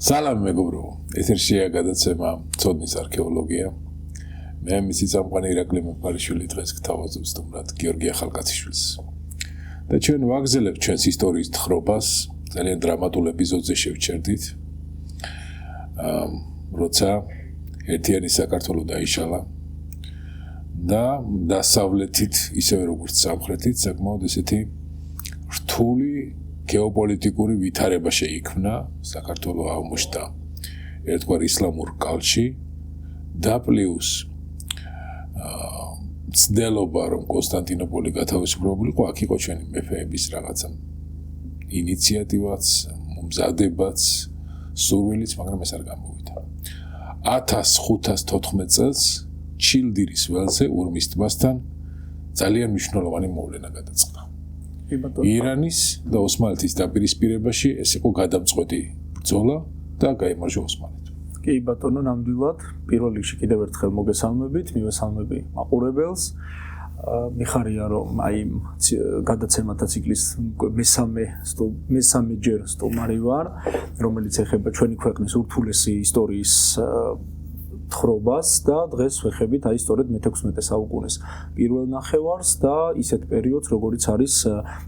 სალამი მეგობრებო, ეთერშია გადაცემა ცოდნის არქეოლოგია. მე მისი წამყვანი ირაკლი მეფარიშვილი დღეს გთავაზობს თუმრად გიორგი ახალკაციშვილს. და ჩვენ ვაგზელებთ ჩვენს ისტორიის თხრობას, ძალიან დრამატულ ეპიზოდზე შევჩერდით. როცა ერთიანი საქართველო დაიშალა და დასავლეთით, ისევე როგორც სამხრეთით, საკმაოდ ესეთი რთული გეოპოლიტიკური ვითარება შეიქმნა, საქართველო აღმოჩნდა ერთგვარ ისლამურ კალში და პლუს ცდილობა რომ კონსტანტინოპოლი გათავისუფლებულიყო, აქ იყო ჩვენი მეფეების რაღაცა ინიციატივაც, მომზადებაც, სურვილიც, მაგრამ ეს არ გამოვიდა. 1514 წელს ჩილდირის ველზე ურმის ტბასთან ძალიან მნიშვნელოვანი მოვლენა გადაწყდა. ირანის და ოსმალეთის დაპირისპირებაში ეს იყო გადამწყვეტი ბრძოლა და გაიმარჯვა ოსმალეთმა. კი ბატონო, ნამდვილად პირველ რიგში კიდევ ერთხელ მოგესალმებით, მივესალმები მაყურებელს. მიხარია რომ აი გადაცემათა ციკლის მესამე ჯერ სტუმარი ვარ, რომელიც ეხება ჩვენი ქვეყნის ურთულესი ისტორიის თხრობას და დღეს ვეხებით აი სწორედ მე-16 საუკუნის პირველ ნახევარს და ისეთ პერიოდს, როგორიც არის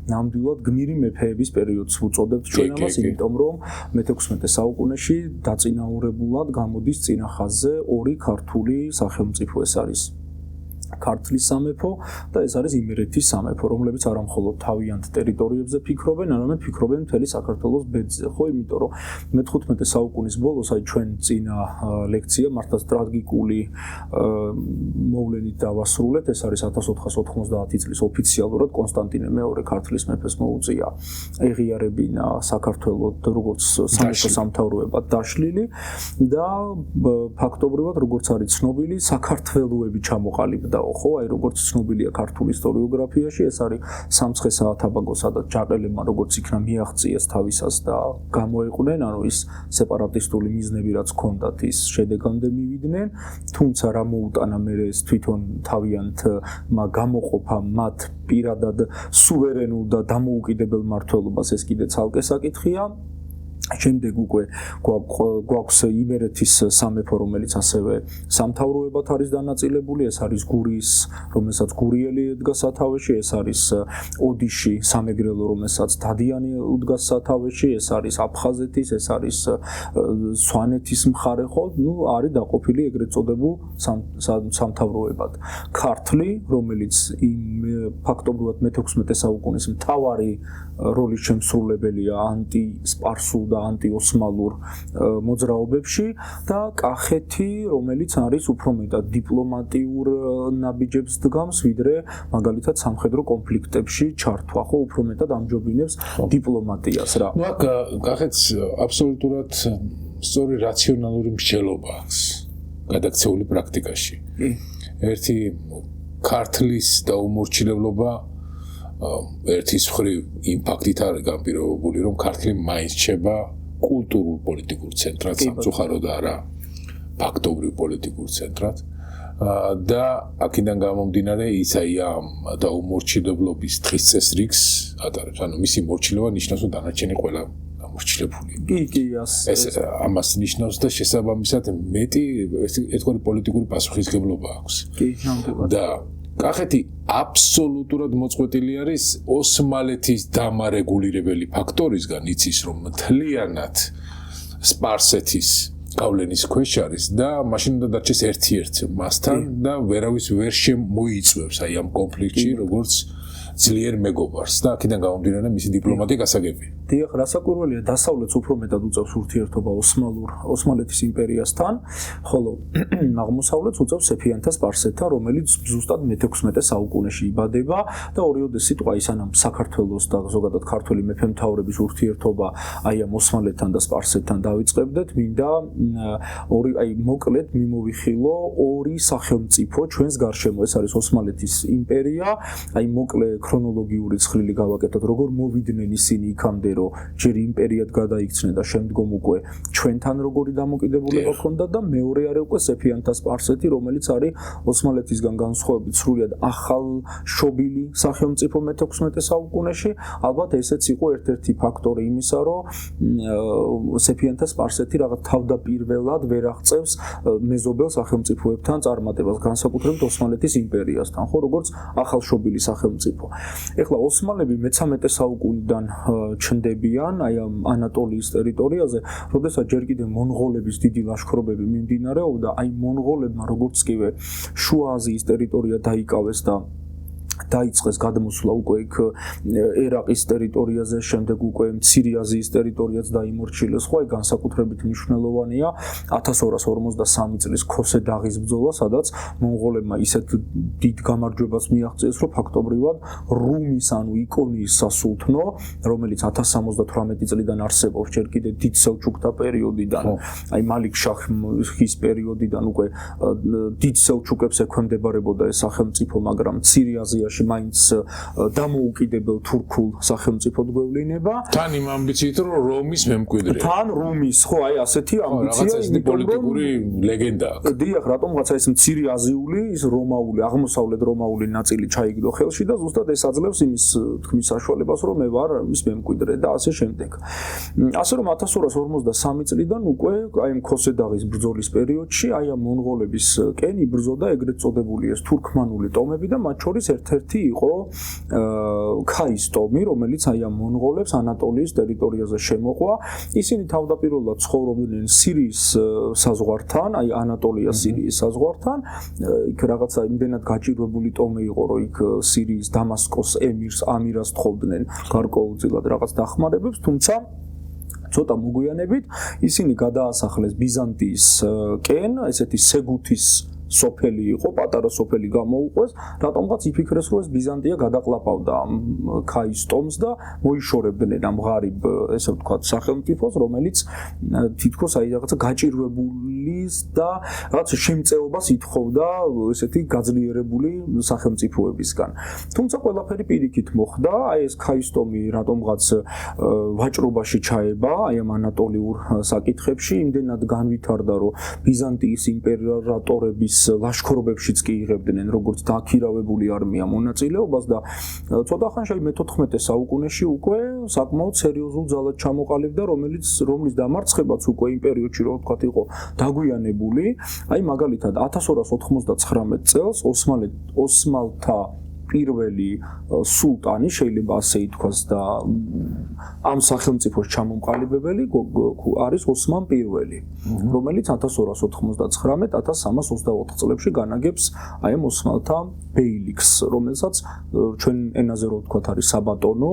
ნამდვილად გმირი მეფეების პერიოდს უწოდებთ ჩვენ ამას, იმიტომ რომ მე-16 საუკუნეში დაწინაურებულად გამოდის წინა ხაზზე ორი ქართული სახელმწიფო, ეს არის ქართლის სამეფო და ეს არის იმერეთის სამეფო, რომლებიც არა მხოლოდ თავიანთ ტერიტორიებზე ფიქრობენ, არამედ ფიქრობენ მთელი საქართველოს ბედზე, ხო, იმიტომ რომ მე-15 საუკუნის ბოლოს აი ჩვენ წინა ლექცია მართლა ტრაგიკული მოვლენით დავასრულეთ, ეს არის 1490 წლის ოფიციალურად კონსტანტინე მეორე ქართლის მეფეს მოუწია ეღიარებინა საქართველოს როგორც სამეფო სამთავროებად დაშლილი და ფაქტობრივად როგორც არის ცნობილი, საქართველოები ჩამოყალიბდა ხო, აი როგორც ცნობილია ქართულ ისტორიოგრაფიაში, ეს არის სამცხე-საათაბაგო, სადაც ჯაყელებმა როგორც იქნა მიაღწიეს თავისას და გამოეყვნენ, ანუ ის სეპარატისტული მიზნები რაც ჰქონდათ, ის შედეგამდე მივიდნენ, თუმცა რა მოუტანა მერე ეს თვითონ თავიანთ გამოყოფა მათ პირადად სუვერენულ და დამოუკიდებელ მმართველობას, ეს კიდე ცალკე საკითხია. შემდეგ უკვე გვაქვს იმერეთის სამეფო, რომელიც ასევე სამთავროებად არის დანაწილებული, ეს არის გურიის, რომელსაც გურიელი ედგას სათავეში, ეს არის ოდიში სამეგრელო, რომელსაც დადიანი უდგას სათავეში, ეს არის აფხაზეთის, ეს არის სვანეთის მხარე, ხო, არის დაყოფილი ეგრეთ წოდებულ სამთავროებად. ქართლი, რომელიც ფაქტობრივად მე-16 საუკუნის მთავარი როლის შემსრულებელია ანტისპარსულ და ანტიოსმალურ მოძრაობებში და კახეთი, რომელიც არის უფრო მეტად დიპლომატიურ ნაბიჯებს დგამს, ვიდრე მაგალითად სამხედრო კონფლიქტებში ჩართვა, ხო, უფრო მეტად ამჯობინებს დიპლომატიას რა. ნუ აქ კახეთს აბსოლუტურად სწორი რაციონალური მსჯელობა აქვს გადაქცეული პრაქტიკაში. ერთი ქართლის დაუმორჩილებლობა ერთის მხრივ იმ ფაქტით არის განპირობებული, რომ ქართლი მაინც რჩება კულტურულ პოლიტიკურ ცენტრად, სამწუხაროდ არა ფაქტობრივ პოლიტიკურ ცენტრად და აქედან გამომდინარე ის აი ამ დაუმორჩილებლობის დღის წესრიგს ატარებს, ანუ მისი მორჩილება ნიშნავს, რომ დანარჩენი ყველა გამორჩილებულია. კი, ეს ამას ნიშნავს და შესაბამისად მეტი ერთგვარი პოლიტიკური პასუხისმგებლობა აქვს. კი, ნამდვილად. და კახეთი აბსოლუტურად მოწყვეტილი არის ოსმალეთის დამარეგულირებელი ფაქტორისგან, იცის რომ მთლიანად სპარსეთის გავლენის ქვეშ არის და მაშინ უნდა დარჩეს ერთ მასთან და ვერავის ვერ შემოიწვევს აი ამ კონფლიქტში როგორც ძლიერ მეგობარს და აქედან გამომდინარე მისი დიპლომატია გასაგებია. დიახ, რასაკვირველია, დასავლეთს უფრო მეტად უწევს ურთიერთობა ოსმალეთის იმპერიასთან, ხოლო აღმოსავლეთს უწევს სეფიანთა სპარსეთთან, რომელიც ზუსტად მე-16 საუკუნეში იბადება და ორიოდე სიტყვა ის ანამ საქართველოს და ზოგადად ქართველი მეფე-მთავრების ურთიერთობა აი ამ ოსმალეთთან და სპარსეთთან დავიწყებდეთ, მინდა მოკლედ მიმოვიხილო ორი სახელმწიფო ჩვენს გარშემო, ეს არის ოსმალეთის იმპერია, აი მოკლე ქრონოლოგიური ცხრილი გავაკეთოთ, როგორ მოვიდნენ ისინი იქამდე, რომ ჯერ იმპერიად გადაიქცნენ და შემდგომ უკვე ჩვენთან როგორი დამოკიდებულება ჰქონდა და მეორე არის უკვე სეფიანთა სპარსეთი, რომელიც არის ოსმალეთისგან განსხვავებით სრულიად ახალშობილი სახელმწიფო მე-16 საუკუნეში. ალბათ ესეც იყო ერთ-ერთი ფაქტორი იმისა, რომ სეფიანთა სპარსეთი რაღაც თავდაპირველად ვერ აღწევს მეზობელ სახელმწიფოებთან წარმატებას, განსაკუთრებით ოსმალეთის იმპერიასთან, ხო, როგორც ახალშობილი სახელმწიფო. ეხლა ოსმალები მე-13 საუკუნიდან ჩნდებიან აი ამ ანატოლიის ტერიტორიაზე, როდესაც ჯერ კიდევ მონღოლების დიდი ლაშქრობები მიმდინარეობდა, აი მონღოლებმა როგორც კიდე შუა აზიის ტერიტორია დაიკავეს და დაიწყეს გადმოსვლა უკვე იქ ერაყის ტერიტორიაზე, შემდეგ უკვე მცირე აზიის ტერიტორიაც დაიმორჩილეს, ხო, აი განსაკუთრებით მნიშვნელოვანია 1253 წლის ქოსე-დაღის ბრძოლა, სადაც მონღოლებმა ისეთ დიდ გამარჯვებას მიაღწიეს, რომ ფაქტობრივად რუმის, ანუ იკონიის სასულთნო, რომელიც 1078 წლიდან არსებობს, ჯერ კიდევ დიდ სელჩუკთა პერიოდიდან, აი მალიქ შაჰის პერიოდიდან უკვე დიდ სელჩუკებს ექვემდებარებოდა ეს სახელმწიფო, მაგრამ მცირე აზიაში მაინც დამოუკიდებელ თურქულ სახელმწიფოდ გვევლინება. თან იმ ამბიციით, რომ რომის მემკვიდრე. თან რომის, ხო, აი ასეთი ამბიცია, იმიტომ რომ პოლიტიკური ლეგენდა აქვს. დიახ, რატომღაცა ეს მცირე აზიული, ის რომაული, აღმოსავლეთ რომაული ნაწილი ჩაიგდო ხელში და ზუსტად ეს აძლევს იმის თქმის საშუალებას, რომ მე ვარ მის მემკვიდრე და ასე შემდეგ. ასე რომ 1253 წლიდან უკვე აი ამ ქოსე-დაღის ბრძოლის პერიოდში აი ამ მონღოლების კენ იბრძოდა ეგრეთ წოდებული ეს თურქმანული ტომები და მათ შორის ერთ-ერთი იყო ქაის ტომი, რომელიც აი ამ მონღოლებს ანატოლიის ტერიტორიაზე შემოყვა. ისინი თავდაპირველად ცხოვრობდნენ სირიის საზღვართან, აი ანატოლია სირიის საზღვართან. იქ რაღაცა იმდენად გაჭირვებული ტომი იყო, რომ იქ სირიის დამასკოს ემირს ამირას თხოვდნენ გარკვეულწილად რაღაც დახმარებებს, თუმცა ცოტა მოგვიანებით ისინი გადაასახლეს ბიზანტიის კენ, ესეთი სეგუთის სოფელი იყო, პატარა სოფელი გამოუყვეს, რატომღაც იფიქრეს, რომ ეს ბიზანტია გადაყლაპავდა ამ ქაის ტომს და მოიშორებდნენ ამ ღარიბ, ესე ვთქვათ, სახელმწიფოს, რომელიც თითქოს აი რაღაცა გაჭირვებულის და რაღაც შემწეობას ითხოვდა ესეთი გაძლიერებული სახელმწიფოებისგან. თუმცა ყველაფერი პირიქით მოხდა, აი ეს ქაის ტომი რატომღაც ვაჭრობაში ჩაება, აი ამ ანატოლიურ საკითხებში, იმდენად განვითარდა, რომ ბიზანტიის იმპერატორების ლაშქრობებშიც კი იღებდნენ როგორც დააქირავებული არმია მონაწილეობას და ცოტა ხანში მე-14 საუკუნეში უკვე საკმაოდ სერიოზულ ძალად ჩამოყალიბდა, რომლის დამარცხებაც უკვე იმ პერიოდში რო ვთქვათ იყო დაგვიანებული. აი მაგალითად 1299 წელს ოსმალთა პირველი სულტანი შეიძლება ასე ითქვას და ამ სახელმწიფოს ჩამომყალიბებელი არის ოსმან პირველი, რომელიც 1299-1324 წლებში განაგებს აი ამ ოსმალთა ბეილიქს, რომელსაც ჩვენ ენაზე რო ვთქვათ არის საბატონო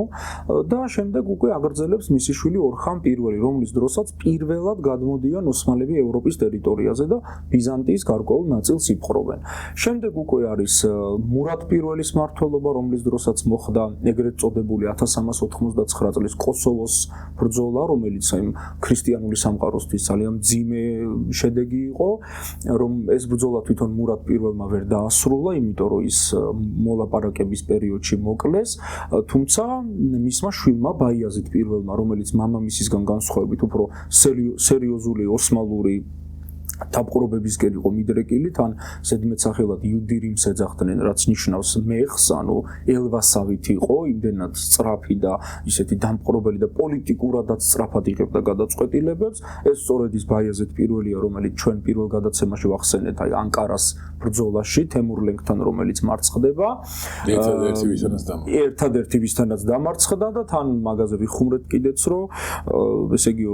და შემდეგ უკვე აგრძელებს მისი შვილი ორხან პირველი, რომლის დროსაც პირველად გადმოდიან ოსმალები ევროპის ტერიტორიაზე და ბიზანტიის გარკვეულ ნაწილს იპყრობენ. შემდეგ უკვე არის მურატ პირველის მმართველობა, რომლის დროსაც მოხდა ეგრეთ წოდებული 1399 წლის კოსოვოს ბრძოლა, რომელიც აი ქრისტიანული სამყაროსთვის ძალიან მძიმე შედეგი იყო, რომ ეს ბრძოლა თვითონ მურატ პირველმა ვერ დაასრულა, იმიტომ რომ ის მოლაპარაკების პერიოდში მოკლეს, თუმცა მისმა შვილმა ბაიაზიდ პირველმა, რომელიც მამამისისგან განსხვავებით უფრო სერიოზული ოსმალური დაპყრობებისკენ იყო მიდრეკილი, თან ზედმეტსახელად იუდირიმს ეძახდნენ, რაც ნიშნავს მეხს, ანუ ელვასავით იყო, იმდენად სწრაფი და ისეთი დამპყრობელი და პოლიტიკურადაც სწრაფად იღებდა გადაწყვეტილებებს. ეს სწორედ ის ბაიაზიდ პირველია, რომელიც ჩვენ პირველ გადაცემაში ვახსენეთ, აი ანკარას ბრძოლაში თემურლენგთან, რომელიც მარცხდება. ერთადერთი ვისთანაც დამარცხდა და თან მაგაზე ვიხუმრეთ კიდეც, რომ ესე იგი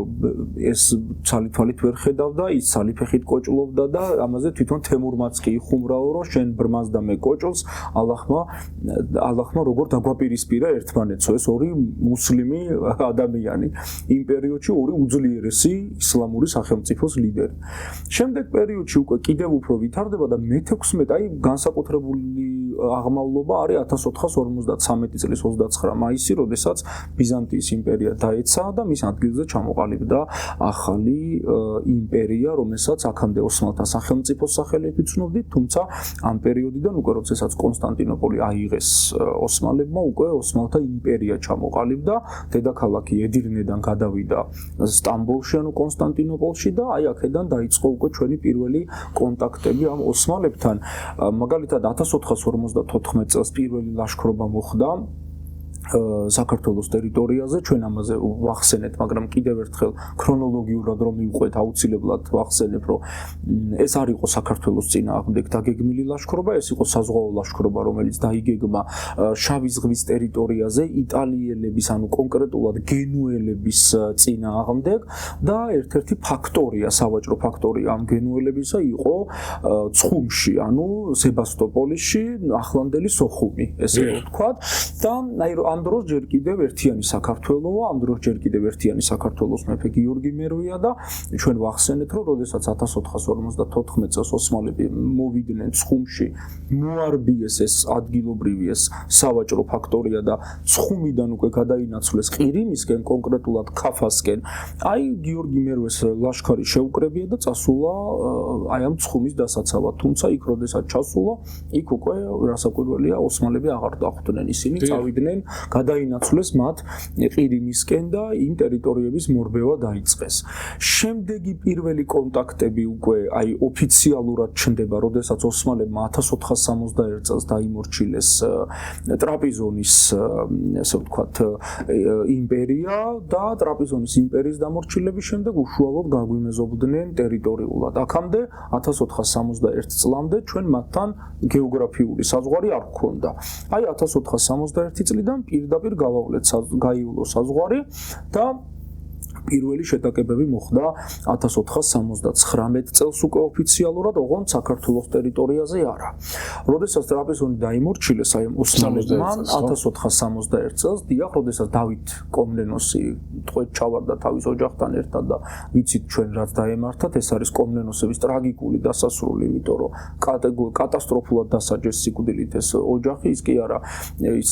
ეს ცალითვალით ვერ ხედავდა, ის ცალიფეხით კოჭლობდა და ამაზე თვითონ თემურმაც კი იხუმრაო, რომ შენ ბრმას და მე კოჭლს ალლაჰმა როგორ დაგვაპირისპირა ერთმანეთსო, ეს ორი მუსლიმი ადამიანი იმ პერიოდში ორი უძლიერესი ისლამური სახელმწიფოს ლიდერი. შემდეგ პერიოდში უკვე კიდევ უფრო ვითარდება და მე-16 აი განსაკუთრებული აღმავლობა არის 1453 წლის 29 მაისი, როდესაც ბიზანტიის იმპერია დაეცა და მის ადგილზე ჩამოყალიბდა ახალი იმპერია, რომელსაც რომელსაც აქამდე ოსმალთა სახელმწიფოს სახელით იცნობდით, თუმცა ამ პერიოდიდან უკვე როდესაც კონსტანტინოპოლი აიღეს ოსმალებმა, უკვე ოსმალთა იმპერია ჩამოყალიბდა, დედაქალაქი ედირნედან გადავიდა სტამბოლში, ანუ კონსტანტინოპოლში და აი აქედან დაიწყო უკვე ჩვენი პირველი კონტაქტები ამ ოსმალებთან. მაგალითად 1454 წელს პირველი ლაშქრობა მოხდა საქართველოს ტერიტორიაზე, ჩვენ ამაზე ვახსენეთ, მაგრამ კიდევ ერთხელ ქრონოლოგიურად რომ მივყვეთ, აუცილებლად ვახსენებ, რომ ეს არ იყო საქართველოს წინააღმდეგ დაგეგმილი ლაშქრობა, ეს იყო საზღვაო ლაშქრობა, რომელიც დაიგეგმა შავი ზღვის ტერიტორიაზე იტალიელების, ანუ კონკრეტულად გენუელების წინააღმდეგ და ერთ-ერთი ფაქტორია, სავაჭრო ფაქტორია ამ გენუელებისა იყო ცხუმში, ანუ სებასტოპოლიში, ახლანდელი სოხუმი, ესე ვთქვათ და აი ამ დროს ჯერ კიდევ ერთიანი საქართველოა, ამ დროს ჯერ კიდევ ერთიანი საქართველოს მეფე გიორგი მერვეა და ჩვენ ვახსენეთ, რომ როდესაც 1454 წელს ოსმალები მოვიდნენ ცხუმში, მოარბიეს ეს ადგილობრივი ეს სავაჭრო ფაქტორია და ცხუმიდან უკვე გადაინაცვლეს ყირიმისკენ, კონკრეტულად ქაფასკენ. აი გიორგი მერვეს ლაშქარი შეუკრებია და წასულა აი ამ ცხუმის დასაცავად. თუმცა იქ როდესაც ჩასულა, იქ უკვე რასაკვირველია, ოსმალები აღარ დახვდნენ, ისინი წავიდნენ გადაინაცვლეს მათ ყირიმისკენ და იმ ტერიტორიების მორბევა დაიწყეს. შემდეგი პირველი კონტაქტები უკვე აი ოფიციალურად ჩნდება, როდესაც ოსმალებმა 1461 წელს დაიმორჩილეს ტრაპიზონის, ასე ვთქვათ, იმპერია და ტრაპიზონის იმპერიის დამორჩილების შემდეგ უშუალოდ გაგვიმეზობდნენ ტერიტორიულად. აქამდე 1461 წლამდე ჩვენ მათთან გეოგრაფიული საზღვარი არ გვქონდა. აი 1461 წლიდან პირდაპირ გაივლო საზღვარი და პირველი შეტაკებები მოხდა 1479 წელს უკვე ოფიციალურად, ოღონდ საქართველოს ტერიტორიაზე არა. როდესაც ტრაპიზონი დაიმორჩილეს აი ოსმალებმა 1461 წელს, დიახ, როდესაც დავით კომნენოსი ტყვედ ჩავარდა თავის ოჯახთან ერთად და ვიცით ჩვენ რაც დაემართათ, ეს არის კომნენოსების ტრაგიკული დასასრული, იმიტომ რომ კატასტროფულად დასაჯეს სიკვდილით ეს ოჯახი, ის კი არა, ის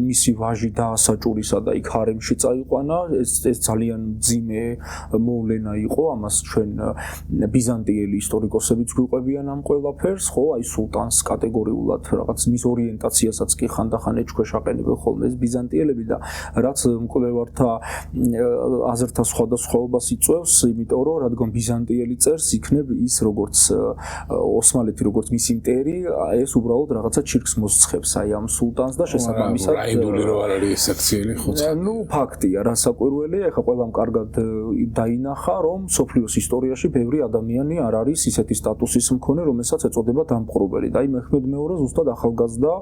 მისი ვაჟი დაასაჭურისა და იქ ჰარემში წაიყვანა, ეს ძალიან ძიმე მოვლენა იყო, ამას ჩვენ ბიზანტიელი ისტორიკოსებიც გვიყვებიან ამ ყველაფერს, ხო, აი სულტანს კატეგორიულად რაღაც მის ორიენტაციასაც კი ხანდახან ეჩქვეშაყენებენ ხოლმე ეს ბიზანტიელები და რაც მკვლევართა აზრთა სხვადასხვაობას იწვევს, იმიტომ რომ რადგან ბიზანტიელი წერს, იქნებ ის როგორც ოსმალეთი, როგორც მის იმპერი, ეს უბრალოდ რაღაცა ჩირკს მოსცხებს აი ამ სულტანს და შესაბამისად რაიდული რო არ არის საქციელი ხო? ნუ ფაქტია, რასაკვირველია, ეხლა ყველამ კარგად დაინახა, რომ სოფლიოს ისტორიაში ბევრი ადამიანი არ არის ისეთი სტატუსის მქონე, რომელსაც ეწოდება დამპყრობელი. და აი მეჰმედ მეორე ზუსტად ახალგაზრდა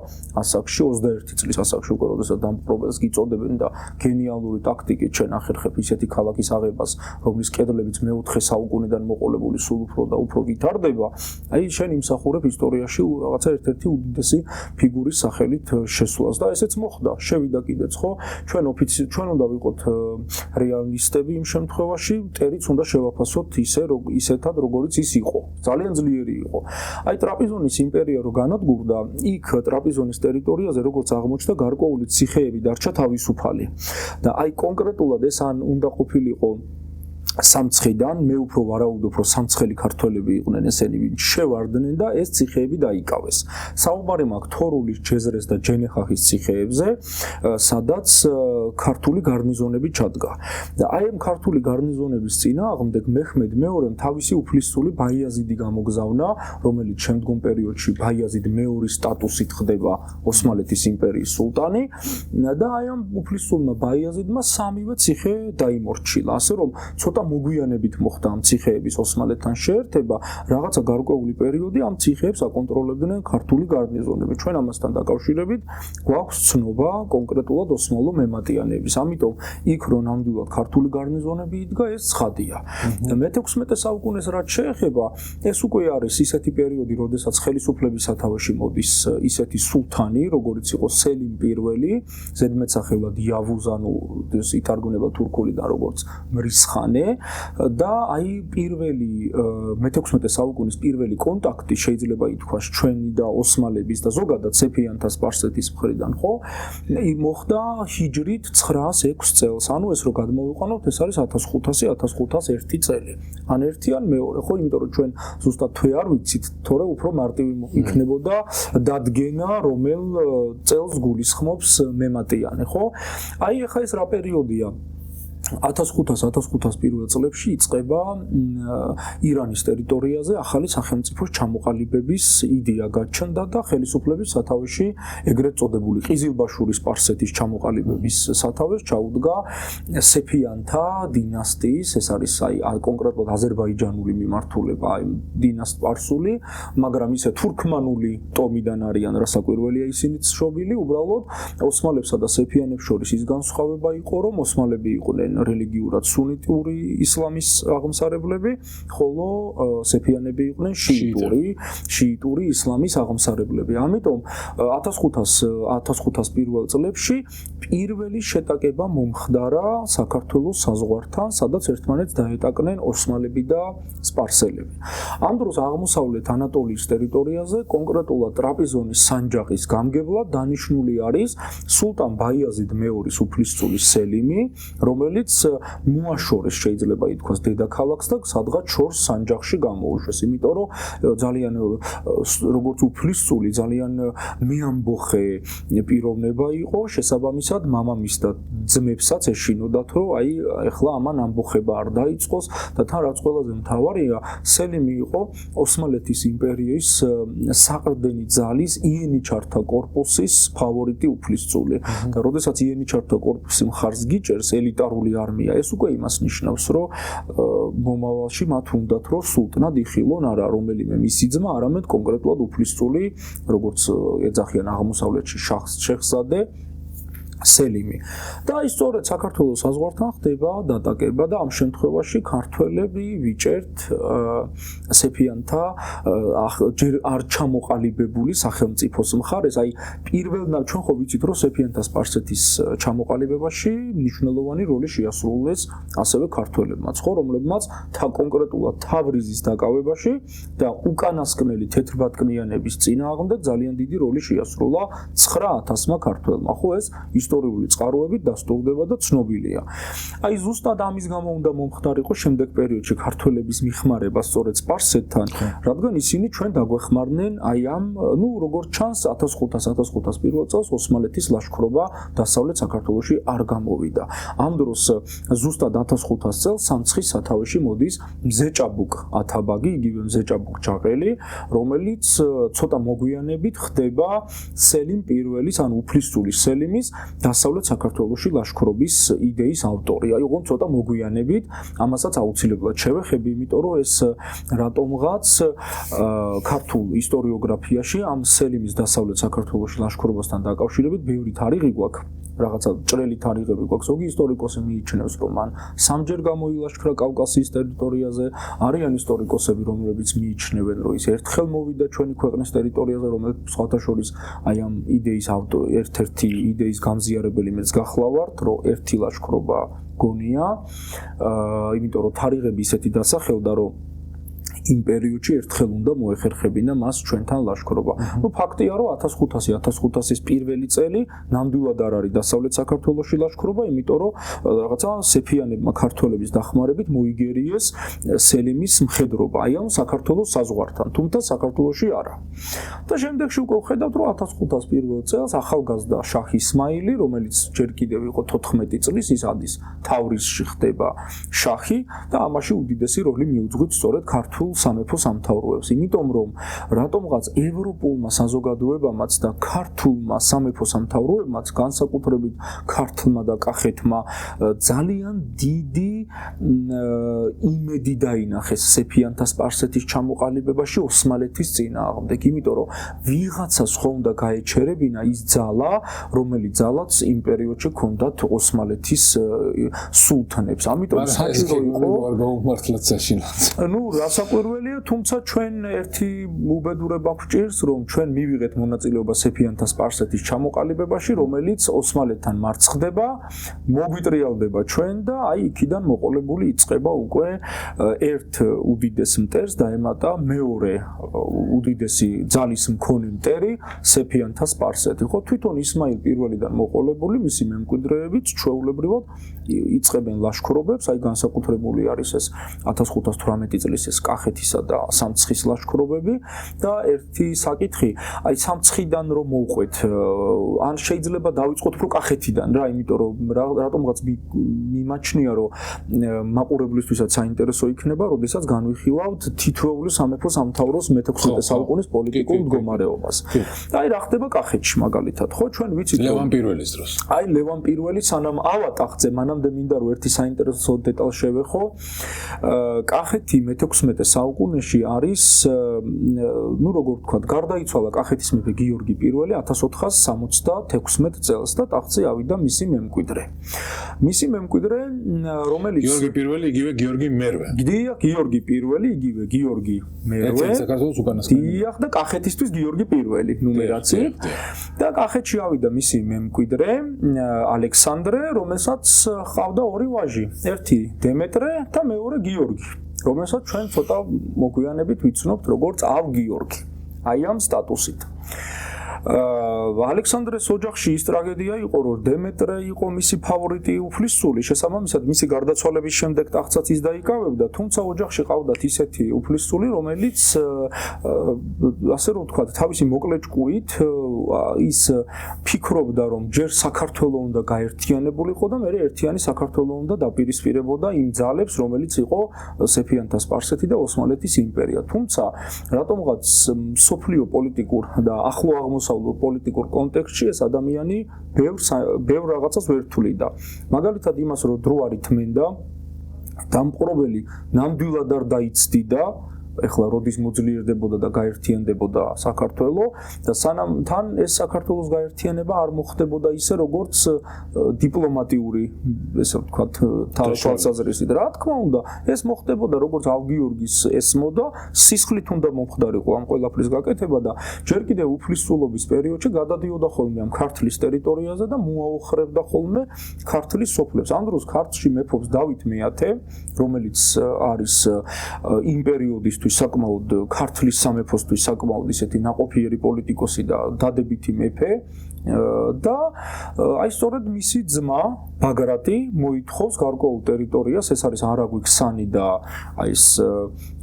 ასაკში, 21 წლის ასაკში უკვე როდესაც დამპყრობელს გიწოდებენ და გენიალური ტაქტიკით ჩვენ ახერხებ ისეთი ქალაქის აღებას, რომლის კედლებიც მე-4 საუკუნიდან მოყოლებული სულ უფრო და უფრო ვითარდება. აი შენ იმსახურებ ისტორიაში რაღაცა ერთ-ერთი უდიდესი ფიგურის სახელით შესვლას და ესეც მოხდა. შევიდა კიდეც, ხო? ჩვენ უნდა ვიყოთ რეალისტები იმ შემთხვევაში, ტერიც უნდა შევაფასოთ ისეთად, როგორიც ის იყო. ძალიან ძლიერი იყო. აი ტრაპიზონის იმპერია რო განადგურდა, იქ ტრაპიზონის ტერიტორიაზე როგორც აღმოჩნდა, გარკვეული ციხეები დარჩა თავისუფალი. და აი კონკრეტულად ეს ან უნდა ყოფილიყო სამცხიდან, მე უფრო ვარაუდობ, რომ სამცხელი ქართველები იყვნენ ესენი, ვინც შევარდნენ და ეს ციხეები დაიკავეს. საუბარი მაქვს თორულის, ჯეზრეს და ჯენეხახის ციხეებზე, სადაც ქართული გარნიზონები ჩადგა. და აი ამ ქართული გარნიზონების წინააღმდეგ მეჰმედ მეორემ თავისი უფლისწული ბაიაზიდი გამოგზავნა, რომელიც შემდგომ პერიოდში ბაიაზიდ მეორის სტატუსით ხდება ოსმალეთის იმპერიის სულტანი და აი ამ უფლისწულმა ბაიაზიდმა სამივე ციხე დაიმორჩილა, ასე რომ ცოტა მოგვიანებით მოხდა ამ ციხეების ოსმალეთთან შეერთება, რაღაცა გარკვეული პერიოდი ამ ციხეებს აკონტროლებდნენ ქართული გარნიზონები. ჩვენ ამასთან დაკავშირებით გვაქვს ცნობა კონკრეტულად ოსმალო მემატიანეების. ამიტომ იქ რო ნამდვილად ქართული გარნიზონები იდგა, ეს ცხადია. მე-16 საუკუნეს რაც შეეხება, ეს უკვე არის ისეთი პერიოდი, როდესაც ხელისუფლების სათავეში მოდის ისეთი სულთანი, როგორც იყო სელიმ პირველი, ზედმეტსახელად იავუზ, ანუ ითარგმნება თურქულიდან როგორც მრისხანე და აი პირველი მე-16 საუკუნის პირველი კონტაქტი შეიძლება ითქვას ჩვენი და ოსმალების და ზოგადად სეფიანთა სპარსეთის მხრიდან ხო მოხდა ჰიჯრით 906 წელს ანუ ეს რო გადმოვიყვანოთ ეს არის 1500-1501 წელი ან ერთი ან მეორე ხო იმიტომ რომ ჩვენ ზუსტად თვე არ ვიცით თორე უფრო მარტივი იქნებოდა დადგენა რომელ წელს გულისხმობს მემატიანე ხო აი ახლა ეს რა პერიოდია 1500 პირველ წლებში იწყება ირანის ტერიტორიაზე ახალი სახელმწიფოს ჩამოყალიბების იდეა გაჩნდა და ხელისუფლების სათავეში ეგრეთ წოდებული ყიზილბაშურის სპარსეთის ჩამოყალიბების სათავეს ჩაუდგა სეფიანთა დინასტიის ეს არის აი კონკრეტულად აზერბაიჯანული მიმართულება აი დინასტ-სპარსული მაგრამ ისე თურქმანული ტომიდან არიან რასაკვირველია ისინიც შობილი უბრალოდ ოსმალებსა და სეფიანებს შორის ის განსხვავება იყო რომ ოსმალები იყვნენ რელიგიურად სუნიტური ისლამის აღმსარებლები, ხოლო სეფიანები იყვნენ შიიტური ისლამის აღმსარებლები. ამიტომ 1500 პირველ წლებში პირველი შეტაკება მომხდარა საქართველოს საზღვართან, სადაც ერთმანეთს დაეტაკნენ ოსმალები და სპარსელები. ამ დროს აღმოსავლეთ ანატოლიის ტერიტორიაზე, კონკრეტულად ტრაპიზონის სანჯაყის გამგებლად დანიშნული არის სულტან ბაიაზიდ მეორის უფლისწულის სელიმი, რომელიც მოაშორეს შეიძლება ითქვას დედაქალაქს და სადღაც შორს სანჯაყში გამოუშვეს, იმიტომ რომ ძალიან როგორც უფლისწული ძალიან მეამბოხე პიროვნება იყო, შესაბამისად მამამის და ძმებსაც ეშინოდათ, რომ აი ეხლა ამან ამბოხება არ დაიწყოს და თან რაც ყველაზე მთავარია, სელიმი იყო ოსმალეთის იმპერიის საყრდენი ძალის იენიჩართა კორპუსის ფავორიტი უფლისწული და როდესაც იენიჩართა კორპუსი მხარს გიჭერს ელიტარული არმია ეს უკვე იმას ნიშნავს, რომ მომავალში მათ უნდათ, რომ სულტნად იხილონ არა რომელიმე მისი ძმა, არამედ კონკრეტულად უფლისწული, როგორც ეძახიან აღმოსავლეთში შეჰზადე სელიმი. და ის სწორედ საქართველოს საზღვართან ხდება დატაკება და ამ შემთხვევაში ქართველები ვიჭერთ სეფიანთა ჯერ არ ჩამოყალიბებული სახელმწიფოს მხარეს. აი პირველად ჩვენ ხო ვიცით რომ სეფიანთა სპარსეთის ჩამოყალიბებაში მნიშვნელოვანი როლი შეასრულეს ასევე ქართველებმაც, ხო, რომლებმაც კონკრეტულად თავრიზის დაკავებაში და უკანასკნელი თეთრბატკნიანების წინააღმდეგ ძალიან დიდი როლი შეასრულა 9000-მა ქართველმა. ხო ეს ისტორიული წყაროებით დასტურდება და ცნობილია. აი ზუსტად ამის გამო უნდა მომხდარიყო შემდეგ პერიოდში ქართველების მიხმარება სწორედ სპარსეთთან, რადგან ისინი ჩვენ დაგვეხმარნენ აი ამ, როგორც ჩანს 1500 პირველ წელს ოსმალეთის ლაშქრობა დასავლეთ საქართველოში არ გამოვიდა. ამ დროს ზუსტად 1500 წელს სამცხის სათავეში მოდის მზეჭაბუკ ათაბაგი, იგივე მზეჭაბუკ ჯაყელი, რომელიც ცოტა მოგვიანებით ხდება სელიმ პირველის, ანუ უფლისწული სელიმის დასავლეთ საქართველოში ლაშქრობის იდეის ავტორი. აი ოღონდ ცოტა მოგვიანებით, ამასაც აუცილებლად შევეხები, იმიტომ რომ ეს რატომღაც ქართულ ისტორიოგრაფიაში ამ სელიმის დასავლეთ საქართველოში ლაშქრობასთან დაკავშირებით ბევრი თარიღი გვაქვს. რაღაცა ჭრელი თარიღები გვაქვს. ზოგი ისტორიკოსი მიიჩნევს, რომ მან სამჯერ გამოილაშქრა კავკასიის ტერიტორიაზე. არიან ისტორიკოსები, რომლებიც მიიჩნევენ, რომ ის ერთხელ მოვიდა ჩვენი ქვეყნის ტერიტორიაზე, რომელიც სხვათა შორის აი ამ იდეის ავტორი, ერთ-ერთი იდეის გამზიარებელი მეც გახლავართ, რომ ერთი ლაშქრობა გონია, იმიტომ რომ თარიღები ისეთი დასახელდა, რომ იმ პერიოდში ერთხელ უნდა მოეხერხებინა მას ჩვენთან ლაშქრობა. ფაქტია, რომ 1500-1500-ის პირველი წელი ნამდვილად არ არის დასავლეთ საქართველოში ლაშქრობა, იმიტომ რომ რაღაცა სეფიანებმა ქართველების დახმარებით მოიგერიეს სელიმის მხედრობა, აი ამ საქართველოს საზღვართან, თუმცა საქართველოში არა. და შემდეგში უკვე ვხედავთ, რომ 1500 პირველ წელს ახალგაზრდა შაჰ ისმაილი, რომელიც ჯერ კიდევ იყო 14 წლის, ის ადის თავრიზში ხდება შაჰი და ამაში უდიდესი როლი მიუძღვით სწორედ ქართულ სამეფო სამთავროებს, იმიტომ რომ რატომღაც ევროპულმა საზოგადოებამაც და ქართულმა სამეფო სამთავროებმაც განსაკუთრებით ქართლმა და კახეთმა ძალიან დიდი იმედი დაინახეს სეფიანთა სპარსეთის ჩამოყალიბებაში ოსმალეთის წინააღმდეგ, იმიტომ რომ ვიღაცას ხო უნდა გაეჩერებინა ის ძალა, რომელიც ძალაც იმ პერიოდში ჰქონდათ ოსმალეთის სულთნებს. ამიტომ საჭირო იყო არ გაუმართლათ საშინლად. რასაკვირველია მიუწვერველია, თუმცა ჩვენ ერთი უბედურება გვჭირს, რომ ჩვენ მივიღეთ მონაწილეობა სეფიანთა სპარსეთის ჩამოყალიბებაში, რომელიც ოსმალეთთან მარცხდება, მოგვიტრიალდება ჩვენ და აი იქიდან მოყოლებული იწყება უკვე ერთ უდიდეს მტერს დაემატა მეორე უდიდესი ძალის მქონე მტერი სეფიანთა სპარსეთი. ხო, თვითონ ისმაილ პირველიდან მოყოლებული მისი მემკვიდრეებიც ჩვეულებრივად იწყებენ ლაშქრობებს, აი განსაკუთრებული არის ეს 1518 წლის ეს კახეთისა და სამცხის ლაშქრობები და ერთი საკითხი, აი სამცხიდან რომ მოვყვეთ, ან შეიძლება დავიწყოთ უფრო კახეთიდან რა, იმიტომ რომ რატომღაც მიმაჩნია რომ მაყურებლისთვისაც საინტერესო იქნება, როდესაც განვიხილავთ თითოეული სამეფო სამთავროს მე-16 საუკუნის პოლიტიკურ მდგომარეობას. და აი რა ხდება კახეთში მაგალითად, ხო, ჩვენ ვიცით ლევან პირველის დროს. აი ლევან პირველი სანამ ავა ტახტზე, მანამდე მინდა რომ ერთი საინტერესო დეტალს შევეხო. კახეთი მე-16 საუკუნეში არის, ну როგორ ვთქვათ, გარდაიცვალა კახეთის მეფე გიორგი პირველი 1466 წელს და ტახტზე ავიდა მისი მემკვიდრე. მისი მემკვიდრე, რომელიც გიორგი პირველი იგივე გიორგი მერვე. გიორგი პირველი იგივე გიორგი მერვე. საქართველოს უკანასკნელი. დიახ და კახეთისთვის გიორგი პირველი ნუმერაციით. და კახეთში ავიდა მისი მემკვიდრე ალექსანდრე, რომელსაც ჰყავდა ორი ვაჟი, ერთი დემეტრე და მეორე გიორგი, რომელსაც ჩვენ ცოტა მოგვიანებით ვიცნობთ როგორც ავ-გიორგი. აი ამ სტატუსით. ალექსანდრეს ოჯახში ის ტრაგედია იყო, რომ დემეტრე იყო მისი ფავორიტი უფლისწული, შესაბამისად მისი გარდაცვალების შემდეგ ტახტსაც ის დაიკავებდა, თუმცა ოჯახში ყავდათ ისეთი უფლისწული, რომელიც ასე რომ ვთქვათ, თავისი მოკლე ჭკუით ის ფიქრობდა, რომ ჯერ საქართველო უნდა გაერთიანებულიყო და მერე ერთიანი საქართველო უნდა დაპირისპირებოდა იმ ძალებს, რომელიც იყო სეფიანთა სპარსეთი და ოსმალეთის იმპერია. თუმცა რატომღაც სოფლიო პოლიტიკურ და ახლო აღმოსავლურ პოლიტიკურ კონტექსტში ეს ადამიანი ბევრ რაღაცას ვერ თვლიდა. მაგალითად იმას, რომ დრო არ ითმენდა, დამპყრობელი ნამდვილად არ დაიცდიდა, ეხლა როდის მოძლიერდებოდა და გაერთიანდებოდა საქართველო და სანამ თან ეს საქართველოს გაერთიანება არ მოხდებოდა ისე როგორც დიპლომატიური, ესე ვთქვათ, თვალსაზრისით. რა თქმა უნდა, ეს მოხდებოდა როგორც ავ-გიორგის ესმო და სისხლით უნდა მომხდარიყო ამ ყველაფრის გაკეთება და ჯერ კიდევ უფლისწულობის პერიოდში გადადიოდა ხოლმე ამ ქართლის ტერიტორიაზე და მოაოხრებდა ხოლმე ქართლის სოფლებს. ამ დროს ქართლში მეფობს დავით მეათე, რომელიც არის იმ პერიოდის საკმაოდ ქართლის სამეფოსთვის საკმაოდ ისეთი ნაყოფიერი პოლიტიკოსი და დადებითი მეფე და აი სწორედ მისი ძმა ბაგრატი მოითხოვს გარკვეულ ტერიტორიას, ეს არის არაგვიქსანი და აი ეს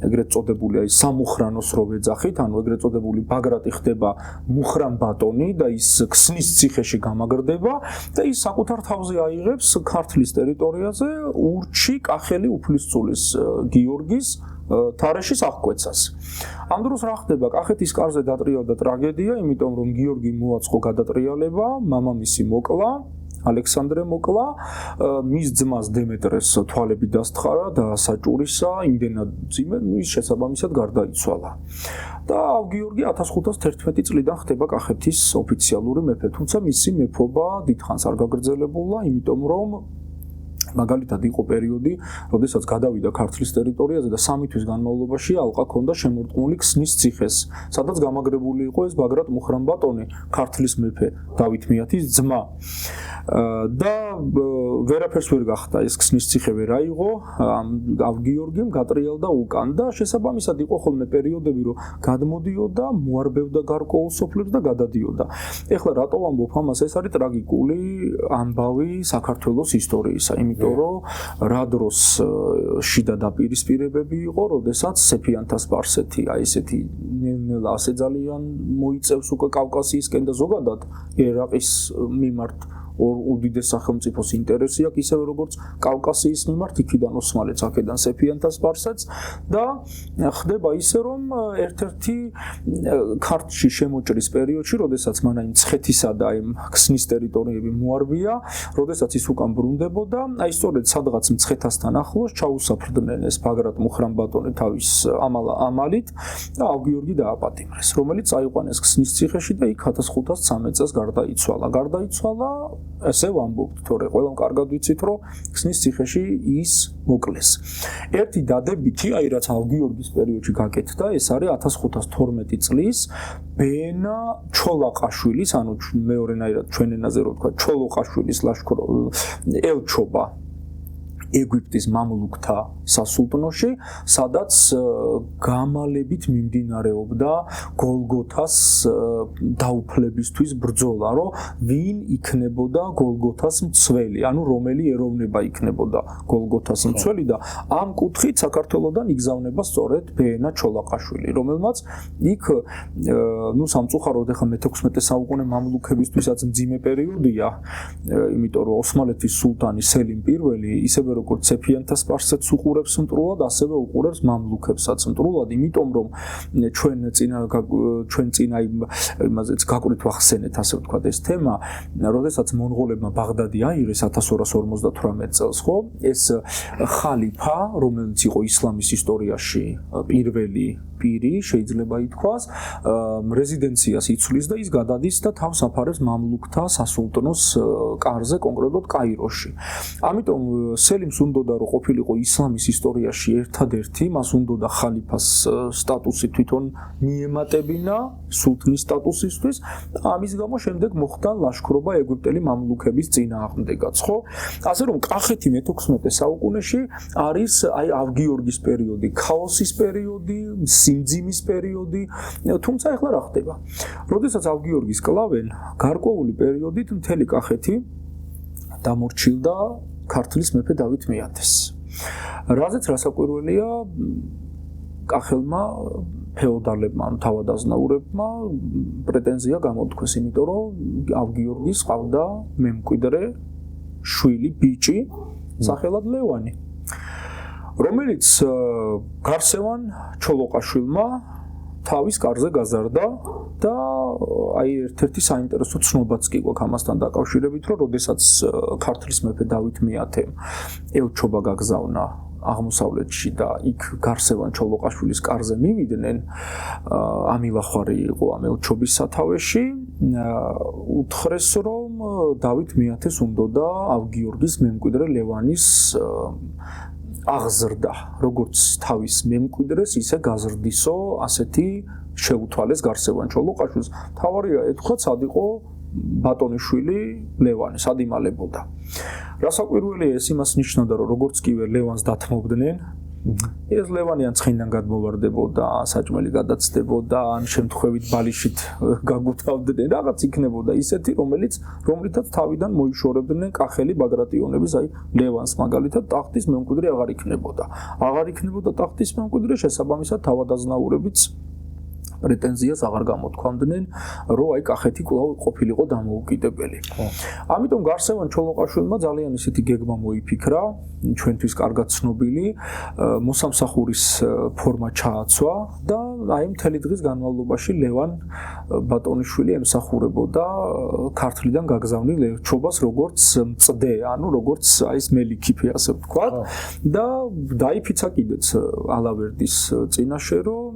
ეგრეთ წოდებული აი სამუხრანოს რო ვეძახით, ანუ ეგრეთ წოდებული ბაგრატი ხდება მუხრან ბატონი და ის ქსნის ციხეში გამაგრდება და ის საკუთარ თავზე აიღებს ქართლის ტერიტორიაზე ურჩი კახელი უფლისწულის გიორგის თარეშის აღკვეცას. ამ დროს რა ხდება? კახეთის კარზე დატრიალდა ტრაგედია, იმიტომ რომ გიორგი მოაწყო გადატრიალება, მამამისი მოკლა, ალექსანდრე მოკლა, მის ძმას დემეტრეს თვალები დასთხარა და საჭურისა, იმდენად ძიმე, ის შესაბამისად გარდაიცვალა. და ავ-გიორგი 1511 წლიდან ხდება კახეთის ოფიციალური მეფე, თუმცა მისი მეფობა დიდხანს არ გაგრძელებულა, იმიტომ რომ მაგალითად იყო პერიოდი, როდესაც გადავიდა ქართლის ტერიტორიაზე და 3 თვის განმავლობაში ალყა ჰქონდა შემორტყმული ქსნის ციხეს, სადაც გამაგრებული იყო ეს ბაგრატ მუხრან-ბატონი, ქართლის მეფე დავით მეათის ძმა. და ვერაფერს ვერ გახდა, ეს ქსნის ციხე ვერ აიღო, ავ-გიორგიმ გატრიალდა უკან და შესაბამისად იყო ხოლმე პერიოდები, რომ გადმოდიოდა, მოარბევდა გარკვეულ სოფლებს და გადადიოდა. ეხლა რატო ვამბობ ამას? ეს არის ტრაგიკული ამბავი საქართველოს ისტორიისა, იმიტომ რომ რა დროს შიდა დაპირისპირებები იყო, როდესაც სეფიანთა სპარსეთი აი ესეთი ნელ-ნელა ასე ძალიან მოიწევს უკვე კავკასიისკენ და ზოგადად ერაყის მიმართ უდიდეს სახელმწიფოს ინტერესი აქვს, ისევე როგორც კავკასიის მიმართ, იქიდან ოსმალეთს, აქედან სეფიანთა სპარსეთს და ხდება ისე, რომ ერთ-ერთი ქართლში შემოჭრის პერიოდში, როდესაც მანაი მცხეთისა და აი ქსნის ტერიტორიები მოარბია, როდესაც ის უკან ბრუნდებოდა, აი სწორედ სადღაც მცხეთასთან ახლოს ჩაუსაფრდნენ ეს ბაგრატ მუხრან-ბატონი თავის ამალით და ავ-გიორგი დააპატიმრეს, რომელიც აიყვანეს ქსნის ციხეში და იქ 1513 წელს გარდაიცვალა. ესე ვამბობთ, თორე ყველამ კარგად ვიცით, რომ ქსნის ციხეში ის მოკლეს. ერთი დადებითი, აი რაც ავგიორგის პერიოდში გაკეთდა, ეს არის 1512 წლის ბენა ჩოლაყაშვილის, ანუ მეორენაირად ჩვენ ენაზე რო ვთქვა, ჩოლოყაშვილის ელჩობა ეგვიპტის მამლუქთა სასულთნოში, სადაც გამალებით მიმდინარეობდა გოლგოთას დაუფლებისთვის ბრძოლა, რომ ვინ იქნებოდა გოლგოთას მცველი, ანუ რომელი ეროვნება იქნებოდა გოლგოთას მცველი და ამ კუთხით საქართველოსდან იგზავნება სწორედ ბენა ჩოლაყაშვილი, რომელმაც იქ სამწუხაროდ ახლა მე-16 საუკუნე მამლუქებისთვისაც მძიმე პერიოდია, იმიტომ რომ ოსმალეთის სულთანი სელიმ პირველი ისევე როგორც სეფიანთა სპარსეთს უყურებს მტრულად, ასევე უყურებს მამლუქებსაც მტრულად, იმიტომ რომ ჩვენ წინა იმაზეც გაკვირვით ვახსენეთ, ასე ვთქვათ, ეს თემა, როდესაც მონღოლებმა ბაღდადი აიღეს 1258 წელს, ხო, ეს ხალიფა, რომელიც იყო ისლამის ისტორიაში პირველი პირი, შეიძლება ითქვას, რეზიდენციას იცვლის და ის გადადის და თავს აფარებს მამლუქთა სასულთნოს კარზე, კონკრეტულად კაიროში. ამიტომ სელიმს უნდოდა რომ ყოფილიყო ისლამის ისტორიაში ერთადერთი, მას უნდოდა ხალიფას სტატუსი თვითონ მიემატებინა სულთნის სტატუსისთვის და ამის გამო შემდეგ მოხდა ლაშქრობა ეგვიპტელი მამლუქების წინააღმდეგაც, ხო? ასე რომ კახეთი მე-16 საუკუნეში არის აი ავგიორგის პერიოდი, ქაოსის პერიოდი, სიმძიმის პერიოდი, თუმცა ახლა რა ხდება? როდესაც ავგიორგის კლავენ, გარკვეული პერიოდით მთელი კახეთი დამორჩილდა ქართლის მეფე დავით მეათეს. რაზეც რასაკვირველია, კახელმა ფეოდალებმა, თავადაზნაურებმა პრეტენზია გამოთქვეს, იმიტომ რომ ავგიორგის ყავდა მემკვიდრე შვილი, ბიჭი, სახელად ლევანი, რომელიც გარსევან ჩოლოყაშვილმა თავის კარზე გაზარდა და აი ერთ-ერთი საინტერესო ცნობაც კი გვაქვს ამასთან დაკავშირებით, რომ როდესაც ქართლის მეფე დავით მეათემ ელჩობა გაგზავნა აღმოსავლეთში და იქ გარსევან ჩოლოყაშვილის კარზე მივიდნენ, ამილახვარი იყო ამ ელჩობის სათავეში, უთხრეს რომ დავით მეათეს უნდოდა ავგიორგის მემკვიდრე ლევანის აღზრდა, როგორც თავის მემკვიდრეს, ისე გაზრდისო, ასეთი შეუთვალეს გარსევან ჩოლოყაშვილს. თავარია ეთქვა, სად იყო ბატონიშვილი ლევანი, სად იმალებოდა. რასაკვირველია, ეს იმას ნიშნავდა, რომ როგორც კივე ლევანს დათმობდნენ, ეს ლევანი ან ცხენიდან გადმოვარდებოდა, საჭმელი გადაცდებოდა, ან შემთხვევით ბალიშით გაგუთავდნენ, რაღაც იქნებოდა ისეთი, რომლითაც თავიდან მოიშორებდნენ კახელი ბაგრატიონების, აი ლევანს მაგალითად ტახტის მემკვიდრე აღარ იქნებოდა ტახტის მემკვიდრე, შესაბამისად თავადაზნაურებიც პრეტენზიას აღარ გამოთქვამდნენ, რომ აი კახეთი კვლავ ყოფილიყო დამოუკიდებელი. ამიტომ გარსევან ჩოლოყაშვილმა ძალიან ისეთი გეგმა მოიფიქრა, ჩვენთვის კარგად ცნობილი, მოსამსახურის ფორმა ჩააცვა და აი მთელი დღის განმავლობაში ლევან ბატონიშვილი ემსახურებოდა ქართლიდან გაგზავნილ ელჩობას როგორც მწდე, ანუ როგორც აი ეს მელიქიფე, ასე ვთქვათ, და დაიფიცა კიდეც ალავერდის წინაშე, რომ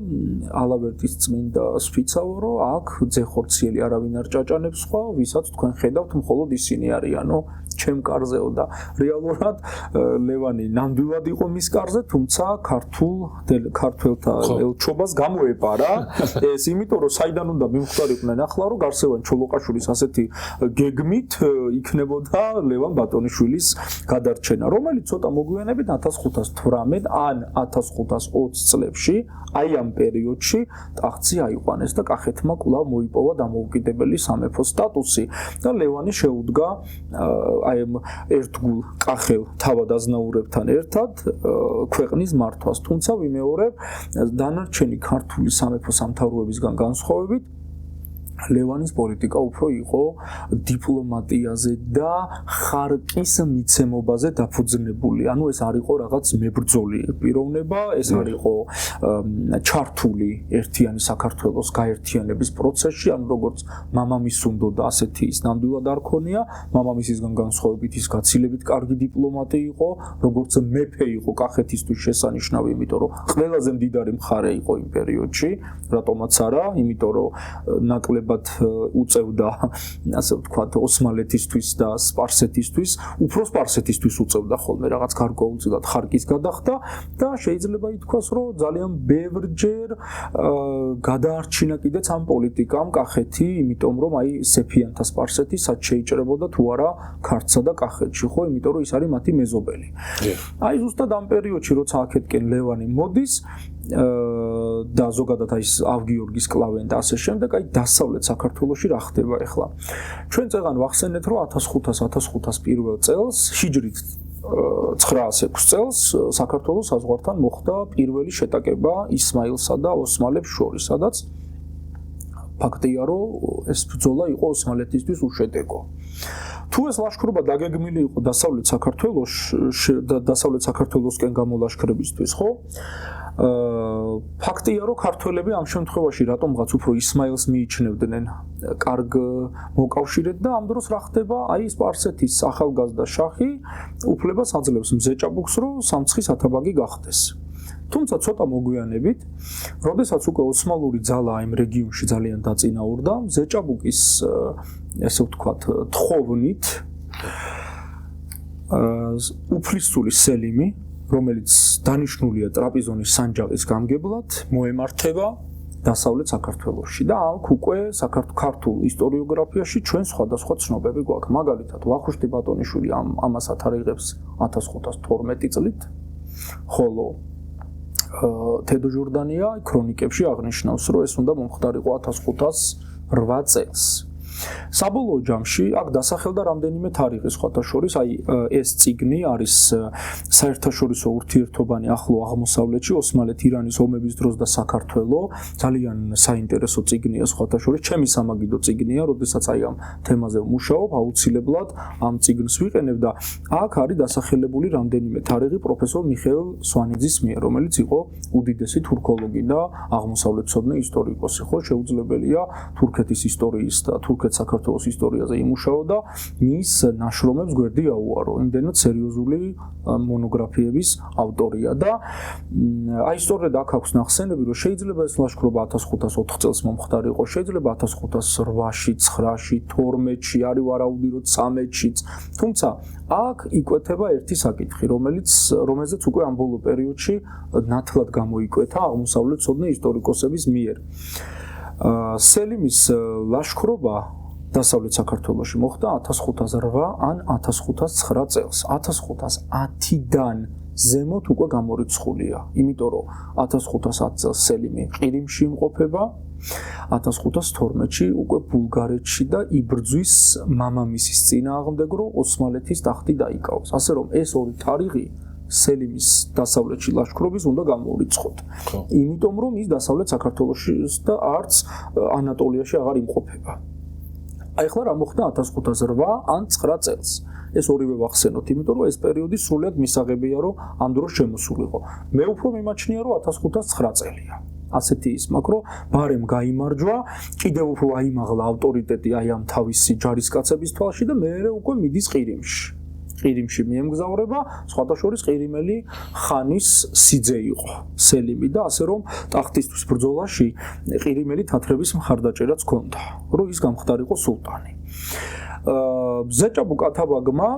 ალავერდის წმინდა სფიცავო, რომ აქ ძეხორციელი არავინ არ ჭაჭანებს სხვა, ვისაც თქვენ ხედავთ, მხოლოდ ისინი არიანო ჩემ კარზეო და რეალურად ლევანი ნამდვილად იყო მის კარზე, თუმცა ქართველთა ელჩობას გამოეპარა ეს, იმიტომ რომ საიდან უნდა მიმხვდარიყვნენ ახლა, რომ გარსევან ჩოლოყაშვილის ასეთი გეგმით იქნებოდა ლევან ბატონიშვილის გადარჩენა, რომელიც ცოტა მოგვიანებით 1518 ან 1520 წლებში, აი ამ პერიოდში ტახტზე აიყვანეს და კახეთმა კვლავ მოიპოვა დამოუკიდებელი სამეფოს სტატუსი და ლევანი შეუდგა აი ამ ერთგულ კახელ თავადაზნაურებთან ერთად ქვეყნის მართვას, თუმცა ვიმეორებ, დანარჩენი ქართული სამეფო სამთავროებისგან განსხვავებით ლევანის პოლიტიკა უფრო იყო დიპლომატიაზე და ხარკის მიცემობაზე დაფუძნებული. ანუ ეს არ იყო რაღაც მებრძოლი პიროვნება, ეს არ იყო ჩართული ერთიანი საქართველოს გაერთიანების პროცესში, ანუ როგორც მამამის უნდოდა, ასეთი ის ნამდვილად არ ქონია, მამამისისგან განსხვავებით ის გაცილებით კარგი დიპლომატი იყო, როგორც მეფე იყო კახეთისთვის შესანიშნავი, იმიტომ რომ ყველაზე მდიდარი მხარე იყო იმ პერიოდში, რატომაც არა, იმიტომ რომ ნაკლებ აუცილებლად უწევდა ასე ვთქვათ ოსმალეთისთვის და სპარსეთისთვის, უფრო სპარსეთისთვის უწევდა ხოლმე რაღაც გარკვეულწილად ხარკის გადახდა და შეიძლება ითქვას, რომ ძალიან ბევრჯერ გადაარჩინა კიდეც ამ პოლიტიკამ კახეთი, იმიტომ რომ აი სეფიანთა სპარსეთი სად შეიჭრებოდა თუ არა ქართსა და კახეთში, ხო, იმიტომ რომ ის არის მათი მეზობელი. აი ზუსტად ამ პერიოდში როცა აქეთკენ ლევანი მოდის და ზოგადად აი ავგიორგის კლავენ და ასე შემდეგ, აი დასავლეთ საქართველოში რა ხდება ახლა. ჩვენ წეგან ვახსენეთ, რომ 1501 წელს ჰიჯრით 906 წელს საქართველოს საზღვართან მოხდა პირველი შეტაკება ისმაილსა და ოსმალებს შორის, სადაც ფაქტია, რომ ეს ბრძოლა იყო ოსმალეთისთვის უშედეგო. თუ ეს ლაშქრობა დაგეგმილი იყო დასავლეთ საქართველოსკენ გამოლაშქრებისთვის, ხო? ფაქტია, რომ ქართველები ამ შემთხვევაში რატომღაც უფრო ისმაილს მიიჩნევდნენ კარგ მოკავშირედ და ამ დროს რა ხდება? აი სპარსეთის ახალგაზრდა შაჰი უფლებას აძლევს მზეჭაბუკს, რომ სამცხის ათაბაგი გახდეს. თუმცა ცოტა მოგვიანებით, როდესაც უკვე ოსმალური ძალა იმ რეგიონში ძალიან დაწინაურდა, მზეჭაბუკის ესე ვთქვათ თხოვნით უფლისწული სელიმი, რომელიც დანიშნულია ტრაპიზონის სანჯაყის გამგებლად, მოემართება დასავლეთ საქართველოში და აქ უკვე ქართულ ისტორიოგრაფიაში ჩვენ სხვადასხვა ცნობები გვაქვს. მაგალითად, ვახუშტი ბატონიშვილი ამას ათარიღებს 1512 წლით, ხოლო თედო ჟორდანია ქრონიკებში აღნიშნავს, რომ ეს უნდა მომხდარიყო 1508 წელს. საბოლოო ჯამში აქ დასახელდა რამდენიმე თარიღი სხვათა შორის, აი ეს წიგნი არის საერთაშორისო ურთიერთობანი ახლო აღმოსავლეთში, ოსმალეთ-ირანის ომების დროს და საქართველო, ძალიან საინტერესო წიგნია სხვათა შორის, ჩემი სამაგიდო წიგნია, როდესაც აი ამ თემაზე ვმუშაობ, აუცილებლად ამ წიგნს ვიყენებ და აქ არის დასახელებული რამდენიმე თარიღი პროფესორ მიხეილ სვანიძის მიერ, რომელიც იყო უდიდესი თურქოლოგი და აღმოსავლეთმცოდნე ისტორიკოსი, ხო, შეუძლებელია თურქეთის ისტორიის და საქართველოს ისტორიაზე იმუშაოდა, მის ნაშრომებს გვერდი აუარო. იმდენად სერიოზული მონოგრაფიების ავტორია და აი სწორედ აქ აქვს ნახსენები, რომ შეიძლება ეს ლაშქრობა 1504 წელს მომხდარიყო, შეიძლება 1508-ში, 9-ში, 12-ში, არის ვარაუდი, რომ 13-შიც. თუმცა აქ იკვეთება ერთი საკითხი, რომელზეც უკვე ამ ბოლო პერიოდში ნათლად გამოიკვეთა აღმოსავლეთმცოდნე ისტორიკოსების მიერ. სელიმის ლაშქრობა დასავლეთ საქართველოში მოხდა 1508 ან 1509 წელს. 1510-დან ზემოთ უკვე გამორიცხულია, იმიტომ რომ 1510 წელს სელიმი ყირიმში იმყოფება, 1512-ში უკვე ბულგარეთში და იბრძვის მამამისის წინააღმდეგ, რომ ოსმალეთის ტახტი დაიკავოს. ასე რომ ეს ორი თარიღი სელიმის დასავლეთში ლაშქრობის უნდა გამოურიცხოთ. იმიტომ რომ ის დასავლეთ საქართველოში და არც ანატოლიაში აღარ იმყოფება. აი ახლა რა მოხდა 1508 ან 9 წელს. ეს ორივე ვახსენოთ, იმიტომ რომ ეს პერიოდი სრულად მისაღებია, რომ ამ დროს შემოსულიყო. მე უფრო მიმაჩნია, რომ 1509 წელია. ასეთი ის მაქვს, რომ ბარემ გაიმარჯვა, კიდევ უფრო აიმაღლა ავტორიტეტი აი ამ თავისი ჯარისკაცების თვალში და მეორე უკვე მიდის ყირიმში. ყირიმში მიემგზავრება, სხვათა შორის ყირიმელი ხანის სიძე იყო სელიმი და ასე რომ ტახტისთვის ბრძოლაში ყირიმელი თათრების მხარდაჭერაც ჰქონდა, რომ ის გამხდარიყო სულტანი. ზეჭაბუკ ათაბაგმა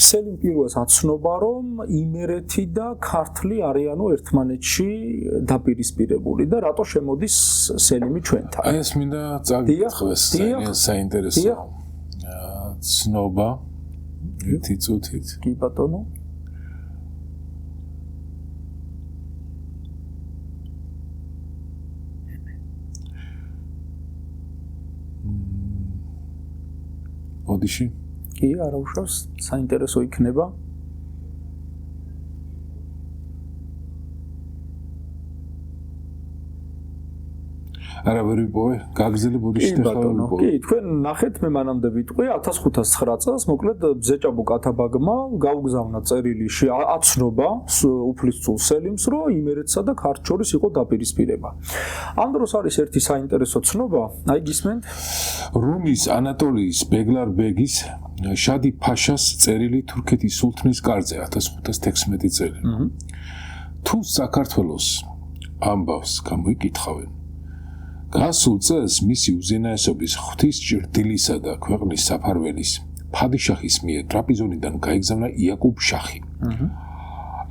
სელიმ პირველს აცნობა, რომ იმერეთი და ქართლი არიანო ერთმანეთში დაპირისპირებული და რატო შემოდის სელიმი ჩვენთან. აი ეს მინდა წაგიტყვეს, საინტერესო ცნობა. ერთი წუთით. კი ბატონო. ოდიში? კი, არა უშავს, საინტერესო იქნება. არა ვერ ვიპოვე, გაგზელებ ოდიში და ხარ ვიპოვე. კი, თქვენ ნახეთ, მე მანამდე ვიტყვი 1509 წელს, მოკლედ ზეჭაბუკ ათაბაგმა გაუგზავნა წერილი აცნობა უფლისწულ სელიმს, რომ იმერეთსა და ქართლს შორის იყო დაპირისპირება. ამ დროს არის ერთი საინტერესო ცნობა, აი გისმენთ? რუმის ანატოლიის ბეგლარ-ბეგის შადი ფაშას წერილი თურქეთის სულთნის კარზე 1516 წელი. თუ საქართველოს ამბავს გამოიკითხავენ, გასულ წელს მისი უზენაესობის ღვთის ჭრდილისა და ქვეყნის საფარველის ფადიშაჰის მიერ ტრაპიზონიდან გაიგზავნა იაკუბ შაჰი.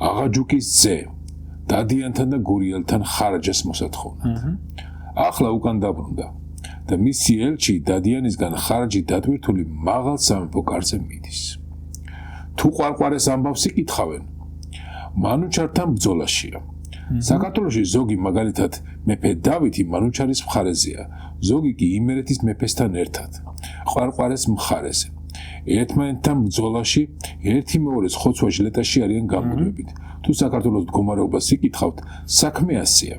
აღაჯუკის ძე დადიანთან და გურიელთან ხარაჯას მოსათხოვნა. ახლა უკან დაბრუნდა და მისი ელჩი დადიანისგან ხარაჯი დატვირთული მაღალ სამეფო კარზე მიდის. თუ ყვარყვარეს ამბავს იკითხავენ, მანუჩართან ბრძოლაშია. საქართველოში ზოგი მაგალითად მეფე დავითი მანუჩარის მხარეზეა, ზოგი კი იმერეთის მეფესთან ერთად, ყვარყვარეს მხარეზე. ერთმანეთთან ბრძოლაში ერთი მეორეს ხოცვა-ჟლეტაში არიან გამუდმებით. თუ საქართველოს მდგომარეობას იკითხავთ, საქმე ასეა.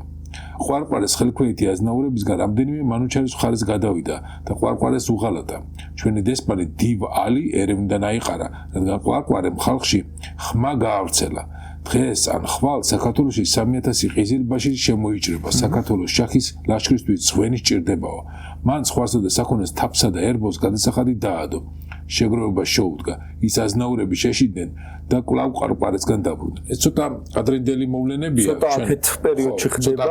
ყვარყვარეს ხელქვეითი აზნაურებისგან რამდენიმე მანუჩარის მხარეს გადავიდა და ყვარყვარეს უღალატა. ჩვენი დესპანი დივ ალი ერევნიდან აიყარა, რადგან ყვარყვარემ ხალხში ხმა გაავრცელა. დღეს ან ხვალ საქართველოში 3000 ყიზილბაში შემოიჭრება საქართველოს შაჰის ლაშქრისთვის ძღვენი სჭირდებაო. მან სხვასა და საქონელს თაფსა და ერბოს გადასახადი დაადო. შეგროვება შეუდგა, ის აზნაურები შეშიდნენ და კვლავ ყვარყვარესგან დაბრუნდნენ. ეს ცოტა ადრინდელი მოვლენებია. ცოტა აქეთ პერიოდში ხდება,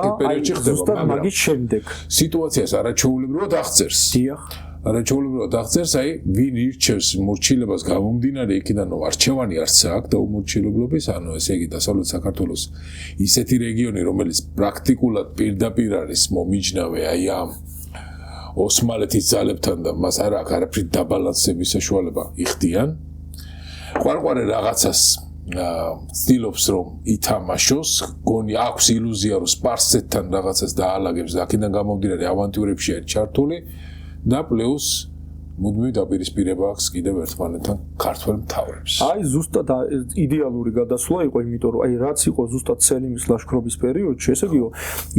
ზუსტად მაგის შემდეგ. სიტუაციას არაჩვეულებრივად აღწერს. დიახ. არაჩვეულებრივად აღწერს, აი ვინ ირჩევს მორჩილებას გამომდინარე იქიდან, რომ არჩევანი არც აქვს და უმორჩილებლობის, ანუ ესე იგი დასავლეთ საქართველოს ისეთი რეგიონი, რომელიც პრაქტიკულად პირდაპირ არის მომიჯნავე აი ამ ოსმალეთის ძალებთან და მას არ აქვს არაფერი დაბალანსების საშუალება იხდიან. ყვარყვარე რაღაცას ცდილობს რომ ითამაშოს, გონი აქვს ილუზია რომ სპარსეთთან რაღაცას დაალაგებს და აქედან გამომდინარე ავანტიურებში არის ჩართული და პლუს მუდმივი დაპირისპირება აქვს კიდევ ერთმანეთთან ქართველ მთავრებს. აი ზუსტად იდეალური გადასვლა იყო, იმიტომ რომ აი რაც იყო ზუსტად სელიმის ლაშქრობის პერიოდში, ესე იგი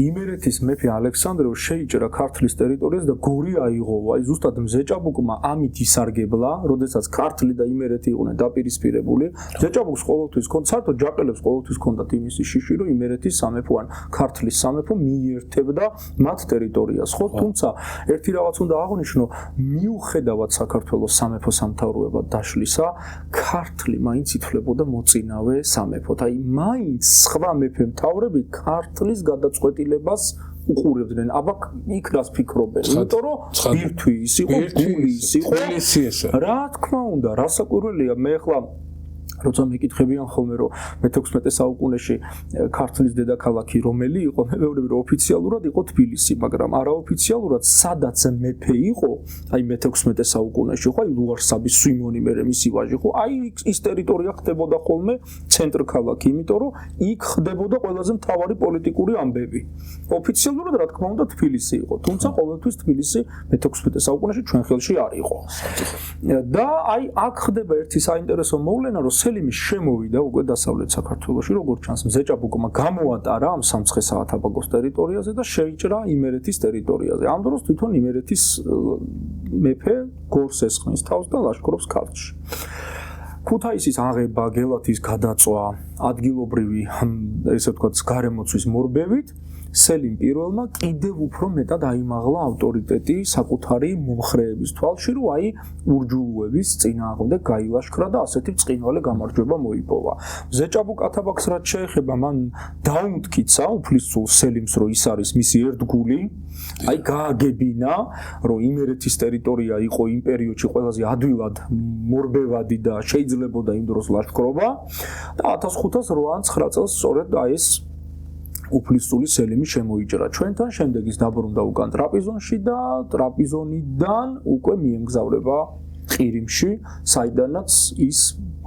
იმერეთის მეფე ალექსანდრე შეიჭრა ქართლის ტერიტორიას და გორი აიღო. აი ზუსტად მზეჭაბუკმა ამით ისარგებლა, როდესაც ქართლი და იმერეთი იყვნენ დაპირისპირებული. მზეჭაბუკს ყოველთვის ჰქონდა, საერთოდ ჯაყელებს ყოველთვის ჰქონდათ იმისი შიში, რომ იმერეთის სამეფო ან ქართლის სამეფო მიერთებდა მათ ტერიტორიას, ხო? თუმცა ერთი რაღაც უნდა აღვნიშნო, მიუხედავად საქართველოს სამეფო სამთავროებად დაშლისა, ქართლი მაინც ითვლებოდა მოწინავე სამეფოდ. აი მაინც სხვა მეფე მთავრები ქართლის გადაწყვეტილებას უყურებდნენ. აბა იქ რას ფიქრობენ? იმიტომ რომ ბირთვი ის იყო, გული ის იყო. რა თქმა უნდა, რასაკვირველია, მე ახლა როცა მეკითხებიან ხოლმე რომ მე-16 საუკუნეში ქართლის დედაქალაქი რომელი იყო, მე ვეუბნები რომ ოფიციალურად იყო თბილისი, მაგრამ არაოფიციალურად სადაც მეფე იყო, აი მე-16 საუკუნეში, ხო, აი ლუარსაბის სვიმონი მერე მისი ვაჟი, ხო, აი ის ტერიტორია ხდებოდა ხოლმე ცენტრ ქალაქი, იმიტომ რომ იქ ხდებოდა ყველაზე მთავარი პოლიტიკური ამბები. ოფიციალურად რა თქმა უნდა თბილისი იყო, თუმცა ყოველთვის თბილისი მე-16 საუკუნეში ჩვენ ხელში არ იყო. და აი აქ ხდება ერთი საინტერესო მოვლენა, რომ სელიმი შემოვიდა უკვე დასავლეთ საქართველოში, როგორც ჩანს, მზეჭაბუკმა გამოატარა ამ სამცხე-საათაბაგოს ტერიტორიაზე და შეიჭრა იმერეთის ტერიტორიაზე. ამ დროს თვითონ იმერეთის მეფე გორს ესხმის თავს და ლაშქრობს ქართლში. ქუთაისის აღება, გელათის გადაწვა, ადგილობრივი, ესე ვთქვათ, გარემოცვის მორბევით სელიმ პირველმა კიდევ უფრო მეტად აიმაღლა ავტორიტეტი საკუთარი მომხრეების თვალში, რომ აი ურჯულუების წინააღმდეგ გაილაშქრა და ასეთი ბრწყინვალე გამარჯვება მოიპოვა. მზეჭაბუკ ათაბაგს რაც შეეხება, მან დაუმტკიცა უფლისწულ სელიმს, რომ ის არის მისი ერთგული, აი გააგებინა, რომ იმერეთის ტერიტორია იყო იმ პერიოდში ყველაზე ადვილად მორბევადი და შეიძლებოდა იმ დროს ლაშქრობა და 1509 წელს სწორედ აი ეს უფლისწული სელიმი შემოიჭრა ჩვენთან, შემდეგ ის დაბრუნდა უკან ტრაპიზონში და ტრაპიზონიდან უკვე მიემგზავრება ყირიმში, საიდანაც ის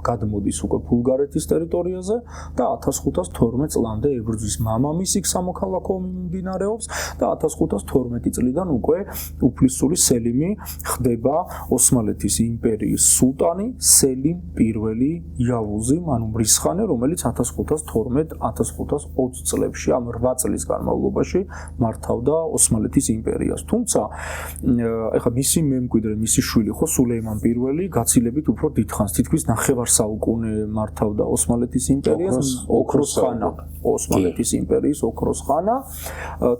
გადმოდის უკვე ბულგარეთის ტერიტორიაზე და 1512 წლამდე ებრძვის მამამის იქ სამოქალაქო ომი მიმდინარეობს და 1512 წლიდან უკვე უფლისწული სელიმი ხდება ოსმალეთის იმპერიის სულტანი სელიმ პირველი იავუზი, ანუ მრისხანე, რომელიც 1512-1520 წლებში, ამ 8 წლის განმავლობაში მართავდა ოსმალეთის იმპერიას. თუმცა ეხლა მისი მემკვიდრე, მისი შვილი ხო სულეიმან პირველი გაცილებით უფრო დიდხანს, თითქმის ნახევარ საუკუნე მართავდა ოსმალეთის იმპერიას, ოქროს ხანა, ოსმალეთის იმპერიის ოქროს ხანა.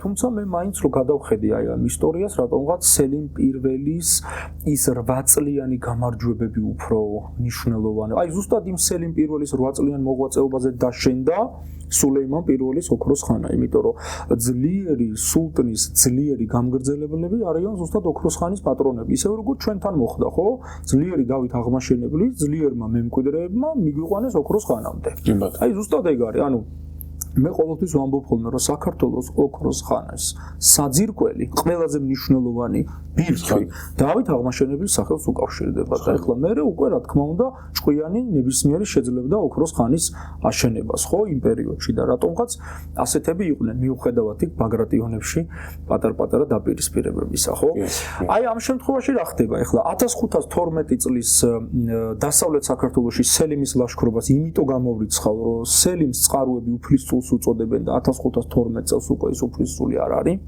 თუმცა მე მაინც რო გადავხედე აი ამ ისტორიას, რატომღაც სელიმ პირველის ის 8 წლიანი გამარჯვებები უფრო მნიშვნელოვანი. აი ზუსტად იმ სელიმ პირველის 8 წლიან მოღვაწეობაზე დაშენდა სულეიმან პირველის ოქროს ხანა, იმიტომ რომ ძლიერი სულტნის ძლიერი გამგრძელებლები არიან ზუსტად ოქროს ხანის პატრონები, ისე როგორც ჩვენთან მოხდა, ხო? ძლიერი დავით აღმაშენებლის ძლიერმა მემკვიდრეებმა მიგვიყვანეს ოქროს ხანამდე. აი ზუსტად ეგ არის, ანუ მე ყოველთვის ვამბობ ხოლმე, რომ საქართველოს ოქროს ხანის საძირკველი ყველაზე მნიშვნელოვანი ბირთვი დავით აღმაშენებლის სახელს უკავშირდება და ეხლა მე უკვე რა თქმა უნდა ჭკვიანი ნებისმიერი შეძლებდა ოქროს ხანის აშენებას, ხო, იმ პერიოდში და რატომღაც ასეთები იყვნენ მიუხედავად იქ ბაგრატიონებში პატარ-პატარა დაპირისპირებებისა, ხო? აი ამ შემთხვევაში რა ხდება? ეხლა 1512 წლის დასავლეთ საქართველოში სელიმის ლაშქრობას იმიტომ გამოვრიცხავ, რომ სელიმს წყაროები უფლისწულს უწოდებენ და 1512 წელს უკვე ის უფლისწული არ არის.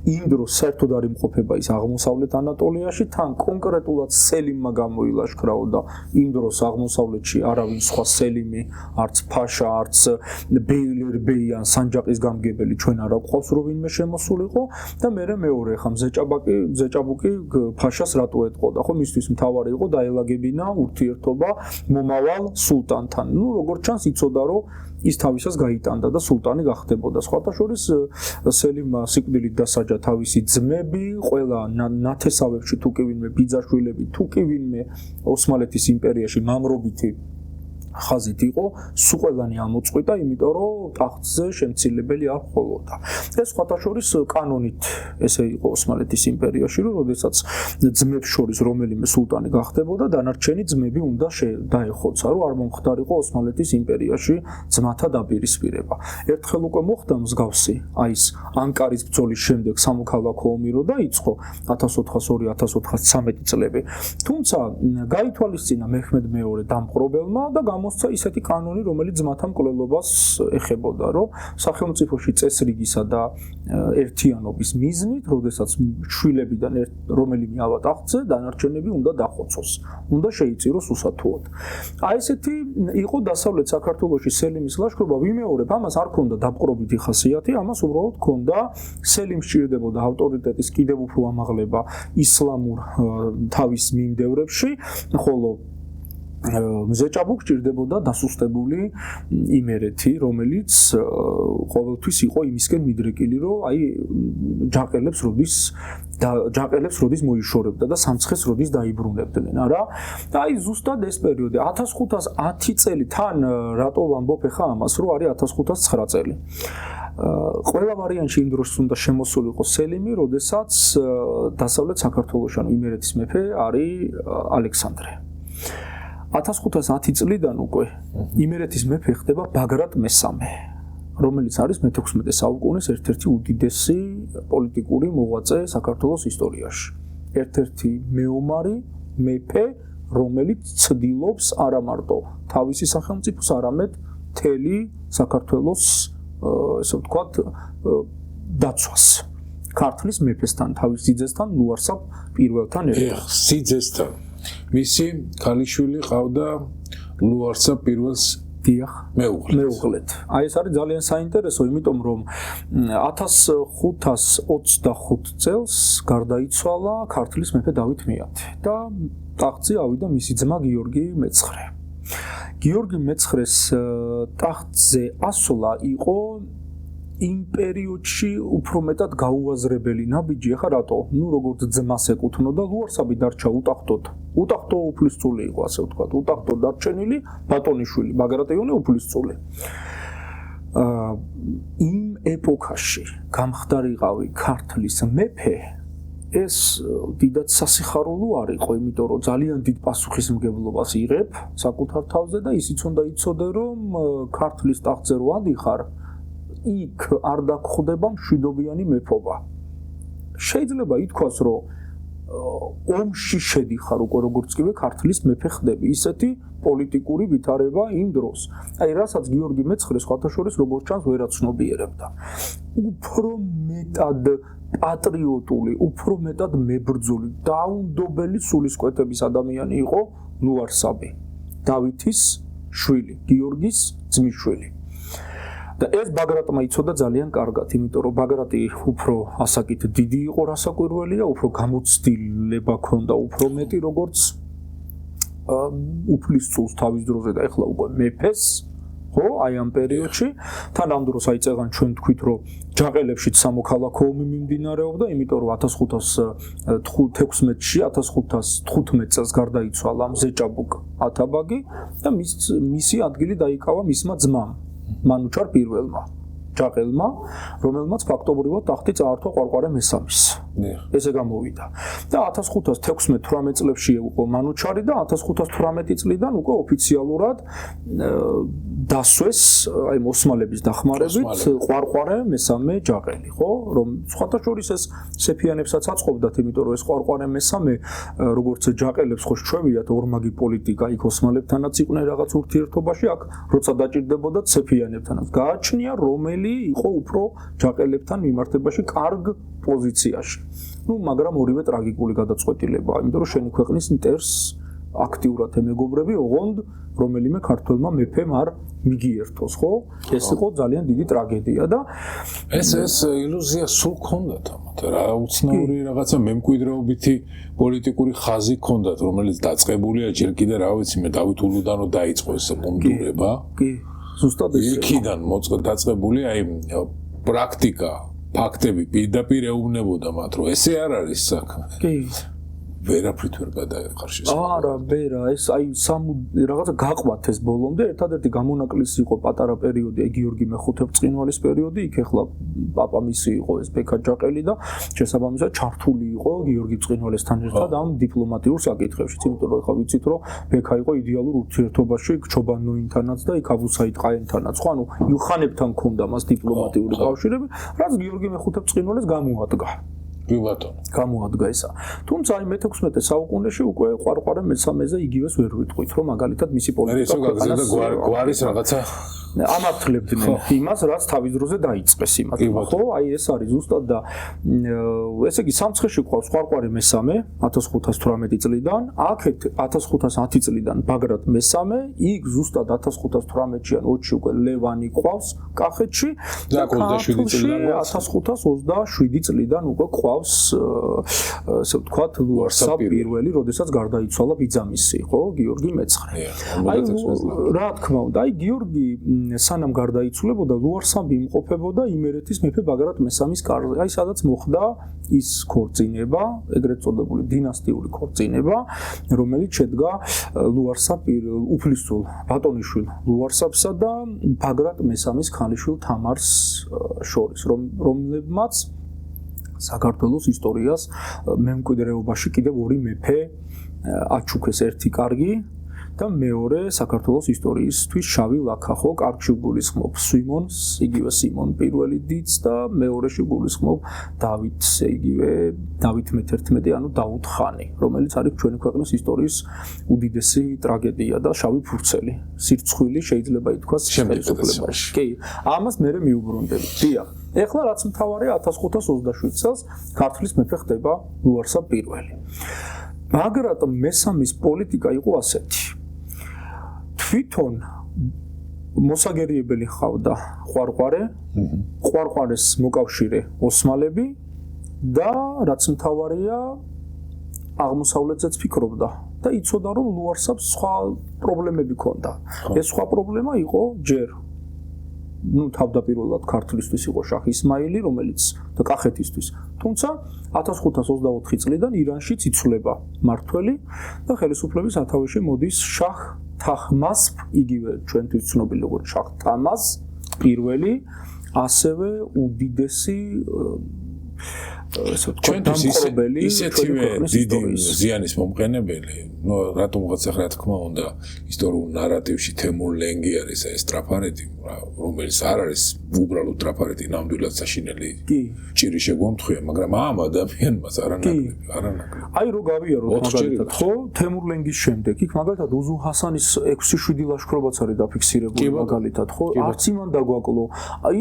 იმ დროს საერთოდ არ იმყოფება ის აღმოსავლეთ ანატოლიაში, თან კონკრეტულად სელიმმა გამოილაშქრაო და იმ დროს აღმოსავლეთში არავინ სხვა სელიმი, არც ფაშა, არც ბეილერბეი ან სანჯაყის გამგებელი ჩვენ არ გვყავს, რომ ვინმე შემოსულიყო და მეორე ხა მზეჭაბუკი ფაშას რატო ეტყოდა, ხო, მისთვის მთავარი იყო დაელაგებინა ურთიერთობა მომავალ სულტანთან. ნუ როგორც ჩანს იცოდა, რომ ის თავისას გაიტანდა და სულტანი გახდებოდა. სხვათა შორის სელიმმა სიკვდილით დასაჯა თავისი ძმები, ყველა ნათესავებში თუ კი ვინმე ბიძაშვილები, თუ კი ვინმე ოსმალეთის იმპერიაში მამრობითი ხაზით იყო, სულ ყველანი ამოწყვიტა, იმიტომ რომ ტახტზე შემცილებელი არ ხოვოდა. ეს სხვათა შორის კანონით ესე იყო ოსმალეთის იმპერიაში, რომ როდესაც ძმებს შორის რომელიმე სულტანი გახდებოდა, დანარჩენი ძმები უნდა დაეხოცა, რომ არ მომხდარიყო ოსმალეთის იმპერიაში ძმათა დაპირისპირება. ერთხელ უკვე მოხდა მსგავსი, აი ეს ანკარის ბრძოლის შემდეგ სამოქალაქო ომი რო დაიწყო 1402-1413 წლები. თუმცა გაითვალისწინა მეჰმედ მეორე დამპყრობელმა და მოსცა ისეთი კანონი, რომელიც ძმათა მკვლელობას ეხებოდა, რომ სახელმწიფოში წესრიგისა და ერთიანობის მიზნით, როდესაც შვილებიდან რომელიმე ავა ტახტზე, დანარჩენები უნდა დახოცოს, უნდა შეიწიროს უსათუოდ. აი ესეთი იყო დასავლეთ საქართველოში სელიმის ლაშქრობა, ვიმეორებ, ამას არ ქონდა დაპყრობითი ხასიათი, ამას უბრალოდ ქონდა სელიმს სჭირდებოდა ავტორიტეტის კიდევ უფრო ამაღლება ისლამურ თავის მიმდევრებში, ხოლო მზეჭაბუკ ჭირდებოდა დასუსტებული იმერეთი, რომელიც ყოველთვის იყო იმისკენ მიდრეკილი, რომ აი ჯაყელებს როდის მოიშორებდა და სამცხეს როდის დაიბრუნებდნენ, არა? და აი ზუსტად ეს პერიოდი 1510 წელი თან რატო ვამბობ ახლა ამას, რომ არის 1509 წელი. ყველა ვარიანტში იმ დროს უნდა შემოსულიყო სელიმი, როდესაც დასავლეთ საქართველოში, ანუ იმერეთის მეფე არის ალექსანდრე. 1510 წლიდან უკვე იმერეთის მეფე ხდება ბაგრატ მესამე, რომელიც არის მე-16 საუკუნის ერთ-ერთი უდიდესი პოლიტიკური მოღვაწე საქართველოს ისტორიაში. ერთ-ერთი მეომარი მეფე, რომელიც ცდილობს არა მარტო თავისი სახელმწიფოს, არამედ მთელი საქართველოს, ესე ვთქვათ, დაცვას. ქართლის მეფესთან, თავის სიძესთან, ლუარსაბ პირველთან ერთად. სიძესთან. მისი ქალიშვილი ყავდა ლუარსაბ პირველს მეუღლეთ. აი ეს არის ძალიან საინტერესო, იმიტომ რომ 1525 წელს გარდაიცვალა ქართლის მეფე დავით მეათე და ტახტზე ავიდა მისი ძმა გიორგი მეცხრე. გიორგი მეცხრეს ტახტზე ასვლა იყო იმ პერიოდში უფრო მეტად გაუაზრებელი ნაბიჯი. ახლა რატო? ნუ როგორც ძმას ეკუთვნოდა, ლუარსაბი დარჩა უტახტოდ. უტახტო უფლისწული იყო, ასე ვთქვათ. უტახტოდ დარჩენილი ბატონიშვილი, ბაგრატიონი უფლისწული. იმ ეპოქაში გამხდარიყავი ქართლის მეფე ეს დიდად სასიხარულო არ იყო, იმიტომ რომ ძალიან დიდ პასუხისმგებლობას იღებ საკუთარ თავზე და ისიც უნდა იცოდე, რომ ქართლის ტახტზე რო ადიხარ, იქ არ დაგხვდება მშვიდობიანი მეფობა. შეიძლება ითქვას, რომ ომში შედიხარ უკვე როგორც კიდე ქართლის მეფე ხდები. ისეთი პოლიტიკური ვითარება იმ დროს. აი, რასაც გიორგი მეცხრე სხვათა შორის როგორც ჩანს ვერაცნობიერებდა. უფრო მეტად პატრიოტული, უფრო მეტად მებრძოლი, დაუნდობელი სულისკვეთების ადამიანი იყო ლუარსაბი, დავითის შვილი, გიორგის ძმისშვილი. და ეს ბაგრატმა იცოდა ძალიან კარგად, იმიტომ რომ ბაგრატი უფრო ასაკით დიდი იყო რასაკვირველია, უფრო გამოცდილება ჰქონდა, უფრო მეტი როგორც უფლისწულს თავის დროზე და ეხლა უკვე მეფეს ხო, აი ამ პერიოდში თან ამ დროს აი წეგან ჩვენ თქვით რომ ჯაყელებშიც სამოქალაქო ომი მიმდინარეობდა, იმიტომ რომ 1516-ში 1515 წელს გარდაიცვალა მზეჭაბუკ ათაბაგი და მისი ადგილი დაიკავა მისმა ძმამ მანუჩარ პირველმა ჯაყელმა, რომელმაც ფაქტობრივად ტახტი წაართვა ყვარყვარე მესამის. ესე გამოვიდა. და 1516-18 წლებში იყო მანუჩარი და 1518 წლიდან უკვე ოფიციალურად დასვეს აი ოსმალების დახმარებით ყვარყვარე მესამე ჯაყელი, ხო? რომ სხვათა შორის ეს სეფიანებსაც აწყობდათ, იმიტომ რომ ეს ყვარყვარე მესამე როგორც ჯაყელებს ხო შეჩვევიათ ორმაგი პოლიტიკა იქ ოსმალებთანაც იყვნენ რაღაც ურთიერთობაში, აქ როცა დაჭირდებოდათ სეფიანებთანაც. გააჩნია რომელი იყო უფრო ჯაყელებთან მიმართებაში კარგ პოზიციაში. მაგრამ ორივე ტრაგიკული გადაწყვეტილებაა, იმიტომ რომ შენი ქვეყნის მტერს აქტიურად ემეგობრები, ოღონდ რომელიმე ქართველმა მეფემ არ მიგიერთოს, ხო? ეს იყო ძალიან დიდი ტრაგედია და ეს ილუზია სულ ჰქონდათ ამათ, რა უცნაური რაღაცა მემკვიდრეობითი პოლიტიკური ხაზი ჰქონდათ, რომელიც დაწყებულია ჯერ კიდე რა ვიცი მე დავით ულუდანო დაიწყო ეს მომდურება. კი, ზუსტად ეს. იქიდან დაწყებული აი პრაქტიკა, ფაქტები პირდაპირ ეუბნებოდა მათ, რომ ესე არ არის საქმე. კი. ვერაფრით ვერ გადაეყარ შესაძლოა. არა, ვერა, ეს აი რაღაცა გაყვათ ეს ბოლომდე, ერთადერთი გამონაკლისი იყო პატარა პერიოდი, აი გიორგი მეხუთე ბრწყინვალის პერიოდი, იქ ახლა პაპა მისი იყო ეს ბექა ჯაყელი და შესაბამისად ჩართული იყო გიორგი ბრწყინვალესთან ერთად ამ დიპლომატიურ საკითხებში, იმიტომ რომ ახლა ვიცით რომ ბექა იყო იდეალურ ურთიერთობაში ჩობანოინთანაც და იქ აბუსაიდ ყაენთანაც, ხო, ანუ ილხანებთან ჰქონდა მას დიპლომატიური კავშირები, რაც გიორგი მეხუთე ბრწყინვალეს გამოადგა. კი ბატონო. გამოადგა ესა. თუმცა აი მე-16 საუკუნეში უკვე ყვარყვარე მესამეზე იგივეს ვერ ვიტყვით, რომ მაგალითად მისი პოლიტიკა ქვეყანას გვარის რაღაცა ამართლებდნენ იმას, რაც თავის დროზე დაიწყეს იმათ, ხო? აი ეს არის ზუსტად და ესე იგი სამცხეში ყავს ყვარყვარე მესამე 1518 წლიდან, აქეთ 1510 წლიდან ბაგრატ მესამე, იქ ზუსტად 1518-იან 20-ში უკვე ლევანი ყავს კახეთში და 1527 წლიდან უკვე ყავს ესე ვთქვათ ლუარსაბ პირველი, როდესაც გარდაიცვალა ბიძამისი, ხო, გიორგი მეცხრე. აი რა თქმა უნდა, აი გიორგი სანამ გარდაიცვლებოდა ლუარსაბი იმყოფებოდა იმერეთის მეფე ბაგრატ მესამის კარზე. აი სადაც მოხდა ის ქორწინება, ეგრეთ წოდებული დინასტიური ქორწინება, რომელიც შედგა ლუარსაბ უფლისწულ ბატონიშვილ ლუარსაბსა და ბაგრატ მესამის ქალიშვილ თამარს შორის, რომლებმაც საქართველოს ისტორიას მემკვიდრეობაში კიდევ ორი მეფე აჩუქეს, ერთი კარგი და მეორე საქართველოს ისტორიისთვის შავი ლაქა, ხო, კარგში გულისხმობ სვიმონს, იგივე სიმონ პირველი დიდს და მეორეში გულისხმობ დავითს, იგივე დავით მე-11, ანუ დაუთ ხანი, რომელიც არის ჩვენი ქვეყნის ისტორიის უდიდესი ტრაგედია და შავი ფურცელი, სირცხვილი შეიძლება ითქვას ხელისუფლებაში. კი, ამას მე მიუბრუნდები. დიახ. ეხლა რაც მთავარია 1527 წელს ქართლის მეფე ხდება ლუარსაბ პირველი. ბაგრატ მესამის პოლიტიკა იყო ასეთი. თვითონ მოსაგერიებელი ხავდა ყვარყვარეს მოკავშირე ოსმალები და რაც მთავარია აღმოსავლეთზეც ფიქრობდა და იცოდა რომ ლუარსაბს სხვა პრობლემები ჰქონდა. ეს სხვა პრობლემა იყო ჯერ თავდაპირველად ქართლისთვის იყო შაჰ ისმაილი, რომელიც და კახეთისთვის. თუმცა 1524 წლიდან ირანშიც იცვლება მართველი და ხელისუფლების სათავეში მოდის შაჰ თაჰმასპ, იგივე ჩვენთვის ცნობილი როგორც შაჰ თამაზ პირველი, ასევე უდიდესი ჩვენთვის ისეთივე დიდი ზიანის მომყენებელი, ნუ რატომღაც ახლა რა თქმა უნდა ისტორიულ ნარატივში თემურ ლენგი არის ეს ტრაფარეთი, რომელიც არ არის უბრალოდ ტრაფარეთი, ნამდვილად საშინელი ჭირი შეგვამთხვია, მაგრამ ამ ადამიანმაც არანაკლები. აი რო გავიაროთ მაგალითად, ხო, თემურ ლენგის შემდეგ იქ მაგალითად უზუ ჰასანის 6-7 ლაშქრობაც არის დაფიქსირებული მაგალითად, ხო, არც იმან დაგვაკლო. აი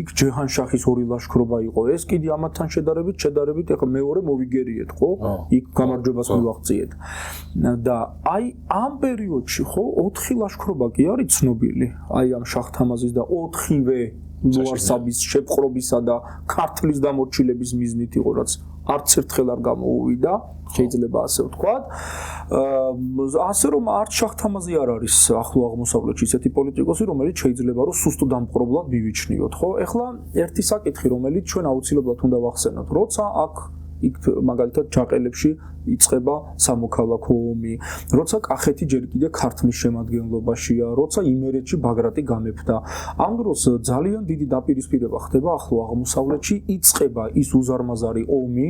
იქ ჯეჰანშაჰის 2 ლაშქრობა იყო, ეს კიდე ამათთან შედარებით ეხლა მეორე მოვიგერიეთ, ხო? იქ გამარჯვებას მივაღწიეთ. და აი ამ პერიოდში, ხო, 4 ლაშქრობა კი არის ცნობილი, აი ამ შაჰ თამაზის და 4-ვე ლუარსაბის შეპყრობისა და ქართლის დამორჩილების მიზნით იყო, რაც არც ერთხელ არ გამოუვიდა, შეიძლება ასე ვთქვათ. ასე რომ არც შაჰ-თამაზი არ არის ახლო აღმოსავლეთში ისეთი პოლიტიკოსი, რომელიც შეიძლება რომ სუსტ დამპყრობლად მივიჩნიოთ, ხო? ეხლა ერთი საკითხი, რომელიც ჩვენ აუცილებლად უნდა ვახსენოთ, როცა აქ იქ მაგალითად ჯაყელებში იწყება სამოქალაქო ომი, როცა კახეთი ჯერ კიდე ქართლის შემადგენლობაშია, როცა იმერეთში ბაგრატი გამეფდა. ამ დროს ძალიან დიდი დაპირისპირება ხდება ახლო აღმოსავლეთში, იწყება ის უზარმაზარი ომი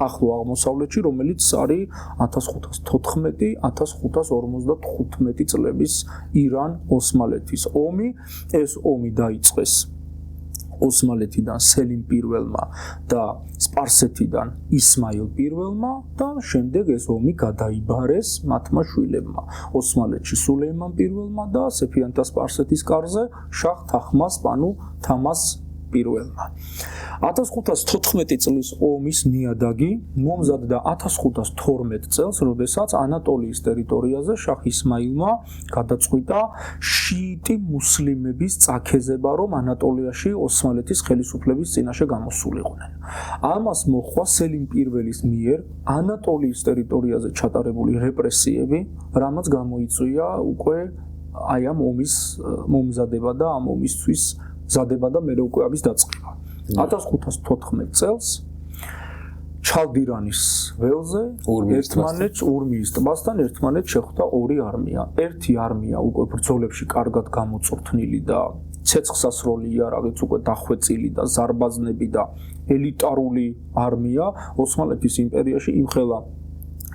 ახლო აღმოსავლეთში, რომელიც არის 1514-1555 წლების ირან-ოსმალეთის ომი. ეს ომი დაიწყეს ოსმალეთიდან სელიმ პირველმა და სპარსეთიდან ისმაილ პირველმა და შემდეგ ეს ომი გადაიბარეს მათმა შვილებმა ოსმალეთში სულეიმან პირველმა და სეფიანთა სპარსეთის კარზე შაჰ თახმას პანუ თამას პირველმა. 1514 წლის ომის ნიადაგი მომზადდა 1512 წელს, როდესაც ანატოლიის ტერიტორიაზე შაჰ ისმაილმა გადაწყვიტა შიიტი მუსლიმების წაქეზება, რომ ანატოლიაში ოსმალეთის ხელისუფლების წინაშე გამოსულიყვნენ. ამას მოჰყვა სელიმ პირველის მიერ ანატოლიის ტერიტორიაზე ჩატარებული რეპრესიები, რამაც გამოიწვია უკვე აი ამ ომის მომზადება და ამ ომისთვის მზადება და მეორე უკვე ამის დაწყება. 1514 წელს ჩალდირანის ველზე ურმიის ტბასთან ერთმანეთს შეხვდა ორი არმია. ერთი არმია უკვე ბრძოლებში კარგად გამოწვრთნილი და ცეცხლსასროლი იარაღით უკვე დახვეწილი და ზარბაზნები და ელიტარული არმია ოსმალეთის იმპერიაში იმხელა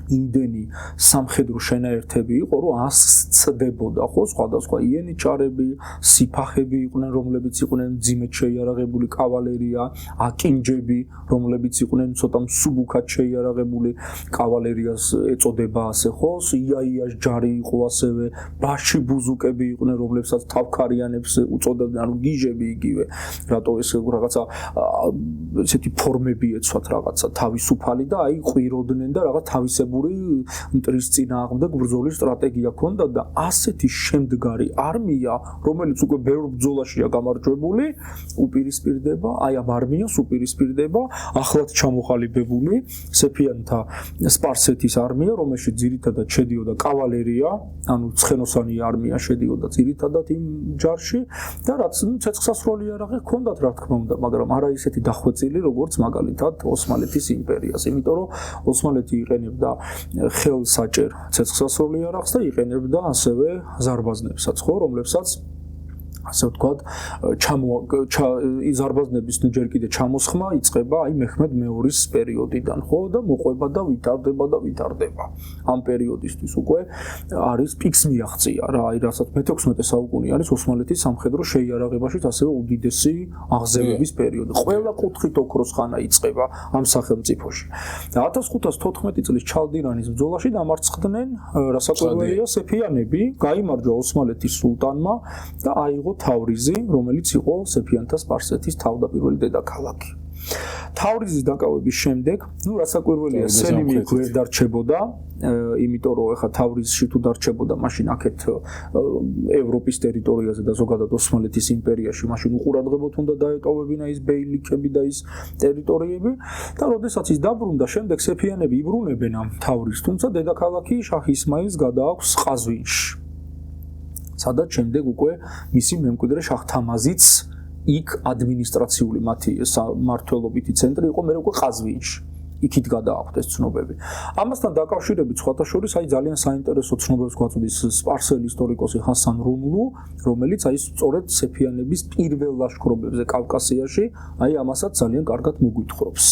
იმდენი სამხედრო შენაერთები იყო, რომ ასწდებოდა, ხო, სხვადასხვა იენიჩარები, სიფახები იყვნენ, რომლებიც იყვნენ მძიმედ შეიარაღებული კავალერია, აკინჯები, რომლებიც იყვნენ ცოტა მსუბუქად შეიარაღებული კავალერიას ეწოდება ასე, ხო, იაიას ჯარი იყო ასევე, ბაში ბუზუკები იყვნენ, რომლებსაც თავქარიანებს უწოდებდნენ, ანუ გიჟები იგივე, რატო ეს რაღაცა ესეთი ფორმები ეცვათ რაღაცა თავისუფალი და აი ყვიროდნენ და რაღაც თავისებური მტრის წინააღმდეგ ბრძოლის სტრატეგია ჰქონდა და ასეთი შემდგარი არმია, რომელიც უკვე ბევრ ბრძოლაშია გამარჯვებული, უპირისპირდება, აი ამ არმიას უპირისპირდება ახლად ჩამოყალიბებული სეფიანთა სპარსეთის არმია, რომელშიც ძირითადად შედიოდა კავალერია, ანუ ცხენოსანი არმია შედიოდა ძირითადად იმ ჯარში და რაც ცეცხლსასროლი იარაღი ჰქონდათ, რა თქმა უნდა, მაგრამ არა ისეთი დახვეწილი, როგორც მაგალითად ოსმალეთის იმპერიას, იმიტომ რომ ოსმალეთი იყენებდა ხელსაჭერ ცეცხლსასროლი იარაღს და იყენებდა ასევე ზარბაზნებსაც, ხო, რომლებსაც ასე ვთქვათ, ზარბაზნების ჯერ კიდე ჩამოსხმა იწყება აი მეჰმედ მეორის პერიოდიდან, ხო, და მოყვება და ვითარდება. ამ პერიოდისთვის უკვე არის პიკს მიაღწია რა, აი რასაც მე-16 საუკუნე არის ოსმალეთის სამხედრო შეიარაღებაშიც ასევე უდიდესი აღზევების პერიოდი. ყველა კუთხით ოქროს ხანა იწყება ამ სახელმწიფოში. და 1514 წლის ჩალდირანის ბრძოლაში დამარცხდნენ რასაკვირველია სეფიანები, გაიმარჯვა ოსმალეთის სულტანმა და აიღო თავრიზი, რომელიც იყო სეფიანთა სპარსეთის თავდაპირველი დედაქალაქი. თავრიზის დაკავების შემდეგ, რასაკვირველია, სელიმი ვერ დარჩებოდა, იმიტომ რომ ეხა თავრიზში თუ დარჩებოდა, მაშინ აქეთ ევროპის ტერიტორიაზე და ზოგადად ოსმალეთის იმპერიაში, მაშინ უყურადღებოდ უნდა დაეტოვებინა ის ბეილიქები და ის ტერიტორიები და როდესაც ის დაბრუნდა, შემდეგ სეფიანები იბრუნებენ ამ თავრიზს, თუმცა დედაქალაქი შაჰ ისმაილს გადააქვს ყაზვინში. სადაც შემდეგ უკვე მისი მემკვიდრე შაჰ თამაზიც იქ ადმინისტრაციული მათი მმართველობითი ცენტრი იყო, მე უკვე ყაზვინში. იქით გადაახვდეს ცნობები. ამასთან დაკავშირებით სხვათა შორის აი ძალიან საინტერესო ცნობებს გვაწვდის სპარსელი ისტორიკოსი ჰასან რუმლუ, რომელიც აი სწორედ სეფიანების პირველ ლაშქრობებზე კავკასიაში აი ამასაც ძალიან კარგად მოგვითხრობს.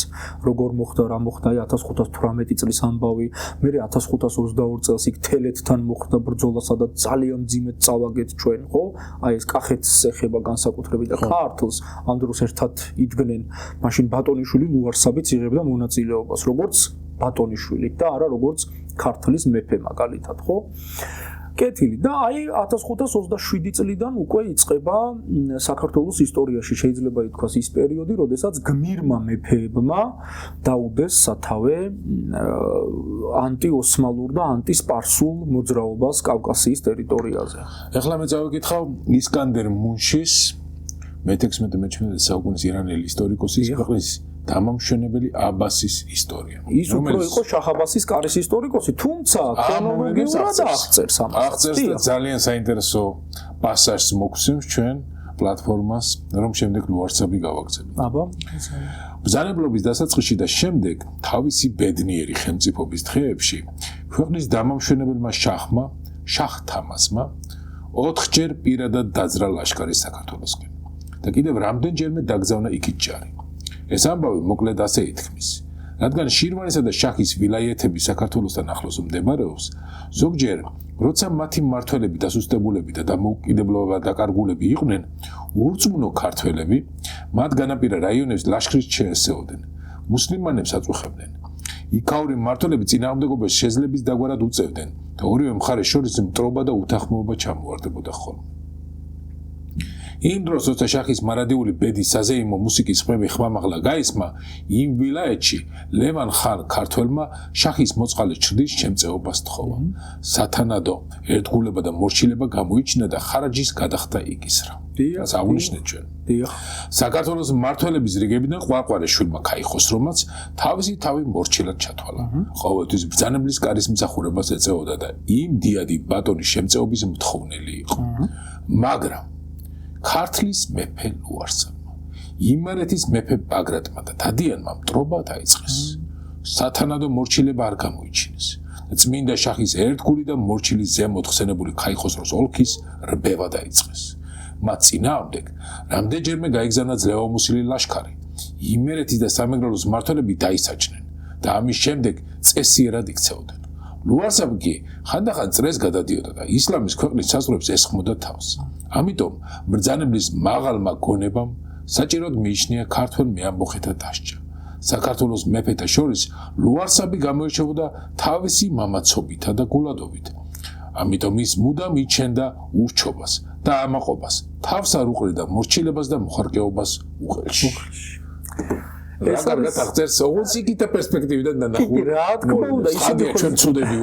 როგორ მოხდა, რა მოხდა აი 1518 წლის ამბავი, მე 1522 წელს იქ თელეთთან მოხდა ბრძოლა, სადაც ძალიან მძიმედ წავაგეთ ჩვენ, ხო? აი ეს კახეთს ეხება განსაკუთრებით და ქართლს ამ დროს ერთად იდგნენ, მაშინ ბატონიშვილი ლუარსაბიც იღებდა მონაწილეობას როგორც ბატონიშვილი და არა როგორც ქართლის მეფე მაგალითად, ხო? კეთილი და აი 1527 წლიდან უკვე იწყება საქართველოს ისტორიაში შეიძლება ითქვას ის პერიოდი, როდესაც გმირმა მეფეებმა დაუდეს სათავე ანტიოსმალურ და ანტისპარსულ მოძრაობას კავკასიის ტერიტორიაზე. ეხლა მე წავიკითხავ ისკანდერ მუნშის მე-16-მე საუკუნის ირანელი ისტორიკოსის ქვეყნის დამამშვენებელი აბასის ისტორია. ის უფრო იყო შაჰ აბასის კარის ისტორიკოსი, თუმცა ქრონოლოგიურად აღწერს ამას. აღწერს და ძალიან საინტერესო პასაჟს მოგცემს ჩვენ პლატფორმას, რომ შემდეგ ლუარსაბი გავაგზავნოთ. აბა. ბრძანებლობის დასაწყისში და შემდეგ თავისი ბედნიერი ხელმწიფობის დღეებში ქვეყნის დამამშვენებელმა შაჰმა, შაჰ თამაზმა 4-ჯერ პირადად დაძრა ლაშქარი საქართველოსკენ და კიდევ რამდენჯერმე დაგზავნა იქით ჯარი. ეს ამბავი მოკლედ ასე ითქმის. რადგან შირვანისა და შაჰის ვილაიეთები საქართველოსთან ახლოს მდებარეობს, ზოგჯერ როცა მათი მმართველები დასუსტებულები და დამოუკიდებლობა დაკარგულები იყვნენ, ურწმუნო ქართველები მათ განაპირა რაიონებს ლაშქრით შეესეოდნენ, მუსლიმანებს აწუხებდნენ. იქაური მმართველები წინააღმდეგობას შეძლების დაგვარად უწევდნენ და ორივე მხარეს შორის მტრობა და უთანხმოება ჩამოواردებოდა ხოლმე. იმ დროს როცა შაჰის მარადიული ბედის საზეიმო მუსიკის ხმები ხმამაღლა გაისმა, იმ ვილაიეთში ლევან ხან ქართველმა შაჰის მოწყალე ჩრდის შემწეობას თხოვა. სათანადო ერთგულება და მორჩილება გამოიჩინა და ხარაჯის გადახდა იკისრა. რაც აღნიშნეთ ჩვენ. საქართველოს მმართველების რიგებიდან ყვარყვარე-შვილმა ქაიხოსრომაც თავისი თავი მორჩილად ჩათვალა. ყოველთვის ბრძანებლის კარის მსახურებას ეწეოდა და იმ დიადი ბატონის შემწეობის მთხოვნელი იყო. მაგრამ ქართლის მეფე ლუარსაბმა, იმერეთის მეფე ბაგრატმა და დადიანმა მტრობა დაიწყეს. სათანადო მორჩილება არ გამოიჩინეს. წმინდა შაჰის ერთგული და მორჩილის ზემოთ ხსენებული ქაიხოსროს ოლქის რბევა დაიწყეს. მათ წინააღმდეგ რამდენჯერმე გაიგზავნა ძლევამოსილი ლაშქარი. იმერეთის და სამეგრელოს მმართველები დაისაჯნენ და ამის შემდეგ წესიერად იქცეოდნენ. ლუარსაბი კი ხანდახან წრეს გადადიოდა და ისლამის ქვეყნის საზღვრებს ესხმოდა თავს. ამიტომ ბრძანებლის მაღალმა გონებამ საჭიროდ მიიჩნია ქართველ მეამბოხეთა დასჯა. საქართველოს მეფეთა შორის ლუარსაბი გამოირჩეოდა თავისი მამაცობითა და გულადობით. ამიტომ ის მუდამ იჩენდა ურჩობას და ამაყობას, თავს არ უყრიდა მორჩილებას და მოხარკეობას უყელში. ეს კარგად აღწერს ოღონდ იქით პერსპექტივიდან ნახული. რა თქმა უნდა, ისე ჩვენ ცუდები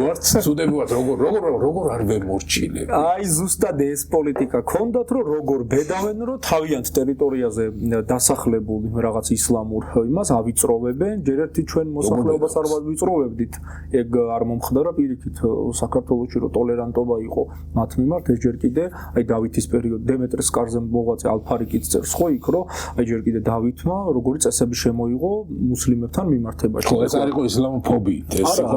ვართ, როგორ არ ვემორჩილებ. აი ზუსტად ეს პოლიტიკა ქონდათ, რომ როგორ ბედავენ, რომ თავიანთ ტერიტორიაზე დასახლებულ რაღაც ისლამურ იმას ავიწროვებენ, ჯერ ერთი ჩვენ მოსახლეობას არ ვიწროვებდით. ეგ არ მომხდარა პირიქით საქართველოში, რომ ტოლერანტობა იყო მათ მიმართ, ეს ჯერ კიდე აი დავითის პერიოდ დემეტრეს კარზე მოღვაწე ალფარიკიც წერს ხო იქ, რომ აი ჯერ კიდე დავითმა როგორი წესები იყო მუსლიმებთან მიმართებაში. ეს არ იყო ისლამოფობიით, ეს იყო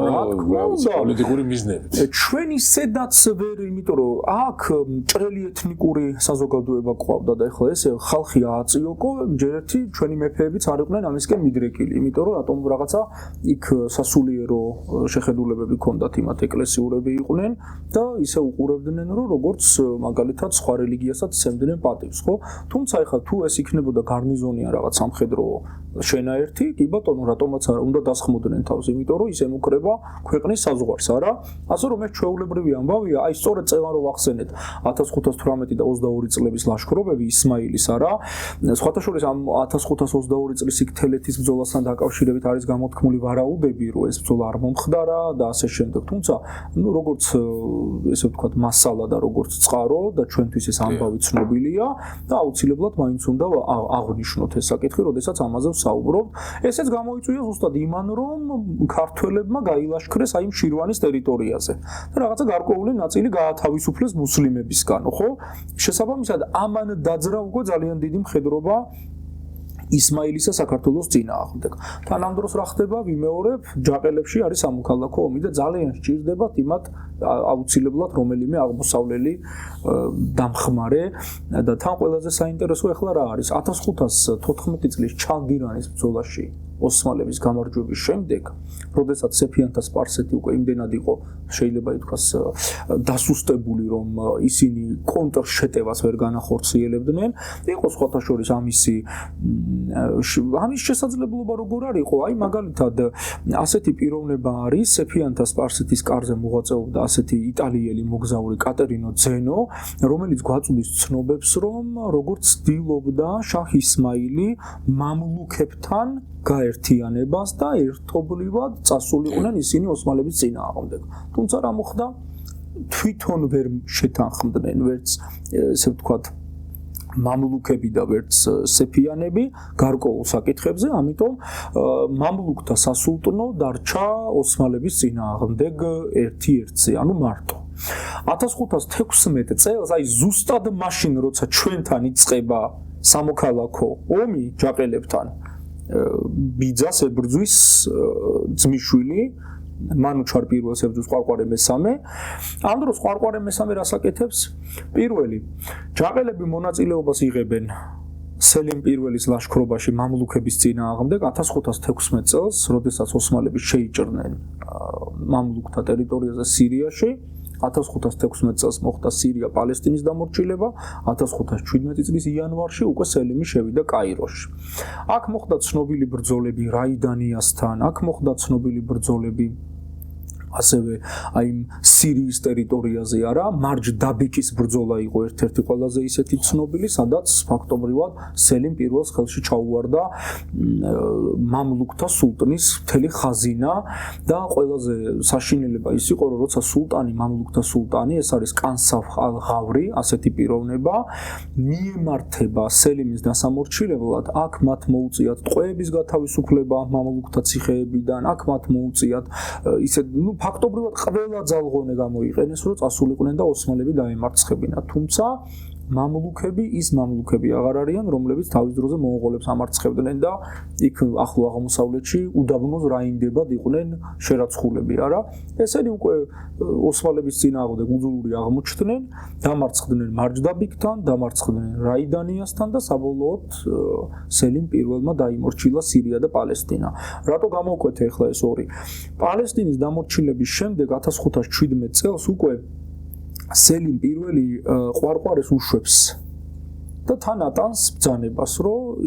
პოლიტიკური მიზნებით. ჩვენ ისედაც ვერ, იმიტომ რომ აქ ჭრელი ეთნიკური საზოგადოება ყავდა და ეხლა ეს ხალხი ააწიოკო, ჯერ ერთი ჩვენი მეფეებიც არ იყვნენ ამისკენ მიდრეკილი, იმიტომ რომ რატომ რაღაცა იქ სასულიერო შეხედულებები ჰქონდათ იმათ ეკლესიურები იყვნენ და ისე უყურებდნენ რომ როგორც მაგალითად სხვა რელიგიასაც სცემდნენ პატივს, ხო? თუმცა ეხლა თუ ეს იქნებოდა გარნიზონი ან რაღაც სამხედრო შენაერთი, კი ბატონო, რატომაც არ უნდა დასხმოდნენ თავს, იმიტომ რომ ის ემუქრება ქვეყნის საზღვარს, არა? ასე რომ ეს ჩვეულებრივი ამბავია, აი სწორედ წელს რო ვახსენეთ 1518 და 22 წლების ლაშქრობები ისმაილის, არა? სხვათა შორის ამ 1522 წლის იქ თელეთის ბრძოლასთან დაკავშირებით არის გამოთქმული ვარაუდები, რომ ეს ბრძოლა არ მომხდარა და ასე შემდეგ. თუმცა, ნუ როგორც ესე ვთქვათ, მასალა და როგორც წყარო და ჩვენთვის ეს ამბავი ცნობილია და აუცილებლად მაინც უნდა აღვნიშნოთ ეს საკითხი, როდესაც ამაზე საუბრობთ. ესეც გამოიწვია ზუსტად იმან, რომ ქართველებმა გაილაშქრეს აი შირვანის ტერიტორიაზე და რაღაცა გარკვეული ნაწილი გაათავისუფლეს მუსლიმებისგან, ხო? შესაბამისად, ამან დაძრა უკვე ძალიან დიდი მხედრობა ისმაილისა საქართველოს წინააღმდეგ. თანამ დროს რა ხდება, ვიმეორებ, ჯაყელებში არის სამოქალაქო ომი და ძალიან სჭირდებათ იმათ აუცილებლად რომელიმე აღმოსავლელი დამხმარე და თან ყველაზე საინტერესო ახლა რა არის 1514 წლის ჩალდირანის ბრძოლაში ოსმალების გამარჯვების შემდეგ, როდესაც სეფიანთა სპარსეთი უკვე იმდენად იყო, შეიძლება ითქვას, დასუსტებული, რომ ისინი კონტრშეტევას ვერ განახორციელებდნენ, იყო სხვათა შორის ამის შესაძლებლობა როგორ არისო, აი მაგალითად ასეთი პიროვნება არის სეფიანთა სპარსეთის კარზე მოღვაწეობდა ასეთი იტალიელი მოგზაური კატერინო ძენო, რომელიც გვაწვდის ცნობებს, რომ როგორც ცდილობდა შაჰ ისმაილი მამლუქებთან გაერთიანებას და ერთობლივად წასულიყვნენ ისინი ოსმალების წინააღმდეგ. თუმცა რა მოხდა? თვითონ ვერ შეთანხმდნენ, ვერც ესე ვთქვათ მამლუქები და ვერც სეფიანები გარკვეულ საკითხებზე, ამიტომ მამლუქთა სასულტნო დარჩა ოსმალების წინააღმდეგ ერთ-ერთზე, ანუ მარტო. 1516 წელს, აი ზუსტად მაშინ, როცა ჩვენთან იწყება სამოქალაქო ომი ჯაყელებთან, ბიძას ებრძვის ძმისშვილი მანუჩარ პირველს ებრძვის ყვარყვარე მესამე. ამ დროს ყვარყვარე მესამე რას აკეთებს? პირველი, ჯაყელები მონაწილეობას იღებენ სელიმ პირველის ლაშქრობაში მამლუქების წინააღმდეგ 1516 წელს, როდესაც ოსმალები შეიჭრნენ მამლუქთა ტერიტორიაზე სირიაში. 1516 წელს მოხდა სირია-პალესტინის დამორჩილება, 1517 წლის იანვარში უკვე სელიმი შევიდა კაიროში. აქ მოხდა ცნობილი ბრძოლები რაიდანიასთან, აქ მოხდა ცნობილი ბრძოლები ასევე აი სირიის ტერიტორიაზე არა, მარჯ-დაბიქის ბრძოლა იყო ერთ-ერთი ყველაზე ისეთი ცნობილი, სადაც ფაქტობრივად სელიმ პირველს ხელში ჩაუვარდა მამლუქთა სულტნის მთელი ხაზინა და ყველაზე საშინელება ის იყო, რომ როცა სულტანი, მამლუქთა სულტანი, ეს არის კანსაფ ალ-ღავრი, ასეთი პიროვნება, მიემართება სელიმის დასამორჩილებლად, აქ მათ მოუწიათ ტყვეების გათავისუფლება მამლუქთა ციხეებიდან, აქ მათ მოუწიათ ისე ფაქტობრივად ყველა ძალღონე გამოიყენეს, რომ წასულიყვნენ და ოსმალები დაემარცხებინათ. თუმცა მამლუქები ის მამლუქები აღარ არიან, რომლებიც თავის დროზე მონღოლებს ამარცხებდნენ და იქ ახლო აღმოსავლეთში უდაბნოს რაინდებად იყვნენ შერაცხულები, არა? ესენი უკვე ოსმალების წინააღმდეგ უძულური აღმოჩნდნენ, დამარცხდნენ მარჯდაბიქთან, დამარცხდნენ რაიდანიასთან და საბოლოოდ სელიმ პირველმა დაიმორჩილა სირია და პალესტინა. რატო გამოვკვეთე ახლა ეს ორი? პალესტინის დამორჩილების შემდეგ 1517 წელს უკვე სელიმ პირველი ყვარყვარეს უშვებს და თან ატანს ბრძანებას, რომ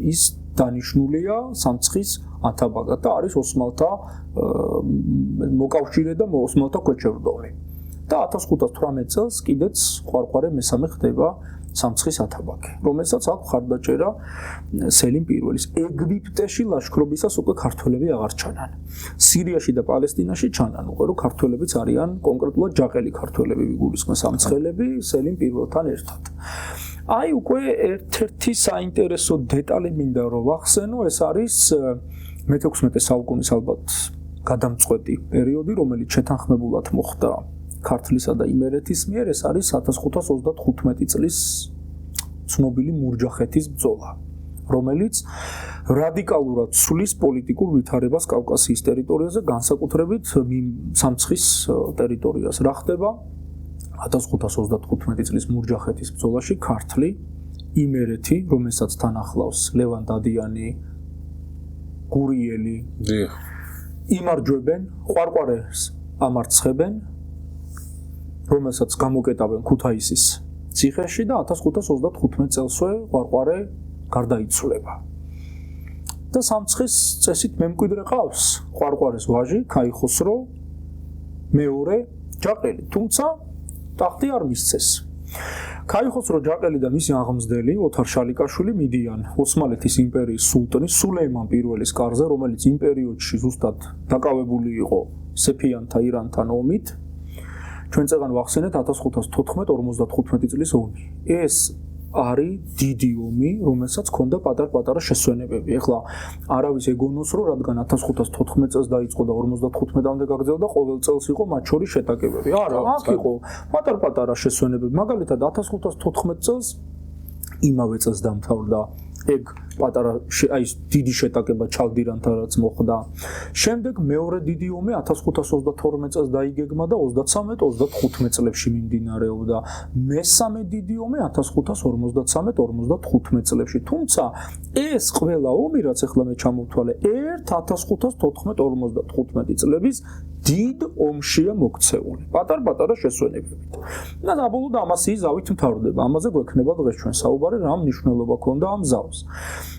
ის დანიშნულია სამცხის ათაბაგად და არის ოსმალთა მოკავშირე და ოსმალთა ქვეჩევდომი. და 1518 წელს კიდეც ყვარყვარე მესამე ხდება სამცხის ათაბაგი, რომელსაც აქვს ხარდაჭერა სელიმ პირველის. ეგვიპტეში ლაშქრობისას უკვე ქართველები აღარ ჩანან. სირიაში და პალესტინაში ჩანან უკვე, რომ ქართველებიც არიან კონკრეტულად ჯაყელი ქართველები, ვიგულისხმე სამცხელები სელიმ პირველთან ერთად. აი უკვე ერთ-ერთი საინტერესო დეტალი მინდა რომ ვახსენო, ეს არის მე-16 საუკუნის ალბათ გადამწყვეტი პერიოდი, რომელიც შეთანხმებულად მოხდა ქართლისა და იმერეთის მიერ, ეს არის 1535 წლის ცნობილი მურჯახეთის ბრძოლა, რომელიც რადიკალურად ცვლის პოლიტიკურ ვითარებას კავკასიის ტერიტორიაზე, განსაკუთრებით სამცხის ტერიტორიას. რა ხდება? 1535 წლის მურჯახეთის ბრძოლაში ქართლი, იმერეთი, რომელსაც თან ახლავს ლევან დადიანი, გურიელი, იმარჯვებენ, ყვარყვარეს ამარცხებენ, რომელსაც გამოკეტავენ ქუთაისის ციხეში და 1535 წელსვე ყვარყვარე გარდაიცვლება. და სამცხის წესით მემკვიდრე ყავს ყვარყვარეს ვაჟი ქაიხოსრო მეორე ჯაყელი, თუმცა ტახტი არ მისცეს. ქაიხოსრო ჯაყელი და მისი აღმზრდელი ოთარ შალიკაშვილი მიდიან ოსმალეთის იმპერიის სულტნის სულეიმან პირველის კარზე, რომელიც იმ პერიოდში ზუსტად დაკავებული იყო სეფიანთა ირანთან ომით. ჩვენ წეგან ვახსენეთ 1514-55 წლის ომი. ეს არის დიდი ომი, რომელსაც ჰქონდა პატარ-პატარა შესვენებები. ეხლა არავის ეგონოს, რომ რადგან 1514 წელს დაიწყო და 55-მდე გაგრძელდა, ყოველ წელს იყო მათ შორის შეტაკებები. არა, აქ იყო პატარ-პატარა შესვენებები. მაგალითად 1514 წელს იმავე წელს დამთავრდა ეგ პატარა აი დიდი შეტაკება ჩალდირანთან რაც მოხდა. შემდეგ მეორე დიდი ომი 1532 წელს დაიგეგმა და 33-35 წლებში მიმდინარეობდა. მესამე დიდი ომი 1553-55 წლებში. თუმცა ეს ყველა ომი, რაც ახლა მე ჩამოვთვალე, ერთ 1514-55 წლების დიდ ომშია მოქცეული. პატარ-პატარა შესვენებებით. და საბოლოოდ ამას ის ზავით მთავრდება. ამაზე გვექნება დღეს ჩვენ საუბარი, რა მნიშვნელობა ქონდა ამ ზავს.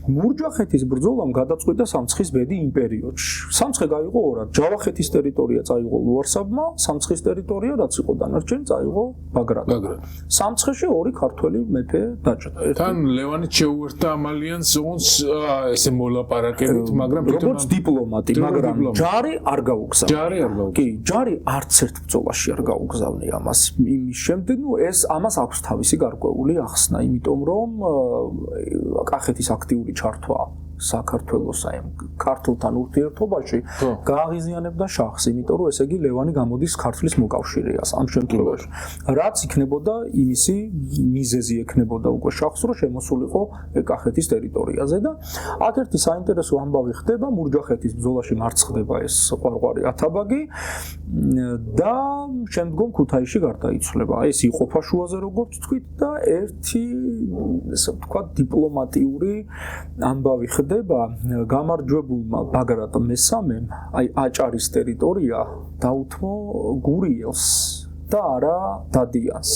მურჯახეთის ბრძოლამ გადაწყვიტა სამცხის ბედი იმ პერიოდში. სამცხე გაიღო ორად. ჯავახეთის ტერიტორია წაიღო ლუარსაბმა, სამცხის ტერიტორია რაც იყო დანარჩენი წაიღო ბაგრატმა. სამცხეში ორი ქართველი მეფე დაჭრა. თან ლევანი შეუერთდა ამ ალიანსს, ოღონდ ესე მოლაპარაკებით, მაგრამ როგორც დიპლომატი, მაგრამ ჯარი არ გაუგზავნა. ჯარი არ გაუგზავნა. კი, ჯარი არც ერთ ბრძოლაში არ გაუგზავნია ამას. იმის შემდეგ, ეს ამას აქვს თავისი გარკვეული ახსნა, იმიტომ რომ კახეთის აქტიური ჩართვა საქართველოს აი ქართლთან ურთიერთობაში გააღიზიანებდა შაჰს, იმიტომ რომ ესე იგი ლევანი გამოდის ქართლის მოკავშირეას ამ შემთხვევაში. რაც იქნებოდა იმისი მიზეზი ექნებოდა უკვე შაჰს, რომ შემოსულიყო კახეთის ტერიტორიაზე და აქ ერთი საინტერესო ამბავი ხდება, მურჯახეთის ბრძოლაში მარცხდება ეს ყვარყვარი ათაბაგი და შემდგომ ქუთაისში გარდაიცვლება. ეს იყოფა შუაზე როგორც თქვით და ერთი ესე ვთქვათ დიპლომატიური ამბავი ხდება გამარჯვებულმა ბაგრატ მესამემ აი აჭარის ტერიტორია დაუთმო გურიელს და არა დადიანს.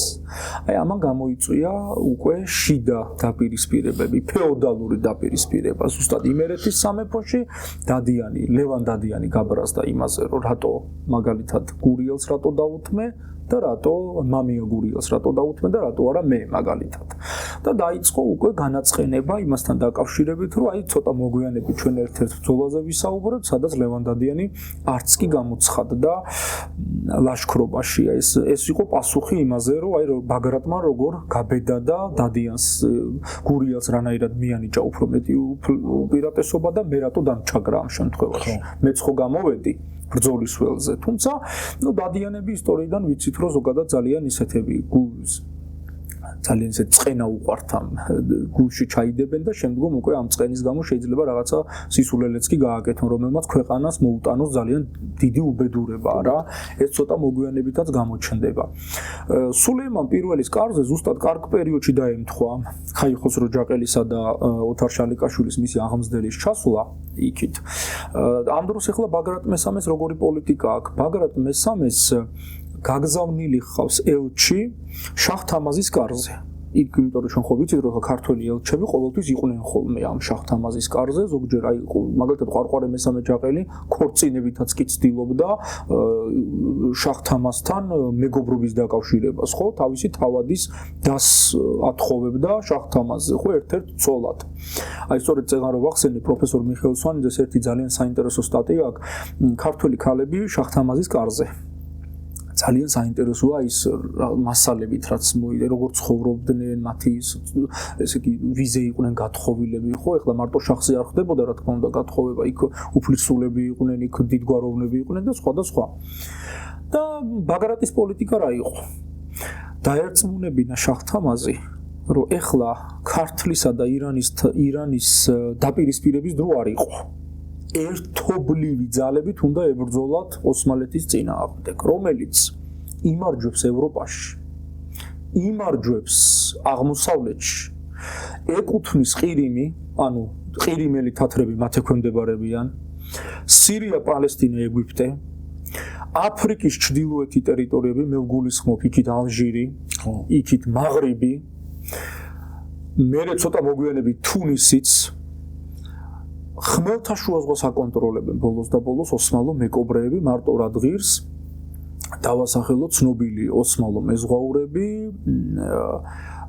აი ამან გამოიწვია უკვე შიდა დაპირისპირებები, ფეოდალური დაპირისპირება ზუსტად იმერეთის სამეფოში. დადიანი, ლევან დადიანი გაბრაზდა იმაზე, რომ რატო მაგალითად გურიელს რატო დაუთმე და რატო მამია გურიელს რატო დაუთმე და რატო არა მე მაგალითად. და დაიწყო უკვე განაცხენება იმასთან დაკავშირებით, რომ აი ცოტა მოგვიანებით ჩვენ ერთ-ერთ ბრძოლაზე ვისაუბრებთ, სადაც ლევან დადიანი არც კი გამოცხადდა ლაშქრობაში. ეს იყო პასუხი იმაზე, რომ აი ბაგრატმა როგორ გაბედა და დადიანს გურიელს რანაირად მიანიჭა უფრო მეტი უპირატესობა და მე რატო დამჩაგრა ამ შემთხვევაში. მეც ხო გამოვედი ბრძოლის ველზე. თუმცა, დადიანები ისტორიიდან ვიცით, რომ ზოგადად ძალიან ისეთები ძალიან ისე წყენა უყვართ ამ გულში ჩაიდებენ და შემდგომ უკვე ამ წყენის გამო შეიძლება რაღაცა სისულელეც კი გააკეთონ, რომელმაც ქვეყანას მოუტანოს ძალიან დიდი უბედურება რა. ეს ცოტა მოგვიანებითაც გამოჩნდება. სულეიმან პირველის კარზე ზუსტად კარგ პერიოდში დაემთხვა ხაიხოსრო ჯაყელისა და ოთარ შალიკაშვილის მისი აღმზრდელის ჩასვლა იქით. ამ დროს ახლა ბაგრატ მესამეს როგორი პოლიტიკა აქვს? ბაგრატ მესამეს გაგზავნილი ხავს ელჩი შაჰ თამაზის კარზე. იმიტომ რომ ჩვენ ხო ვიცით რომ ქართველი ელჩები ყოველთვის იყვნენ ხოლმე ამ შაჰ თამაზის კარზე, ზოგჯერ აი მაგალითად ყვარყვარე მესამე ჯაყელი ქორწინებითაც კი ცდილობდა შაჰ თამაზთან მეგობრობის დაკავშირებას, ხო, თავისი თავადის დას ათხოვებდა შაჰ თამაზზე, ხო, ერთ-ერთ ცოლად. აი სწორედ წეგან რომ ვახსენე პროფესორ მიხეილ სვანიძეს ერთი ძალიან საინტერესო სტატია აქვს ქართველი ქალები შაჰ თამაზის კარზე. ძალიან საინტერესოა ის მასალებით, რაც მოიდა, როგორ ცხოვრობდნენ, მათი ესე იგი ვიზე იყვნენ გათხოვილები, ხო, ეხლა მარტო შახზე არ ხდებოდა, რა თქმა უნდა, გათხოვება, იქ უფლისწულები იყვნენ, იქ დიდგვაროვნები იყვნენ და სხვა და სხვა. და ბაგრატის პოლიტიკა რა იყო? დაერწმუნებინა შაჰ თამაზი, რომ ეხლა ქართლისა და ირანის დაპირისპირების დრო არ იყო. ერთობლივი ძალებით უნდა ებრძოლათ ოსმალეთის წინააღმდეგ, რომელიც იმარჯვებს ევროპაში, იმარჯვებს აღმოსავლეთში, ეკუთვნის ყირიმი, ანუ ყირიმელი თათრები მათ ექვემდებარებიან, სირია, პალესტინა, ეგვიპტე, აფრიკის ჩრდილოეთი ტერიტორიები, მე ვგულისხმობ იქით ალჟირი, იქით მაღრიბი, მერე ცოტა მოგვიანებით თუნისიც, ხმელთაშუა ზღვას აკონტროლებენ ბოლოს და ბოლოს ოსმალო მეკობრეები, მარტო რა დღირს დავასახელო ცნობილი ოსმალო მეზღვაურები,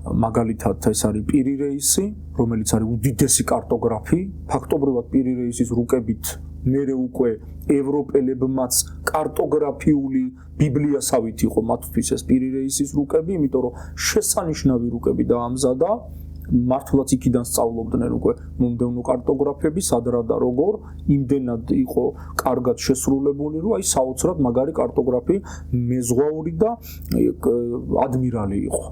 მაგალითად ეს არის პირი რეისი, რომელიც არის უდიდესი კარტოგრაფი, ფაქტობრივად პირი რეისის რუკებით მერე უკვე ევროპელებმაც კარტოგრაფიული ბიბლიასავით იყო მათთვის ეს პირი რეისის რუკები, იმიტომ რომ შესანიშნავი რუკები დაამზადა. მართლაც იქიდან სწავლობდნენ უკვე მომდევნო კარტოგრაფები, სადრა და როგორ, იმდენად იყო კარგად შესრულებული, რომ აი საოცრად მაგარი კარტოგრაფი, მეზღვაური და ადმირალი იყო.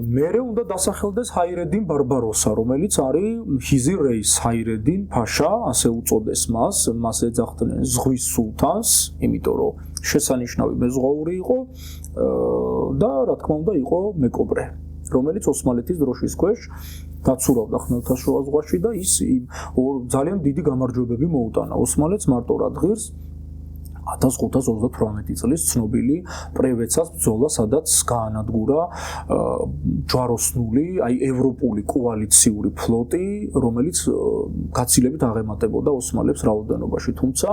მერე უნდა დასახელდეს ჰაირედინ ბარბაროსა, რომელიც არის ჰიზირ რეის ჰაირედინ ფაშა, ასე უწოდეს მას ეძახდნენ ზღვის სულთანს, იმიტომ რომ შესანიშნავი მეზღვაური იყო და რა თქმა უნდა იყო მეკობრე, რომელიც ოსმალეთის დროშის ქვეშ დაცურავდა ხმელთაშუა ზღვაში და ის ძალიან დიდი გამარჯვებები მოუტანა ოსმალეთს მარტო რა დღირს 1538 წლის ცნობილი პრევეცას ბრძოლა, სადაც გაანადგურა ჯვაროსნული, ევროპული კოალიციური ფლოტი, რომელიც გაცილებით აღემატებოდა ოსმალებს რაოდენობაში. თუმცა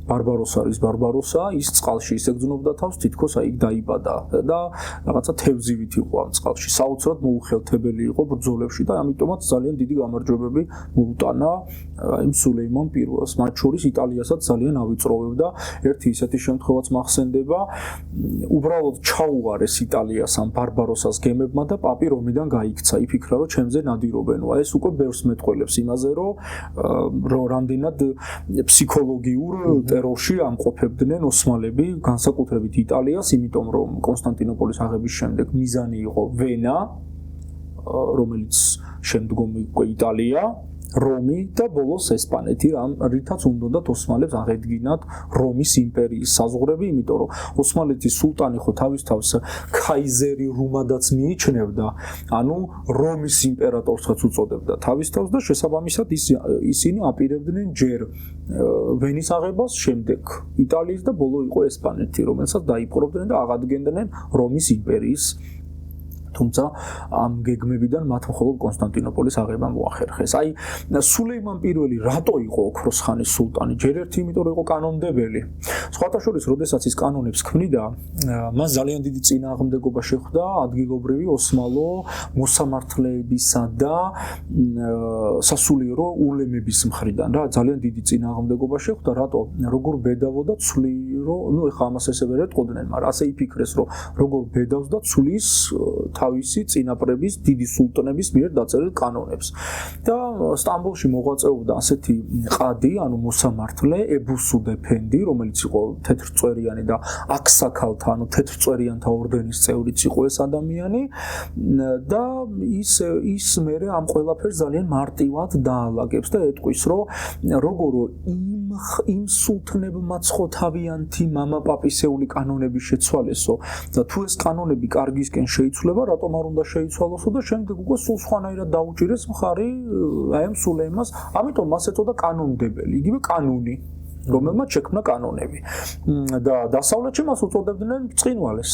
ბარბაროსა ის წყალში ისე გრძნობდა თავს, თითქოს იქ დაიბადა და რაღაცა თევზივით იყო ამ წყალში. საოცრად მოუხელთებელი იყო ბრძოლებში და ამიტომაც ძალიან დიდი გამარჯვებები მოუტანა იმ სულეიმან პირველს. მათ შორის იტალიასაც ძალიან ავიწროვებდა. ერთი ისეთი შემთხვევაც მახსენდება, უბრალოდ ჩაუარეს იტალიას ამ ბარბაროსას გემებმა და პაპი რომიდან გაიქცა. იფიქრა, რომ ჩემზე ნადირობენ. ეს უკვე ბევრს მეტყველებს იმაზე, რომ რამდენად ფსიქოლოგიურ ტერორში ამყოფებდნენ ოსმალები, განსაკუთრებით იტალიას, იმიტომ რომ კონსტანტინოპოლის აღების შემდეგ მიზანი იყო ვენა, რომელიც შემდგომ იყო იტალია, რომი და ბოლოს ესპანეთი, რითაც უნდათ ოსმალებს აღედგინათ რომის იმპერიის საზღვრები, იმიტომ რომ ოსმალეთის სულტანი ხო თავის თავს ქაიზერი რუმადაც მიიჩნევდა, ანუ რომის იმპერატორსაც უწოდებდა თავის თავს და შესაბამისად ისინი აპირებდნენ ჯერ ვენის აღებას, შემდეგ იტალიის და ბოლო იყო ესპანეთი, რომელსაც დაიპყრობდნენ და აღადგენდნენ რომის იმპერიის. თუმცა ამ გეგმებიდან მათ მხოლოდ კონსტანტინოპოლის აღება მოახერხეს. აი სულეიმან პირველი რატო იყო ოქროს ხანის სულტანი? ჯერ ერთი იმიტომ რომ იყო კანონმდებელი. სხვათა შორის, როდესაც ის კანონებს ქმნიდა, მას ძალიან დიდი წინააღმდეგობა შეხვდა ადგილობრივი ოსმალო მოსამართლეებისა და სასულიერო ულემების მხრიდან. რა ძალიან დიდი წინააღმდეგობა შეხვდა, რატო? როგორ ბედავოდა ცვლი, რომ ეხლა ამას ესე ვერ ეტყოდნენ, მაგრამ ასე იფიქრეს, რომ როგორ ბედავს და ცვლის თავისი წინაპრების, დიდი სულტნების მიერ დაწერილ კანონებს. და სტამბოლში მოღვაწეობდა ასეთი ყადი, ანუ მოსამართლე ებუსუდ ეფენდი, რომელიც იყო თეთრწვერიანი და აქსაქალთა, ანუ თეთრწვერიანთა ორდენის წევრიც იყო ეს ადამიანი და ის მერე ამ ყველაფერს ძალიან მარტივად დაალაგებს და ეტყვის, რომ როგორ იმ სულთნებმა ცხოთავიანთი მამაპაპისეული კანონები შეცვალესო და თუ ეს კანონები კარგისკენ შეიცვლება, რატომ არ უნდა შეიცვალოსო და შემდეგ უკვე სულ სხვანაირად დაუჭირეს მხარი აი ამ სულეიმანს, ამიტომ მას ეწოდა კანონმდებელი, იგივე კანონი, რომელმაც შექმნა კანონები. და დასავლეთში მას უწოდებდნენ ბრწყინვალეს.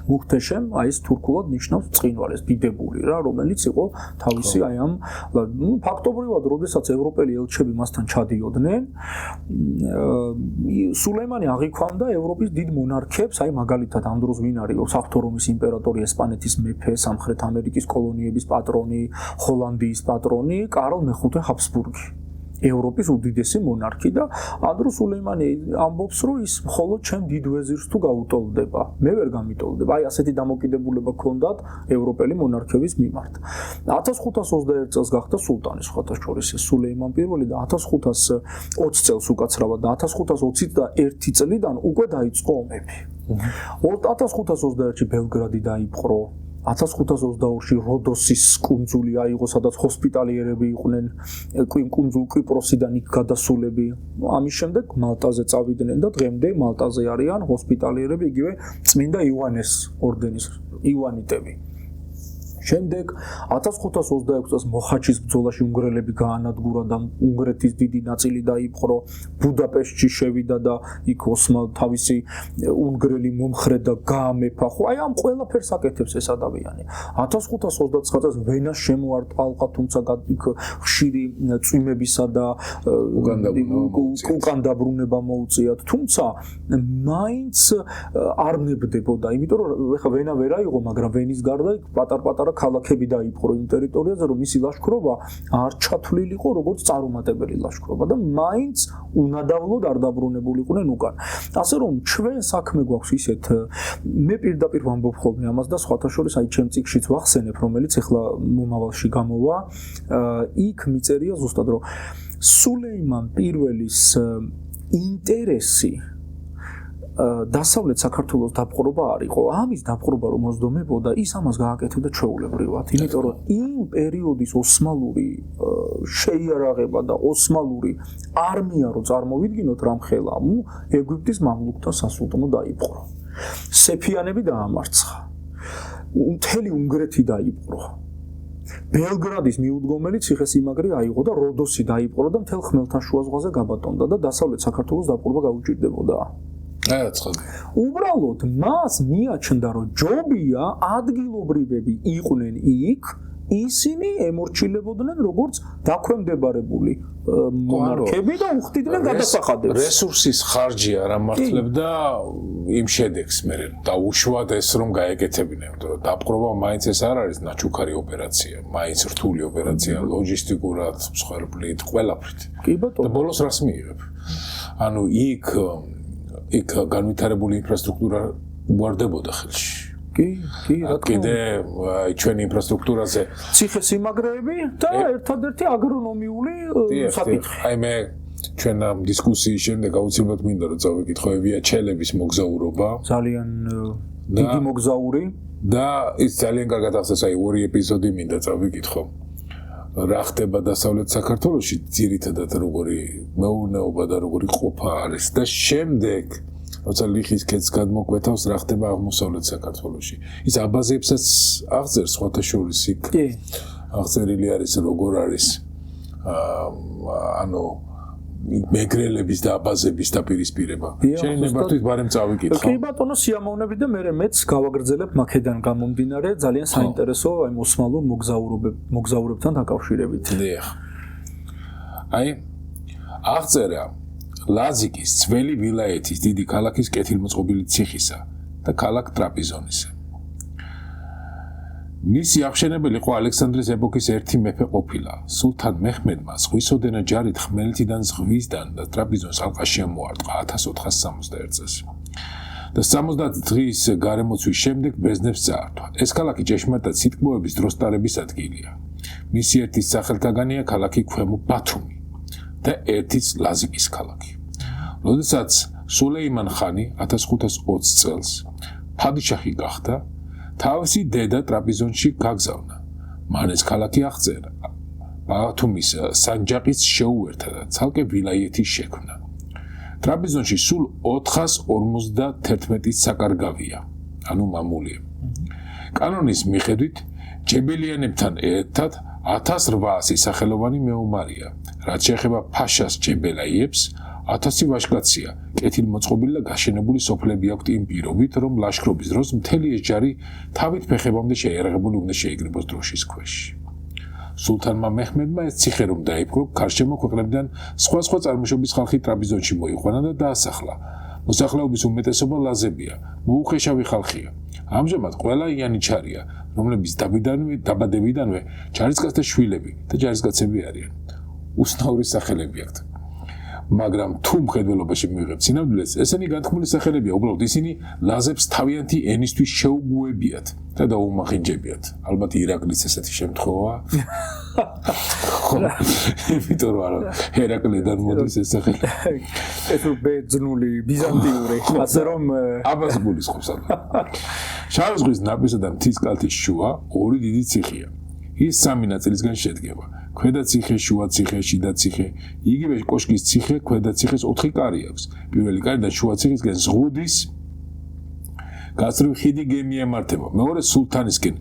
მუხთეშემ აი ეს თურქულად ნიშნავს ბრწყინვალეს, დიდებული რა, რომელიც იყო თავისი აი ამ ფაქტობრივად, როდესაც ევროპელი ელჩები მასთან ჩადიოდნენ, სულეიმანი აღიქვამდა ევროპის დიდ მონარქებს, აი მაგალითად ამ დროს ვინ არის საღვთო რომის იმპერატორი, ესპანეთის მეფე, სამხრეთ ამერიკის კოლონიების პატრონი, ჰოლანდიის პატრონი, კარლ მეხუთე ჰაბსბურგი. ევროპის უდიდესი მონარქი და ანდრო სულეიმანი ამბობს, რომ ის მხოლოდ ჩემ დიდ ვეზირს თუ გაუტოლდება, მე ვერ გამიტოლდება. აი ასეთი დამოკიდებულება ჰქონდათ ევროპელი მონარქების მიმართ. 1521 წელს გახდა სულტანი სხვათა შორის სულეიმან პირველი და 1520 წელს უკაცრავად და 1521 წლიდან უკვე დაიწყო ომები. 1521-ში ბელგრადი დაიპყრო, 1522-ში როდოსის კუნძული აიღო, სადაც ჰოსპიტალიერები იყვნენ კუნძულ კვიპროსიდან იქ გადასულები. ამის შემდეგ მალტაზე წავიდნენ და დღემდე მალტაზე არიან ჰოსპიტალიერები, იგივე წმინდა ივანეს ორდენის ივანიტები. შემდეგ 1526 წელს მოხაჩის ბრძოლაში უნგრელები გაანადგურა და უნგრეთის დიდი ნაწილი დაიპყრო, ბუდაპეშტში შევიდა და იქ თავისი უნგრელი მომხრე და გაამეფა. ხო, აი ამ ყველაფერს აკეთებს ეს ადამიანი. 1529 წელს ვენას შემოარტყალყა, თუმცა იქ ხშირი წვიმებისა და უკან დაბრუნება მოუწიათ. თუმცა მაინც არ ნებდებოდა, იმიტომ რომ ეხა ვენა ვერ აიღო, მაგრამ ვენის გარდა იქ პატარ-პატარა ქალაქები დაიპყრო იმ ტერიტორიაზე, რომ მისი ლაშქრობა არ ჩათვლილიყო როგორც წარუმატებელი ლაშქრობა და მაინც უნადავლოდ არ დაბრუნებულიყვნენ უკან. ასე რომ ჩვენ საქმე გვაქვს ისეთ, მე პირდაპირ ვამბობ ხოლმე ამას და სხვათა შორის აი ჩემ წიგნშიც ვახსენებ, რომელიც ახლა მომავალში გამოვა, იქ მიწერია ზუსტად, რომ სულეიმან პირველის ინტერესი დასავლეთ საქართველოს დაპყრობა არ იყო. ამის დაპყრობა რომ მოსდომებოდა, ის ამას გააკეთებდა ჩვეულებრივად, იმიტომ რომ იმ პერიოდის ოსმალური შეიარაღება და ოსმალური არმია რო წარმოვიდგინოთ რამხელა, ეგვიპტის მამლუქთა სასულთნო დაიპყრო. სეფიანები დაამარცხა. მთელი უნგრეთი დაიპყრო. ბელგრადის მიუდგომელი ციხესიმაგრე აიღო და როდოსი დაიპყრო და მთელ ხმელთაშუა ზღვაზე გაბატონდა და დასავლეთ საქართველოს დაპყრობა გაუჭირდებოდა. უბრალოდ მას მიაჩნდა რომ ჯობია ადგილობრივები იყვნენ იქ ისინი ემორჩილებოდნენ როგორც დაქვემდებარებული მონარქები და უხდიდნენ გადასახადებს. რესურსის ხარჯი არ ამართლებდა იმ შედეგს მე და უშუალოდ ეს რომ გაეკეთებინა, იმიტომ რომ დაპყრობა მაინც ეს არ არის ნაჩუქარი ოპერაცია, მაინც რთული ოპერაცია, ლოჯისტიკურად, მსხვერპლით, ყველაფრით. კი ბატონო. და ბოლოს რას მიიღებ? ანუ იქ განვითარებული ინფრასტრუქტურა უარდებოდა ხელში. კი, რა თქმა უნდა. კიდე ჩვენი ინფრასტრუქტურაზე ციხესიმაგრეები და ერთადერთი აგრონომიული საკითხი. აი მე ჩვენ ამ დისკუსიის შემდეგ აუცილებლად მინდა რომ წავიკითხო ვიაჩელების მოგზაურობა. ძალიან დიდი მოგზაური და ის ძალიან კარგად ახსენს, აი ორი ეპიზოდი მინდა წავიკითხო. რა ხდება დასავლეთ საქართველოში, ძირითადად როგორი მეურნეობა და როგორი ყოფა არის და შემდეგ როცა ლიხის ქედს გადმოკვეთავს რა ხდება აღმოსავლეთ საქართველოში. ის აბაზებსაც აღწერს სხვათა შორის იქ. კი. აღწერილი არის როგორ არის ანუ მეგრელების და აბაზების დაპირისპირება. შენ ნებართვით ბარემ წავიკითხო. კი ბატონო, სიამოვნები და მე მეც გავაგრძელებ მაქედან გამომდინარე ძალიან საინტერესო აი ოსმალურ მოგზაურებთან დაკავშირებით. დიახ. აი აღწერა ლაზიკის ძველი ვილაიეთის დიდი ქალაქის კეთილმოწყობილი ციხისა და ქალაქ ტრაპიზონისა. მისი აღშენებელი იყო ალექსანდრეს ეპოქის ერთი მეფე ყოფილა. სულთან მეჰმედმა ზღვისოდენა ჯარით ხმელეთიდან ზღვისდან და ტრაპიზონს ალყა შემოარტყა 1461 წელს. და 70 დღის გარემოცვის შემდეგ ბერძნებს წაართვა. ეს ქალაქი ჭეშმარიტად სიტყვების დროს ტარების ადგილია. მისი ერთის სახელთაგანია ქალაქი ქვემო ბათუმი და ერთიც ლაზიკის ქალაქი. როდესაც სულეიმან ხანი 1520 წელს ფადიშაჰი გახდა, თავისი დედა ტრაპიზონში გაგზავნა. მან ეს ქალაქი აღწერა. ბათუმის სანჯაყის შეუერთა და ცალკე ვილაიეთი შექმნა. ტრაპიზონში სულ 451 საკარგავია, ანუ მამულია. კანონის მიხედვით ჯებელიანებთან ერთად 1800 სახელოვანი მეომარია, რაც შეეხება ფაშას ჯებელაიებს 1000 ვაჟკაცია, კეთილმოწყობილი და გაშენებული სოფლები აქვთ იმ პირობით, რომ ლაშქრობის დროს მთელი ეს ჯარი თავით ფეხებამდე შეიარაღებული უნდა შეიკრიბოს დროშის ქვეშ. სულთანმა მეჰმედმა ეს ციხე რომ დაიპყრო, გარშემო ქვეყნებიდან სხვა წარმოშობის ხალხი ტრაპიზონში მოიყვანა და დაასახლა. მოსახლეობის უმეტესობა ლაზებია, მოუხეშავი ხალხია. ამჟამად ყველა იანიჩარია, რომლების დაბადებიდანვე ჯარისკაცთა შვილები და ჯარისკაცები არიან. უცნაური სახელები აქვთ. მაგრამ თუ მხედველობაში მივიღებთ სინამდვილეს, ესენი განთქმული სახელებია, უბრალოდ ისინი ლაზებს თავიანთი ენისთვის შეუგუებიათ და დაუმახინჯებიათ. ალბათ ირაკლიც ესეთი შემთხვევაა. იმიტომ რომ არა ჰერაკლედან მოდის ეს სახელი. ეს ბერძნული, ბიზანტიური, ასე რომ აბას გულისხმობს ალბათ. შავი ზღვის ნაპირსა და მთის კალთის შუა ორი დიდი ციხეა. ის სამი ნაწილისგან შედგება. ქვედა ციხე, შუა ციხე, შიდა ციხე. იგივე კოშკის ციხე, ქვედა ციხეს 4 კარი აქვს. პირველი კარი და შუა ციხისკენ ზღუდის გასწვრივ ხიდი გემიემართება. მეორე სულთანისკენ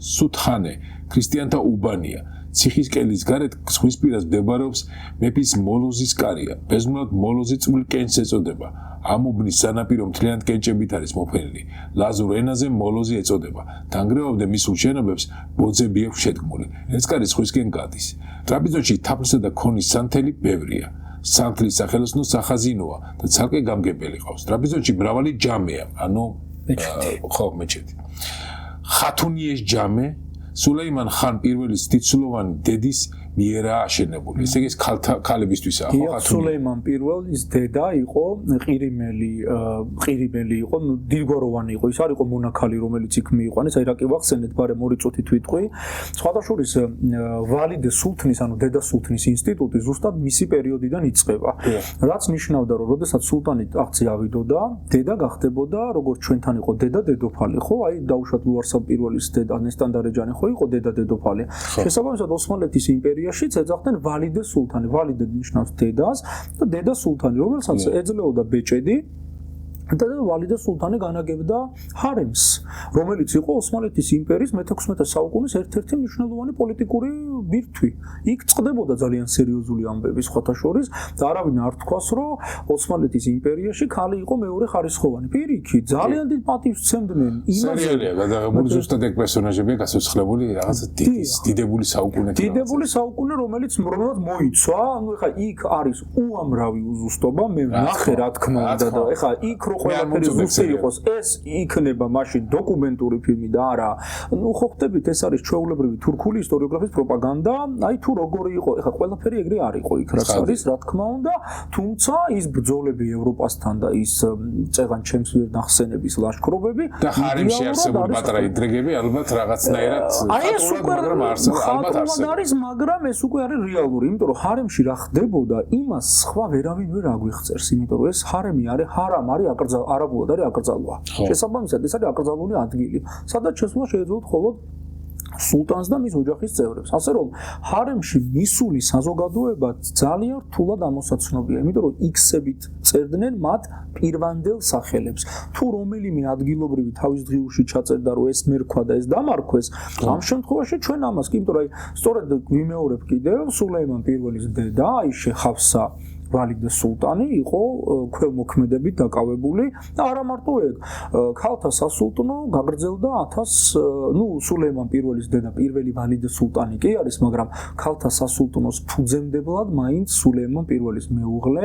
სულთანე ქრისტიანთა უბანია. ციხის კელის გარეთ ზღვისპირას მდებარეობს მეფის მოლოზის კარია. ბერძნულად მოლოზი წყვილ კენჭს ეწოდება. ამ უბნის სანაპირო მთლიანად კენჭებით არის მოფენილი. ლაზურ ენაზე მოლოზი ეწოდება. დანგრევამდე მისულ შენობებს ბოძები აქვს შედგმული. ეს კარი ზღვისკენ გადის. ტრაპიზონში თაფლისა და ქონის სანთელი ბევრია. სანთლის სახელოსნო სახაზინოა და ცალკე გამგებელი ყავს. ტრაპიზონში მრავალი ჯამეა, ანუ მეჩეთი. ხათუნიეს ჯამე სულეიმან ხან პირველის თითსულოვანი დედის მიერაა აშენებული. ესე იგი ქალებისთვისაა, ხო, ხათუნი. სულეიმან პირველის დედა იყო ყირიმელი იყო, დიდგვაროვანი იყო. ის არ იყო მონაქალი, რომელიც იქ მიიყვანეს. აი რა კი ვახსენეთ, ბარემ ორი წუთით ვიტყვი. სხვათა შორის ვალიდე სულთნის, ანუ დედა სულთნის ინსტიტუტი ზუსტად მისი პერიოდიდან იწყება. რაც ნიშნავდა, რომ როდესაც სულტანი ტახტზე ავიდოდა, დედა გახდებოდა, როგორც ჩვენთან იყო დედა დედოფალი, ხო? აი დაუშვათ ლუარსაბ პირველის დედა ნესტანდარეჯანი ხო იყო დედა დედოფალი. შესაბამისად ოსმალეთის იმპერიაშიც ეძახდნენ ვალიდე სულთანი. ვალიდე ნიშნავს დედას და დედა სულთანი, რომელსაც ეძლეოდა ბეჭედი და ვალიდე სულთანი განაგებდა ჰარემს, რომელიც იყო ოსმალეთის იმპერიის მე-16 საუკუნის ერთ-ერთი მნიშვნელოვანი პოლიტიკური ბირთვი. იქ წყდებოდა ძალიან სერიოზული ამბები სხვათა შორის და არავინ არ თქვას, რომ ოსმალეთის იმპერიაში ხალი იყო მეორე ხარისხოვანი. პირიქით, ძალიან დიდ პატივს სცემდნენ იმაზე. სერიალია გადაღებული ზუსტად ეგ პერსონაჟებია გასაცხლებული რაღაც დიდებული საუკუნეები. დიდებული საუკუნე, რომელიც მოიცვა, ანუ ეხლა იქ არის უამრავი უზუსტობა, მე ნახე რა თქმა უნდა და ეხლა იქ ყველაფერი ზუსტი იყოს, ეს იქნება მაშინ დოკუმენტური ფილმი და არა. ნუ ხო ხდებით, ეს არის ჩვეულებრივი თურქული ისტორიოგრაფიის პროპაგანდა. აი თუ როგორი იყო, ეხლა ყველაფერი ეგრე არ იყო იქ, რაც არის, რა თქმა უნდა, თუმცა ის ბრძოლები ევროპასთან და ის წეღან ჩემს ვერ ნახსენების ლაშქრობები და ჰარემში არსებული პატარა ინტრიგები ალბათ რაღაცნაირად მაგრამ ალბათ არის, მაგრამ ეს უკვე არის რეალური, იმიტომ რომ ჰარემში რა ხდებოდა, იმას სხვა ვერავინ ვერ აგვიხსენებს, იმიტომ რომ ეს ჰარემი არის, ჰარამ არის არაბულად არის აკრძალვა. შესაბამისად, ეს არის აკრძალული ადგილი, სადაც შესვლა შეიძლება მხოლოდ სულტანს და მის ოჯახის წევრებს. ასე რომ ჰარემში მისული საზოგადოება ძალიან რთულად ამოსაცნობია, იმიტომ რომ იქსებით წერდნენ მათ პირვანდელ სახელებს. თუ რომელიმე ადგილობრივი თავის დღიურში ჩაწერდა, რომ ეს მერქვა და ეს დამარქვეს, ამ შემთხვევაში ჩვენ ამას, იმიტომ რომ სწორედ ვიმეორებ კიდევ სულეიმან პირველის დედა, აიშე ხაფსა ვალიდე სულტანი იყო ქველმოქმედებით დაკავებული და არა მარტო ეგ, ქალთა სასულთნო გაგრძელდა 1000, ნუ სულეიმან პირველის დედა პირველი ვალიდე სულტანი კი არის, მაგრამ ქალთა სასულთნოს ფუძემდებლად მაინც სულეიმან პირველის მეუღლე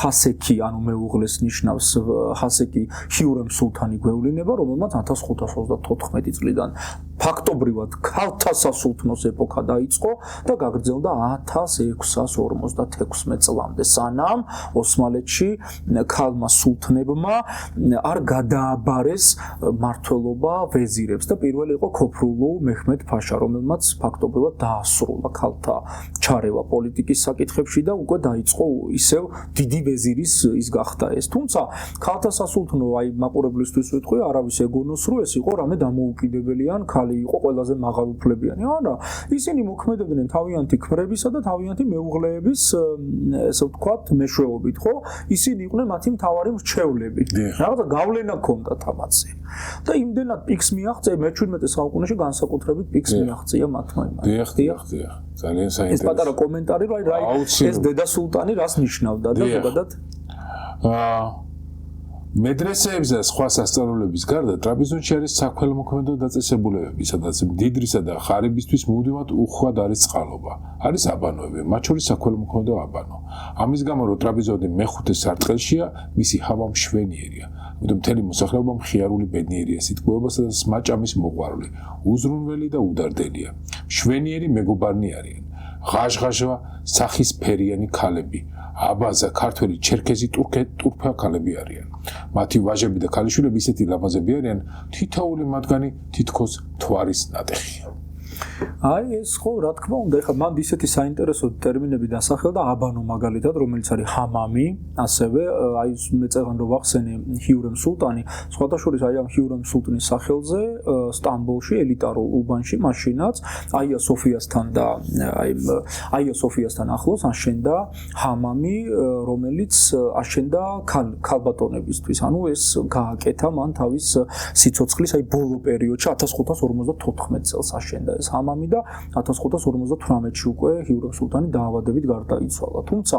ჰასეკი, ანუ მეუღლეს ნიშნავს ჰასეკი ჰიურემ სულთანი გვევლინება, რომელმაც 1534 წლიდან ფაქტობრივად ქალთა სასულთნოს ეპოქა დაიწყო და გაგრძელდა 1656 წლამდე. სანამ ოსმალეთში ქალმა სულთნებმა არ გადააბარეს მმართველობა ვეზირებს და პირველი იყო ქოფრულუ მეჰმედ ფაშა, რომელმაც ფაქტობრივად დაასრულა ქალთა ჩარევა პოლიტიკის საკითხებში და უკვე დაიწყო ისევ დიდი ვეზირის ის გახდა ეს. თუმცა ქალთა სასულთნო, აი მაყურებლისთვის ვიტყვი, არავის ეგონოს, რომ ეს იყო რამე დამოუკიდებელი ან ქალი იყო ყველაზე მაღალუფლებიანი. არა, ისინი მოქმედებდნენ თავიანთი ქმრებისა და თავიანთი მეუღლეების ესე ვთქვათ მეშვეობით, ხო? ისინი იყვნენ მათი მთავარი მრჩევლები. რაღაცა გავლენა ჰქონდათ ამაზე. და იმდენად პიკს მიაღწია მე-17 საუკუნეში განსაკუთრებით პიკს მიაღწია მათმა იმას. დიახ. ძალიან საინტერესო. ეს პატარა კომენტარი, რომ აი ეს დედა სულტანი რას ნიშნავდა და ზოგადად მედრესეებზე და სხვა სასწავლებლების გარდა ტრაპიზონში არის საქველმოქმედო დაწესებულებები, სადაც მდიდრისა და ღარიბისთვის მუდმივად უხვად არის წყალობა. არის აბანოები, მათ შორის საქველმოქმედო აბანო. ამის გამო, რომ ტრაპიზონი მეხუთე სარტყელშია, მისი ჰავა მშვენიერია. ამიტომ მთელი მოსახლეობა მხიარული ბედნიერია, სიტყვეობა, სადაც მაჭამის მოყვარული, უზრუნველი და უდარდელია. მშვენიერი მეგობარნი არიან. ღაშღაშა სახისფერიანი ქალები. აბაზა, ქართველი, ჩერქეზი, ტურქა ქალები არიან. მათი ვაჟები და ქალიშვილები ისეთი ლამაზები არიან, თითოეული მათგანი თითქოს მთვარის ნატეხია. აი ეს ხო რა თქმა უნდა, ეხლა მანდ ისეთი საინტერესო ტერმინები დასახელდა აბანო მაგალითად, რომელიც არის ჰამამი, ასევე აი მე წეგან რომ ვახსენე ჰიურემ სულტანი, სხვათა შორის აი ამ ჰიურემ სულტნის სახელზე სტამბოლში ელიტარულ უბანში მაშინაც აია სოფიასთან და აია სოფიასთან ახლოს აშენდა ჰამამი, რომელიც აშენდა ქალბატონებისთვის. ანუ ეს გააკეთა მან თავის სიცოცხლის აი ბოლო პერიოდში 1554 წელს აშენდა ეს ჰამამი და 1558-ში უკვე ჰიურემ სულტანი დაავადებით გარდაიცვალა. თუმცა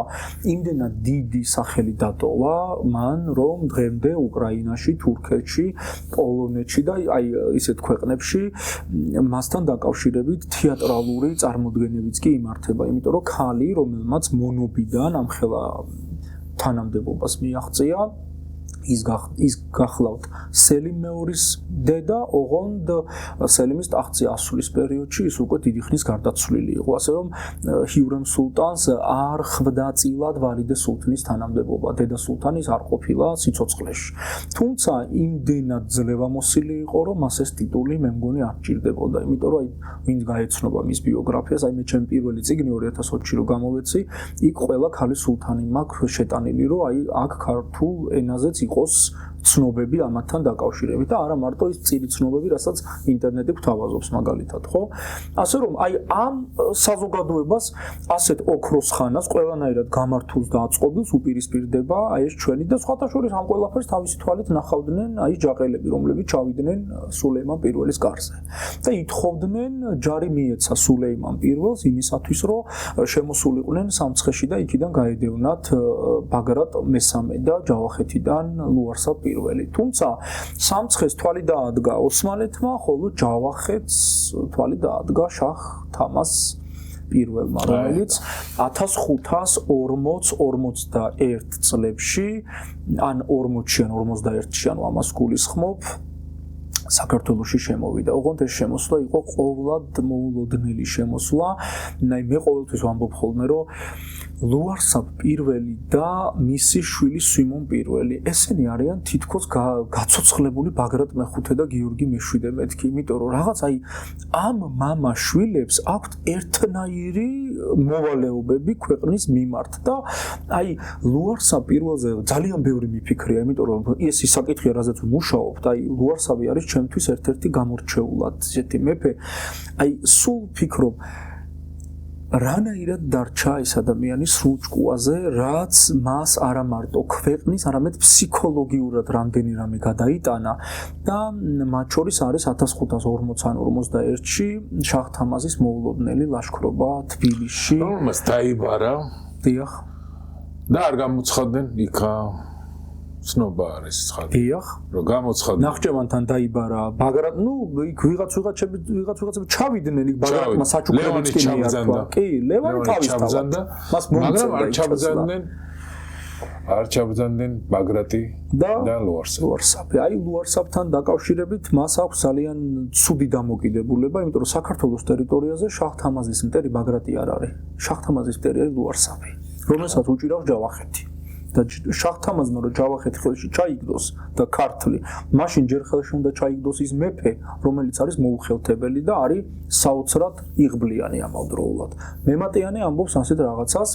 იმდენად დიდი სახელი დატოვა მან, რომ დღემდე უკრაინაში, თურქეთში, პოლონეთში და აი ისეთ ქვეყნებში მასთან დაკავშირებით თეატრალური წარმოდგენებიც კი იმართება, იმიტომ რომ ქალი, რომელმაც მონობიდან ამხელა თანამდებობას მიაღწია, ის გახლავთ სელიმ მეორის დედა, ოღონდ სელიმის ტახტზე ასვლის პერიოდში ის უკვე დიდი ხნის გარდაცვლილი იყო, ასე რომ ჰიურემ სულტანს არ ხვდა წილად ვალიდე სულთნის თანამდებობა, დედა სულთანის არ ყოფილა სიცოცხლეში. თუმცა იმდენად ძლევამოსილი იყო, რომ მას ეს ტიტული მე მგონი არ ჭირდებოდა, იმიტომ რომ აი ვინც გაეცნობა მის ბიოგრაფიას, აი მე ჩემი პირველი წიგნი 2020-ში რო გამოვეცი, იქ ყველა ქალი სულთანი მაქვს შეტანილი, რომ აი აქ ქართულ ენაზეც იყოს ცნობები ამათთან დაკავშირებით და არა მარტო ის წირი ცნობები, რასაც ინტერნეტი გვთავაზობს მაგალითად, ხო? ასე რომ აი ამ საზოგადოებას ასეთ ოქროს ხანას ყველანაირად გამართულს და აწყობილს უპირისპირდება აი ეს ჩვენი და სხვათა შორის ამ ყველაფერს თავისი თვალით ნახავდნენ აი ჯაყელები, რომლებიც ჩავიდნენ სულეიმან პირველის კარზე და ითხოვდნენ ჯარი მიეცა სულეიმან პირველს იმისათვის, რომ შემოსულიყვნენ სამცხეში და იქიდან გაედევნათ ბაგრატ მესამე და ჯავახეთიდან ლუარსაბ პირველი. თუმცა სამცხეს თვალი დაადგა ოსმალეთმა, ხოლო ჯავახეთს თვალი დაადგა შაჰ თამას პირველმა, რომელიც 1541 წლებში ან 40-იან 41-იან ამას გულისხმობ საქართველოში შემოვიდა. ოღონდ ეს შემოსვლა იყო ყოვლად მოულოდნელი შემოსვლა. მე ყოველთვის ვამბობ ხოლმე, რომ ლუარსაბ პირველი და მისი შვილი სვიმონ პირველი ესენი არიან თითქოს გაცოცხლებული ბაგრატ მეხუთე და გიორგი მეშვიდე მეთქი, იმიტომ რომ რაღაც აი ამ მამა შვილებს აქვთ ერთნაირი მოვალეობები ქვეყნის მიმართ და აი ლუარსაბ პირველზე ძალიან ბევრი მიფიქრია, იმიტომ რომ ეს ის საკითხია, რაზეც ვმუშაობთ, აი ლუარსაბი არის ჩემთვის ერთ-ერთი გამორჩეულად ესეთი მეფე. აი სულ ფიქრობ რანაირად დარჩა ეს ადამიანი სრულჭკუაზე, რაც მას არა მარტო ქვეყნის, არამედ ფსიქოლოგიურად რამდენი რამე გადაიტანა და მათ შორის არის 1540-41-ში შაჰ თამაზის მოულოდნელი ლაშქრობა თბილისში. რომელმაც დაიბარა დიახ. და არ გამოცხადდნენ იქა ცნობა არის ცხადი. დიახ. რომ გამოცხადდნენ. ნახჭევანთან დაიბარა ბაგრატ, იქ ვიღაცები ჩავიდნენ იქ ბაგრატმა საჩუქრებიც კი მიართვა. კი, ლევანი თავისთავად. მას მაგრამ არ ჩაბრძანდნენ ბაგრატი და ლუარსაბი. აი ლუარსაბთან დაკავშირებით მას აქვს ძალიან ცუდი დამოკიდებულება, იმიტომ რომ საქართველოს ტერიტორიაზე შაჰ თამაზის მტერი ბაგრატი არ არის. შაჰ თამაზის მტერი არის ლუარსაბი, რომელსაც უჭირავს ჯავახეთი. და შაჰ თამაზმა რომ ჯავახეთი ხელში ჩაიგდოს და ქართლი, მაშინ ჯერ ხელში უნდა ჩაიგდოს ის მეფე, რომელიც არის მოუხელთებელი და არის საოცრად იღბლიანი ამავდროულად. მემატიანე ამბობს ასეთ რაღაცას,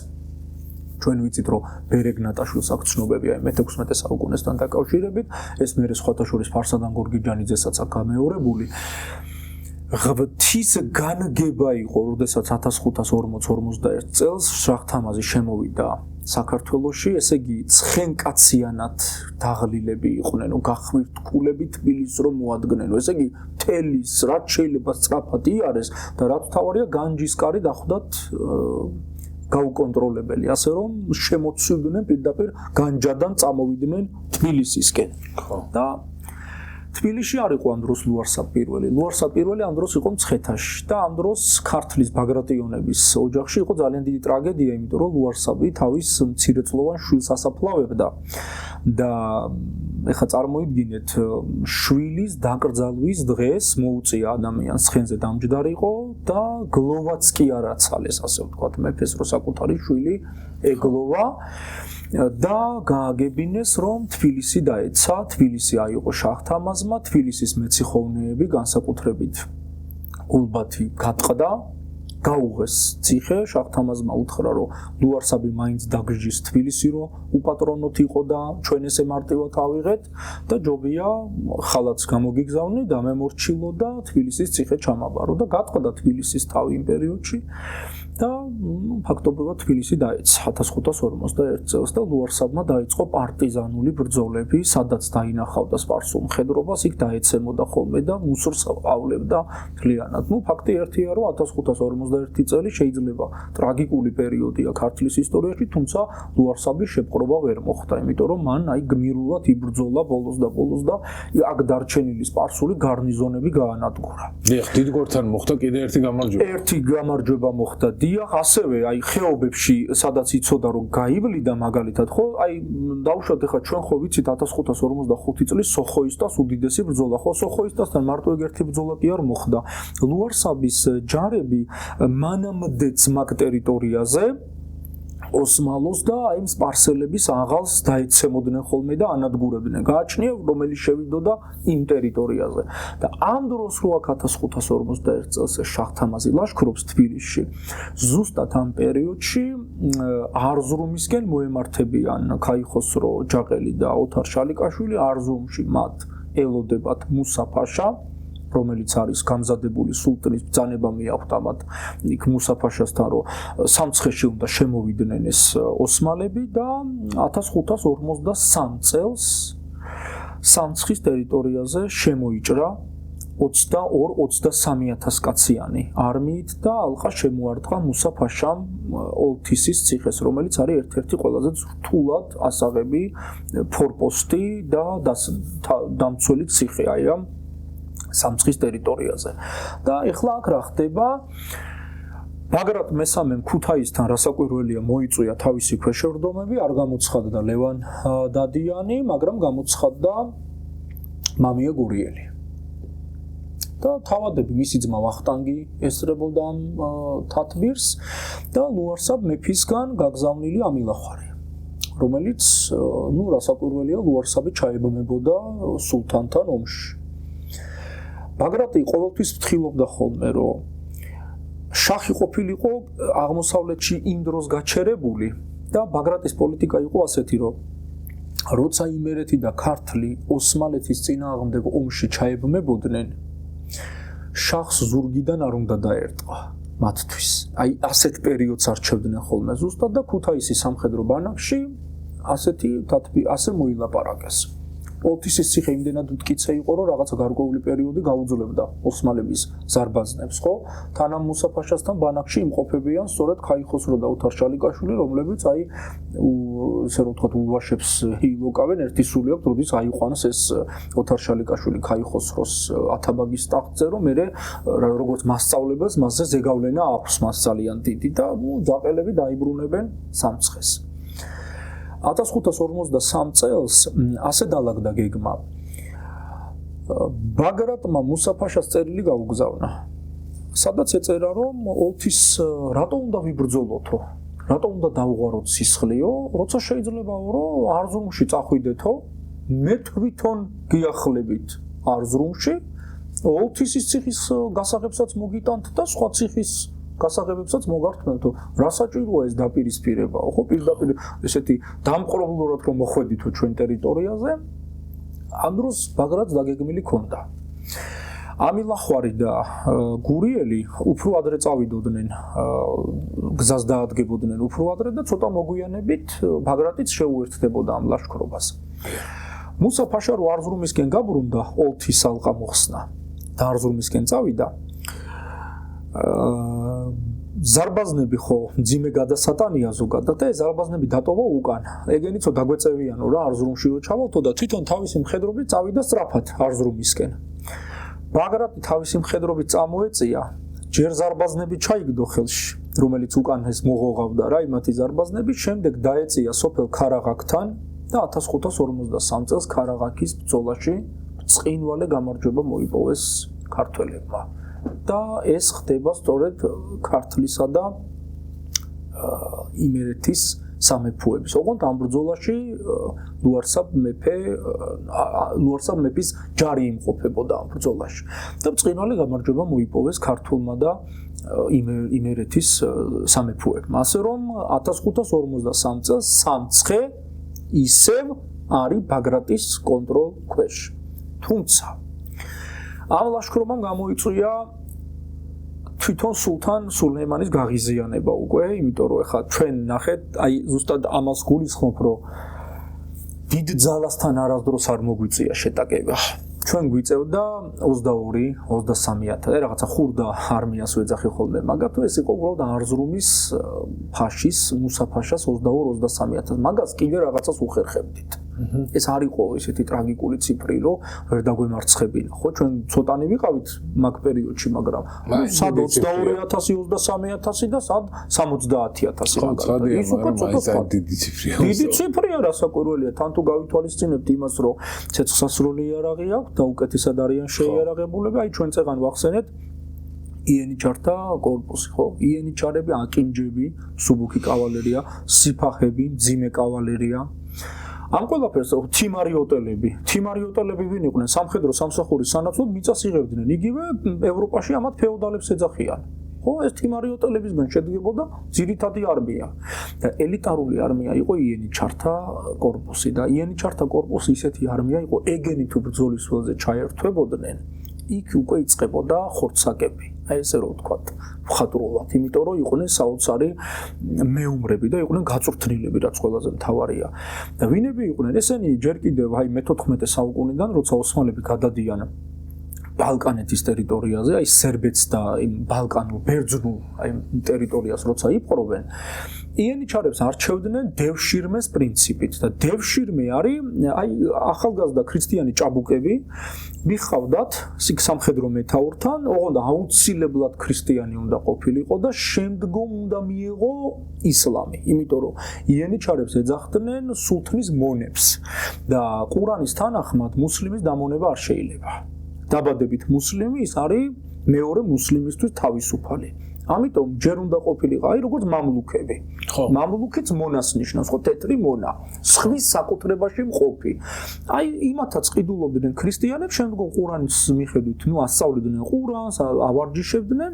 ჩვენ ვიცით რომ ბერეგ ნატაშვილს აქვს ცნობები აი მე-16 საუკუნესთან დაკავშირებით, ეს მერე სხვათა შორის ფარსადან გორგიჯანიძესაც აქვს გამეორებული. ღვთის განგება იყო, როდესაც 1540-41 წელს შაჰ თამაზი შემოვიდა საქართველოში, ესე იგი ცხენკაციანად დაღლილები იყვნენ, გახმირთკულები თბილისს რომ მოადგნენ, ესე იგი თელის რაც შეიძლება სწრაფად იარეს და რაც თავარია განჯისკარი დახვდათ გაუკონტროლებელი, ასე რომ შემოცვიდნენ პირდაპირ განჯადან წამოვიდნენ თბილისისკენ. და თბილისში არ იყო ამ დროს ლუარსაბ პირველი. ლუარსაბ პირველი ამ დროს იყო მცხეთაში და ამ დროს ქართლის ბაგრატიონების ოჯახში იყო ძალიან დიდი ტრაგედია, იმიტომ რომ ლუარსაბი თავის მცირეწლოვან შვილს ასაფლავებდა და ეხლა წარმოიდგინეთ, შვილის დაკრძალვის დღეს მოუწია ადამიანს ცხენზე დამჯდარიყო და გლოვაც კი არ აცალეს, ასე ვთქვათ, მეფეს რო საკუთარი შვილი ეგლოვა და გააგებინეს რომ თბილისი დაეცა. თბილისი აიღო შაჰ თამაზმა, თბილისის მეციხოვნეები განსაკუთრებით გულბათი გატყდა, გაუღეს ციხე. შაჰ თამაზმა უთხრა რომ ლუარსაბი მაინც დაგжжის თბილისი, რომ უპატრონოთ იყო და ჩვენ ესე მარტივად ავიღეთ და ჯობია ხალათს გამოგიგზავნე და მემორჩილო და თბილისის ციხე ჩამაბარო და გატყდა თბილისის თავი იმ პერიოდში. და ფაქტობრივად თბილისი დაეცა 1541 წელს და ლუარსაბმა დაიწყო პარტიზანული ბრძოლები, სადაც დაინახავდა სპარსულ მხედრობას, იქ დაეცემოდა ხოლმე და მუსორს ავლებდა მთლიანად. ფაქტი ერთია, რომ 1541 წელი შეიძლება ტრაგიკული პერიოდია ქართლის ისტორიაში, თუმცა ლუარსაბის შეპყრობა ვერ მოხდა, იმიტომ რომ მან აი გმირულად იბრძოლა ბოლოს და აქ დარჩენილი სპარსული გარნიზონები გაანადგურა. დიახ, დიდგვართან მოხდა კიდე ერთი გამარჯვება. ერთი გამარჯვება მოხდა. დიახ, ასევე აი ხეობებში, სადაც იცოდა რომ გაივლიდა მაგალითად, ხო, აი დავუშვათ ახლა ჩვენ ხო ვიცით 1545 წლის სოხოისტას უდიდესი ბრძოლა, ხო, სოხოისტასთან მარტო ერთი ბრძოლა კი არ მოხდა. ლუარსაბის ჯარები მანამდეც მაგ ტერიტორიაზე ოსმალოს და აი სპარსელების აღალს დაეცემოდნენ ხოლმე და ანადგურებდნენ. გააჩნია რომელი შევიდოდა იმ ტერიტორიაზე. და ამ დროს რო აქ 1541 წელს შაჰ-თამაზი ლაშქრობს თბილისში. ზუსტად ამ პერიოდში არზრუმისკენ მოემართებიან ქაიხოსრო ჯაყელი და ოთარ შალიკაშვილი. არზრუმში მათ ელოდებათ მუსა-ფაშა, რომელიც არის გამზადებული სულტნის ბრძანება მიახვთ ამათ იქ მუსა-ფაშასთან რომ სამცხეში უნდა შემოვიდნენ ეს ოსმალები და 1553 წელს სამცხის ტერიტორიაზე შემოიჭრა 22-23000 კაციანი არმიით და ალყა შემოარტყა მუსა-ფაშამ ოლთისის ციხეს, რომელიც არის ერთ-ერთი ყველაზე რთულად ასაღები ფორპოსტი და დამცველი ციხე აი ამ სამცხის ტერიტორიაზე. და ეხლა აქ რა ხდება? ბაგრატ მესამემ ქუთაისთან რასაკვირველია მოიწვია თავისი ქვეშევრდომები, არ გამოცხადდა ლევან დადიანი, მაგრამ გამოცხადდა მამია გურიელი. და თავადები მისი ძმა ვახტანგი ესწრებოდა ამ თათბირს და ლუარსაბ მეფისგან გაგზავნილი ამილახვარი, რომელიც რასაკვირველია ლუარსაბი ჩაებმებოდა სულთანთან ომში. ბაგრატი ყოველთვის ფრთხილობდა ხოლმე, რომ შაჰი ყოფილიყო აღმოსავლეთში იმ დროს გაჩერებული და ბაგრატის პოლიტიკა იყო ასეთი, რომ როცა იმერეთი და ქართლი ოსმალეთის წინააღმდეგ ომში ჩაებმებოდნენ, შაჰს ზურგიდან არ უნდა დაერტყა მათთვის. აი ასეთ პერიოდს არჩევდნენ ხოლმე ზუსტად და ქუთაისის სამხედრო ბანაკში ასე მოილაპარაკეს. ოლთისის ციხე იმდენად მტკიცე იყო, რომ რაღაცა გარკვეული პერიოდი გაუძლებდა ოსმალების ზარბაზნებს, ხო? თან ამ მუსა-ფაშასთან ბანაკში იმყოფებიან სწორედ ქაიხოსრო და ოთარ შალიკაშვილი, რომლებიც აი ესე რომ ვთქვათ ულვაშებს ილოკავენ, ერთი სული აქვს, როდის აიყვანს ეს ოთარ შალიკაშვილი ქაიხოსროს ათაბაგის ტახტზე, რომ მე როგორც მასწავლებას მასზე ზეგავლენა აქვს მას ძალიან დიდი და ჯაყელები დაიბრუნებენ სამცხეს. 1553 წელს ასე დაალაგდა გეგმა. ბაგრატმა მუსა-ფაშას წერილი გაუგზავნა. სადაც ეწერა, რომ ოლთის რატო უნდა ვიბრძოლოთო? რატო უნდა დავუღვაროთ სისხლიო? როცა შეიძლებაო, რომ არზრუმში წახვიდეთო, მე თვითონ გიახლებით არზრუმში, ოლთისის ციხის გასაღებსაც მოგიტანთ და სხვა ციხის გასაღებებსაც მოგართმევთო. რა საჭიროა ეს დაპირისპირებაო, ხო? პირდაპირ ესეთი დამყრობლურად რომ მოხვედითო ჩვენ ტერიტორიაზე. ამ დროს ბაგრატს დაგეგმილი ჰქონდა. ამილახვარი და გურიელი უფრო ადრე წავიდოდნენ, გზას დაადგებოდნენ უფრო ადრე და ცოტა მოგვიანებით ბაგრატიც შეუერთდებოდა ამ ლაშქრობას. მუსა-ფაშა რო არზრუმისკენ გაბრუნდა, ოლთის ალყა მოხსნა და არზრუმისკენ წავიდა. ზარბაზნები ხო ძიმე გადასატანია ზოგადად და ეს ზარბაზნები დატოვა უკან. ეგენი ცოტა დაგვეწევიანო რა არზრუმში რო ჩავალთო და თვითონ თავისი მხედრობით წავიდა სწრაფად არზრუმისკენ. ბაგრატი თავისი მხედრობით წამოეწია, ჯერ ზარბაზნები ჩაიგდო ხელში, რომელიც უკან ეს მოღოღავდა რა იმათი ზარბაზნები, შემდეგ დაეწია სოფელ ქარაღაკთან და 1553 წელს ქარაღაკის ბრძოლაში წყინვალე გამარჯვება მოიპოვეს ქართველებმა. და ეს ხდება სწორედ ქართლისა და იმერეთის სამეფოების. ოღონდ ამ ბრძოლაში ლუარსაბ მეფის ჯარი იმყოფებოდა ამ ბრძოლაში. და წყინვალე გამარჯვება მოიპოვეს ქართულმა და იმერეთის სამეფოებმა. ასე რომ 1553 წელს სამცხე ისევ არის ბაგრატის კონტროლ ქვეშ. თუმცა ამ ლაშქრობამ გამოიწვია თვითონ სულთან სულეიმანის გაღიზიანება უკვე, იმიტომ რომ ეხლა ჩვენ ნახეთ, აი ზუსტად ამას გულისხმობ, რომ დიდ ძალასთან არასდროს არ მოგვიწია შეტაკება. ჩვენ გვიწევდა 22-23000, რაღაცა ხურდა არმიას ვეძახი ხოლმე, მაგრამ თუ ეს იყო უბრალოდ არზრუმის ფაშის, მუსა-ფაშას 22-23000, მაგას კიდე რაღაცას უხერხებდით. ეს არ იყო ესეთი ტრაგიკული ციფრი, რომ ვერ დაგვემარცხებინა. ხო, ჩვენ ცოტანი ვიყავით მაგ პერიოდში, მაგრამ სად 22000-23000 და სად 70000 მაგალითად. ის უკვე ცოტა დიდი ციფრია. დიდი ციფრია, რასაკვირველია, თან თუ გავითვალისწინებთ იმას, რომ ცეცხლსასროლი იარაღი აქვს და უკეთესად არიან შეიარაღებულები, აი ჩვენ წეღან ვახსენეთ იენიჩართა корпуსი, ხო? იენიჩარები, აკინჯები, სუბუქი კავალერია, სიფახები, მძიმე კავალერია. ამ ყველაფერს თიმარიოტელები ვინ იყვნენ? სამხედრო სამსახურის სანაცვლოდ მიწას იღებდნენ. იგივე ევროპაში ამათ ფეოდალებს ეძახიან. ხო, ეს თიმარიოტელებისგან შედგებოდა ძირითადი არმია. და ელიტარული არმია იყო იენიჩართა корпуსი და იენიჩართა корпуსი ისეთი არმია იყო, ეგენი თუ ბრძოლის ველზე ჩაერთვებოდნენ, იქ უკვე იწყებოდა ხორცაკები. აი ესე რომ ვთქვათ, მხატვრულად, იმიტომ რომ იყვნენ საოცარი მეუმრები და იყვნენ გაწვრთნილები, რაც ყველაზე მთავარია. და ვინები იყვნენ? ესენი ჯერ კიდევ აი მე-14 საუკუნიდან, როცა ოსმალები გადადიან ბალკანეთის ტერიტორიაზე, აი სერბეთს და იმ ბალკანურ ბერძნულ აი ტერიტორიას როცა იპყრობენ, იენიჩარებს არჩევდნენ დევშირმეს პრინციპით და დევშირმე არის აი ახალგაზრდა ქრისტიანი ჭაბუკები მიხავდათ სამხედრო მეთაურთან, ოღონდ აუცილებლად ქრისტიანი უნდა ყოფილიყო და შემდგომ უნდა მიიღო ისლამი, იმიტომ რომ იენიჩარებს ეძახდნენ სულთნის მონებს და ყურანის თანახმად მუსლიმის დამონება არ შეიძლება. დაბადებით მუსლიმი ის არის მეორე მუსლიმისთვის თავისუფალი. ამიტომ ჯერ უნდა ყოფილიყო აი როგორც მამლუქები. მამლუქიც მონას ნიშნავს, ხო, თეთრი მონა, სხვის საკუთრებაში მყოფი. აი იმათაც ყიდულობდნენ ქრისტიანებს, შემდგომ ყურანის მიხედვით, ასწავლიდნენ ყურანს, ავარჯიშებდნენ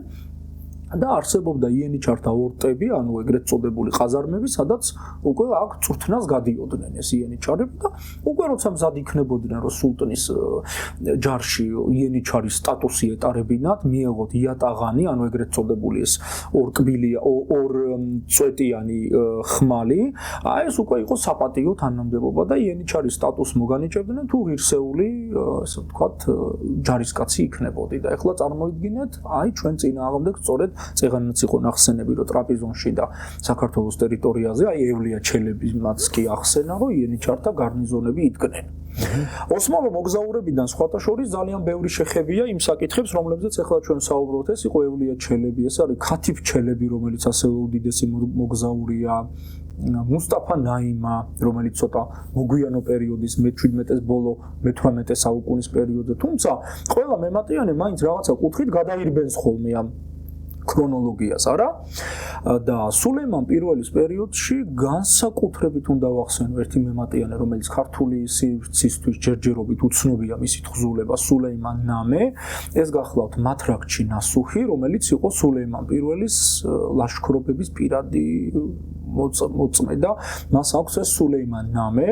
და არსებობდა იენიჩართა ორტები, ანუ ეგრეთ წოდებული ყაზარმები, სადაც უკვე აქ წვრთნას გადიოდნენ ეს იენიჩარები და უკვე როცა მზად იქნებოდნენ, რომ სულტნის ჯარში იენიჩარის სტატუსი ეტარებინათ, მიეღოთ იატაღანი, ანუ ეგრეთ წოდებული ეს ორ წვეტიანი ხმალი, აი ეს უკვე იყო საპატიო თანამდებობა და იენიჩარის სტატუსს მოგანიჭებდნენ თუ ღირსეული, ასე ვთქვათ, ჯარისკაცი იქნებოდი და ეხლა წარმოვიდგინეთ, აი ჩვენ წინააღმდეგ სწორედ წეღანაც იყო ნახსენები, რომ ტრაპიზონში და საქართველოს ტერიტორიაზე, აი ევლია ჩელებიმაც კი ახსენა, რომ იენიჩართა გარნიზონები იდგნენ. ოსმალო მოგზაურებიდან სხვათა შორის ძალიან ბევრი შეხებია იმ საკითხებს, რომლებზეც ახლა ჩვენ საუბრობთ, ეს იყო ევლია ჩელები, ეს არის ქათიფ ჩელები, რომელიც ასევე უდიდესი მოგზაურია. მუსტაფა ნაიმა, რომელიც ცოტა მოგვიანო პერიოდის მე-17-ის ბოლო, მე-18 საუკუნის პერიოდზე, თუმცა ყველა მემატიანე მაინც რაღაცა კუთხით გადაირბენს ხოლმე ამ ქრონოლოგიას, არა? და სულეიმან პირველის პერიოდში განსაკუთრებით უნდა ვახსენო ერთი მემატიანე, რომელიც ქართული სივრცისთვის ჯერჯერობით უცნობია მისი თხზულება სულეიმან ნამე, ეს გახლავთ მათრაქჩი ნასუხი, რომელიც იყო სულეიმან პირველის ლაშქრობების პირადი მოწმე და მას აქვს ეს სულეიმან ნამე,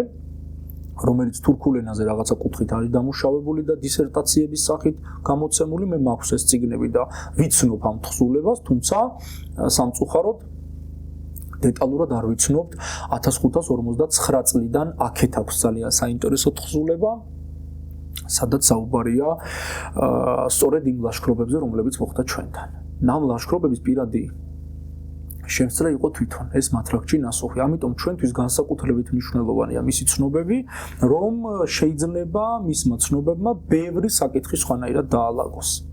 რომელიც თურქულ ენაზე რაღაცა კუთხით არის დამუშავებული და დისერტაციების სახით გამოცემული, მე მაქვს ეს წიგნები და ვიცნობ ამ თხზულებას, თუმცა სამწუხაროდ დეტალურად არ ვიცნობთ 1559 წლიდან აქეთ აქვს ძალიან საინტერესო თხზულება, სადაც საუბარია სწორედ იმ ლაშქრობებზე, რომლებიც მოხდა ჩვენთან. ამ ლაშქრობების პირადი შემსწრე იყო თვითონ ეს მათრაქჩი ნასუხი. ამიტომ ჩვენთვის განსაკუთრებით მნიშვნელოვანია მისი ცნობები, რომ შეიძლება მისმა ცნობებმა ბევრი საკითხი სხვანაირად დაალაგოს.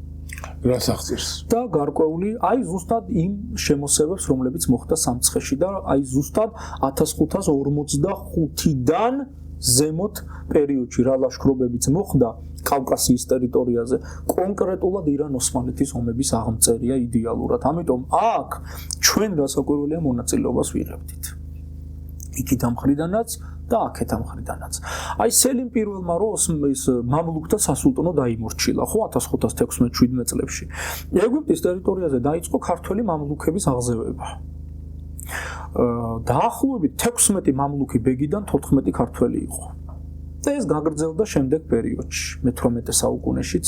რას აღწერს? და გარკვეული, აი ზუსტად იმ შემოსევებს, რომლებიც მოხდა სამცხეში და აი ზუსტად 1545-დან ზემოთ პერიოდში რა ლაშქრობებიც მოხდა კავკასიის ტერიტორიაზე, კონკრეტულად ირან-ოსმალეთის ომების აღმწერია იდეალურად. ამიტომ აქ ჩვენ რასაკვირველია მონაწილეობას ვიღებდით. იქით ამ მხრიდანაც და აქეთ ამ მხრიდანაც. აი სელიმ პირველმა რო ის მამლუქთა სასულტნო დაიმორჩილა, ხო 1516-17 წლებში. ეგვიპტის ტერიტორიაზე დაიწყო ქართველი მამლუქების აღზევება. დაახლოებით 16 მამლუქი ბეგიდან 14 ქართველი იყო. და ეს გაგრძელდა შემდეგ პერიოდში, მე-18 საუკუნეშიც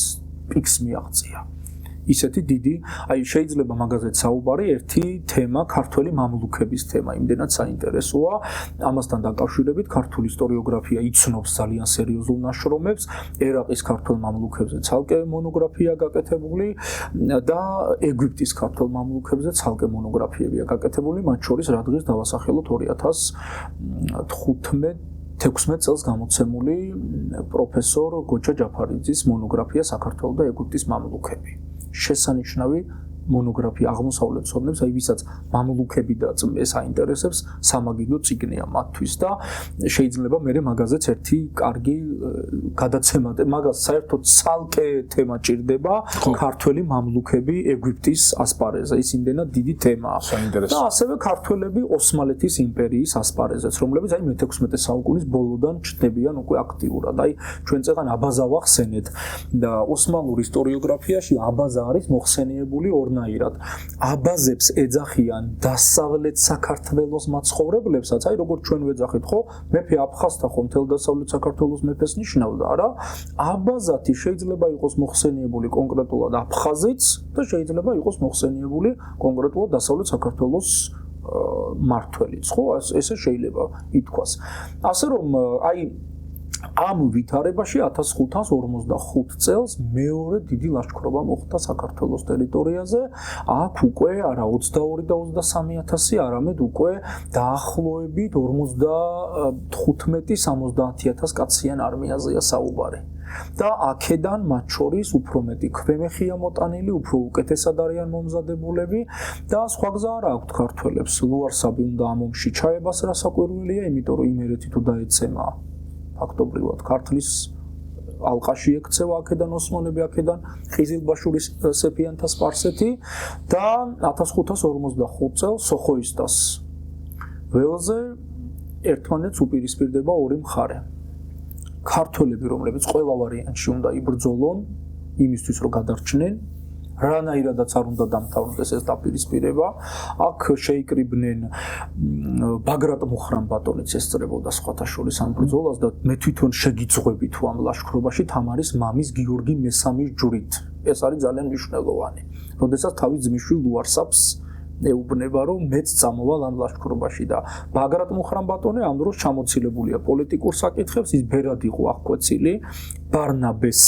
პიკს მიაღწია. ისეთი დიდი, აი შეიძლება მაგაზეც საუბარი ერთი თემა, ქართველი მამლუქების თემა, იმდენად საინტერესოა. ამასთან დაკავშირებით ქართული ისტორიოგრაფია იცნობს ძალიან სერიოზულ ნაშრომებს, ერაყის ქართველ მამლუქებზე ცალკე მონოგრაფია გაკეთებული და ეგვიპტის ქართველ მამლუქებზე ცალკე მონოგრაფიებია გაკეთებული, მათ შორის რადგან დავასახელოთ 2015-16 წელს გამოცემული პროფესორ გოჩა ჯაფარიძის მონოგრაფია საქართველოს და ეგვიპტის მამლუქები. შესანიშნავი მონოგრაფია აღმოსავლეთ ცოდნებს, აი ვისაც მამლუქები და ეს აინტერესებს, სამაგიდო წიგნია მათთვის და შეიძლება მე მაგაზეც ერთი კარგი გადაცემა, მაგას საერთოდ ცალკე თემა ჭირდება, ქართველი მამლუქები ეგვიპტის ასპარეზზე, ის იმდენად დიდი თემაა. და ასევე ქართველები ოსმალეთის იმპერიის ასპარეზზეც, რომლებიც აი მე-16 საუკუნის ბოლოდან ჩნდებიან უკვე აქტიურად. აი ჩვენ წეგან აბაზა ვახსენეთ და ოსმალურ ისტორიოგრაფიაში აბაზა არის მოხსენიებული ორნაირად. აბაზებს ეძახიან დასავლეთ საქართველოს მაცხოვრებლებსაც, აი როგორც ჩვენ ვეძახით, ხო, მეფე აფხაზთა ხო მთელ დასავლეთ საქართველოს მეფეს ნიშნავდა, არა? აბაზათი შეიძლება იყოს მოხსენიებული კონკრეტულად აფხაზიც და შეიძლება იყოს მოხსენიებული კონკრეტულად დასავლეთ საქართველოს მართველიც, ხო? ესე შეიძლება ითქვას. ასე რომ აი ამ ვითარებაში 1545 წელს მეორე დიდი ლაშქრობა მოხდა საქართველოს ტერიტორიაზე. აქ უკვე არა 22 და 23000, არამედ უკვე დაახლოებით 55-60000 კაციან არმიაზეა საუბარი. და აქედან მათ შორის უფრო მეტი ქვემეხია მოტანილი, უფრო უკეთესად არიან მომზადებულები და სხვა გზა არ აქვთ ქართველებს. ლუარსაბი უნდა ამ ომში ჩაებას, რასაკვირველია, იმიტომ რომ იმერეთი თუ დაეცემა ფაქტობრივად ქართლის ალყაში ექცევა აქედან ოსმალები, აქედან ყიზილბაშურის სეფიანთა სპარსეთი და 1545 წელს სოხოისტას ველზე ერთმანეთს უპირისპირდება ორი მხარე. ქართველები, რომლებიც ყველა ვარიანტში უნდა იბრძოლონ იმისთვის, რომ გადარჩნენ, რანაირადაც არ უნდა დამთავრდეს ეს დაპირისპირება. აქ შეიკრიბნენ ბაგრატ მუხრანბატონიც ესწრებოდა სხვათა შორის ამ ბრძოლას და მე თვითონ შეგიწყვები თუ ამ ლაშქრობაში თამარის მამის გიორგი მესამის ჯვრით. ეს არის ძალიან მნიშვნელოვანი. როდესაც თავის ძმისშვილ ლუარსაბს ეუბნება, რომ მეც წამოვალ ამ ლაშქრობაში და ბაგრატ მუხრანბატონი ამ დროს ჩამოცილებულია პოლიტიკურ საკითხებს, ის ბერად იყო აღკვეცილი ბარნაბეს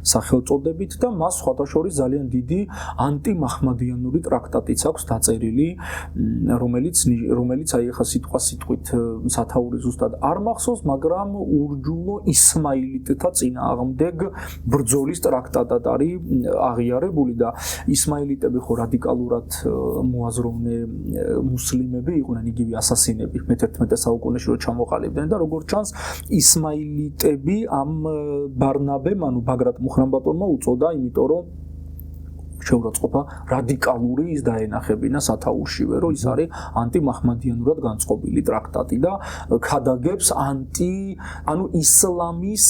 სახელწოდებით და მას სხვათა შორის ძალიან დიდი ანტიმაჰმადიანური ტრაქტატიც აქვს დაწერილი, რომელიც აი ახლა სიტყვა სიტყვით სათაური ზუსტად არ მახსოვს, მაგრამ ურჯულო ისმაილიტთა წინააღმდეგ ბრძოლის ტრაქტატად არის აღიარებული და ისმაილიტები ხო რადიკალურად მოაზროვნე მუსლიმები იყვნენ, იგივე ასასინები მე-11 საუკუნეში რო ჩამოყალიბდნენ და როგორც ჩანს ისმაილიტები ამ ბარნაბემ, ანუ ბაგრატ მუხრანბატონმა უწოდა, იმიტომ რომ შეურაცხყოფა რადიკალური ის დაენახებინა სათაურშივე, რომ ის არის ანტიმაჰმადიანურად განწყობილი ტრაქტატი და ქადაგებს ანუ ისლამის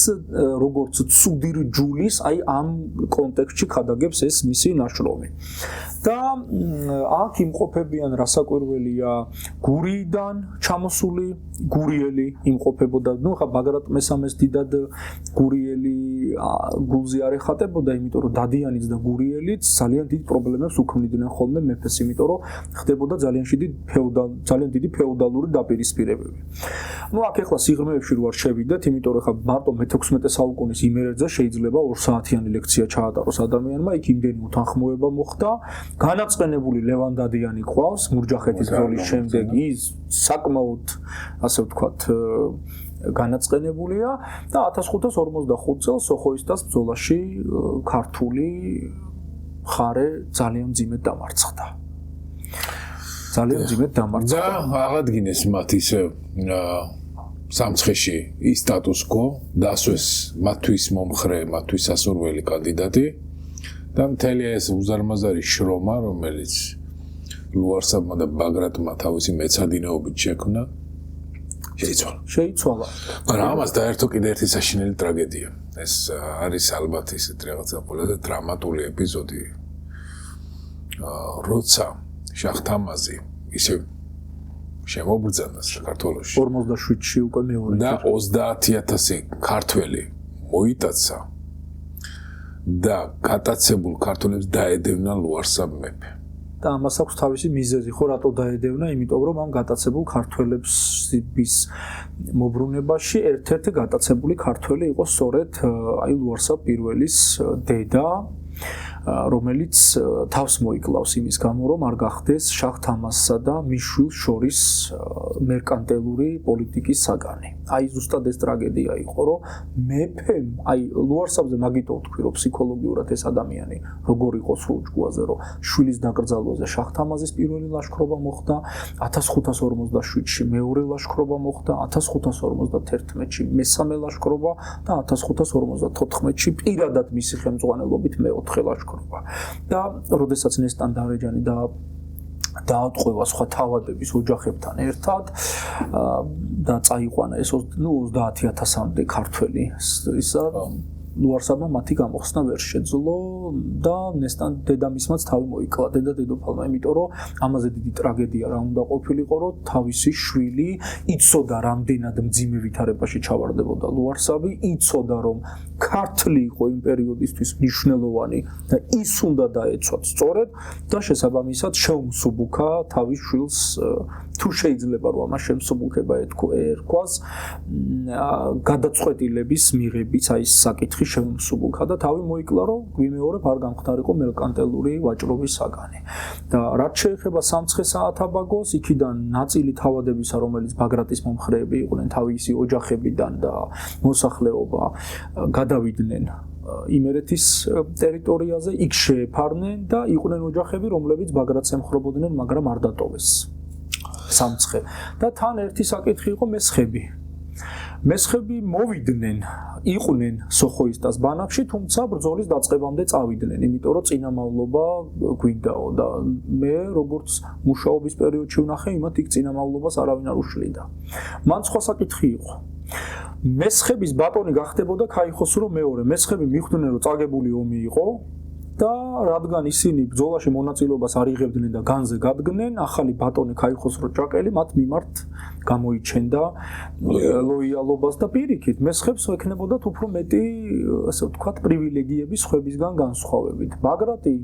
როგორც ცუდი რჯულის, აი ამ კონტექსტში ქადაგებს ეს მისი ნაშრომი. და აქ იმყოფებიან რასაკვირველია გურიიდან ჩამოსული გურიელი იმყოფებოდა. ნუ ხა ბაგრატ მესამეს დიდად გურიელი გულზე არ ეხატებოდა, იმიტომ რომ დადიანიც და გურიელიც ძალიან დიდ პრობლემებს უქმნიდნენ ხოლმე მეფეს, იმიტომ რომ ხდებოდა ძალიან დიდი ფეოდალური დაპირისპირებები. ნუ აქ ახლა სიღრმეებში რო არ შევიდეთ, იმიტომ რომ ხა მარტო მე-16 საუკუნის იმერეთზე შეიძლება 2 საათიანი ლექცია ჩაატაროს ადამიანმა, იქ იმდენი უთანხმოება მოხდა. განაწყენებული ლევან დადიანი ყავს მურჯახეთის ბრძოლის შემდეგ, ის საკმაოდ ასე ვთქვათ განაწყენებულია და 1545 წელს სოხოისტას ბრძოლაში ქართული მხარე ძალიან მძიმედ დამარცხდა. და აღადგინეს მათ ისე სამცხეში ის სტატუს კო, დასვეს მათთვის მომხრე, მათთვის სასურველი კანდიდატი და მთელი ეს უზარმაზარი შრომა, რომელიც ლუარსაბმა და ბაგრატმა თავისი მეცადინეობით შექმნა, შეიცვალა. მაგრამ ამას დაერთო კიდე ერთი საშინელი ტრაგედია. ეს არის ალბათ ისეთ რაღაცა ყველაზე დრამატული ეპიზოდი, როცა შაჰ თამაზი ისე შემობრძანა საქართველოში 47-ში უკვე მეორე და 30000 ქართველი მოიტაცა და გატაცებულ ქართველებს დაედევნა ლუარსაბ მეფე. და ამას აქვს თავისი მიზეზი, ხო, რატო დაედევნა, იმიტომ რომ ამ გატაცებულ ქართველების მოbrunებაში ერთ-ერთი გატაცებული ქართველი იყო სწორედ აი ლუარსაბ პირველის დედა, რომელიც თავს მოიკლავს იმის გამო, რომ არ გახდეს შაჰ თამასსა და მის შვილს შორის მერკანტილური პოლიტიკის საგანი. აი ზუსტად ეს ტრაგედია იყო, რომ მეფემ, აი ლუარსაბზე მაგითო ვთქვი, რომ ფსიქოლოგიურად ეს ადამიანი როგორ იყო სულ ჯგუაზე, რომ შვილის დაკრძალვაზე შაჰ თამაზის პირველი ლაშქრობა მოხდა, 1557-ში მეორე ლაშქრობა მოხდა, 1551-ში მესამე ლაშქრობა და 1554-ში პირადად მისი ხელმძღვანელობით მეოთხე ლაშქრობა. და როდესაც ნესტან დარეჯანი დაატყვევა სხვა თავადების ოჯახებთან ერთად და წაიყვანა ეს 30,000-მდე ქართველი ისა ლუარსაბმა მათი გამოხსნა ვერ შეძლო და ნესტან დედამისმაც თავი მოიკლა დედოფალმა, იმიტომ რომ ამაზე დიდი ტრაგედია რა უნდა ყოფილიყო, რომ თავისი შვილი იცოდა რამდენად მძიმე ვითარებაში ჩავარდებოდა ლუარსაბი, იცოდა რომ ქართლი იყო იმ პერიოდისთვის მნიშვნელოვანი და ის უნდა დაეცვათ სწორედ და შესაბამისად შეუმსუბუქა თავის შვილს, თუ შეიძლება რომ ამას შემსუბუქება ერქვას, გადაწყვეტილების მიღების აი საკითხი შემსუბუქა და თავი მოიკლა, რომ გვიმეორებ არ გამხდარიყო მერკანტილური ვაჭრობის საგანი. და რაც შეეხება სამცხე საათაბაგოს, იქიდან ნაწილი თავადებისა, რომელიც ბაგრატის მომხრეები იყვნენ, თავისი ოჯახებიდან და მოსახლეობა გადავიდნენ იმერეთის ტერიტორიაზე, იქ შეეფარნენ და იყვნენ ოჯახები, რომლებიც ბაგრატს ემხრობოდნენ, მაგრამ არ დატოვეს სამცხე. და თან ერთი საკითხი იყო მესხები. მესხები მოვიდნენ, იყვნენ სოხოისტას ბანაკში, თუმცა ბრძოლის დაწყებამდე წავიდნენ, იმიტომ რომ წინამავლობა გვინდაო და მე როგორც მუშაობის პერიოდში ვნახე, იმათ იქ წინამავლობას არავინ არ უშლიდა. მან სხვა საკითხი იყო. მესხების ბატონი გახდებოდა ქაიხოსრო მეორე. მესხები მიხვდნენ, რომ წაგებული ომი იყო და რადგან ისინი ბრძოლაში მონაწილეობას არ იღებდნენ და განზე გადგნენ, ახალი ბატონი ქაიხოსრო ჭაყელი მათ მიმართ გამოიჩენდა ლოიალობას და პირიქით მესხებს ექნებოდათ უფრო მეტი, ასე ვთქვათ, პრივილეგიები სხვებისგან განსხვავებით. ბაგრატი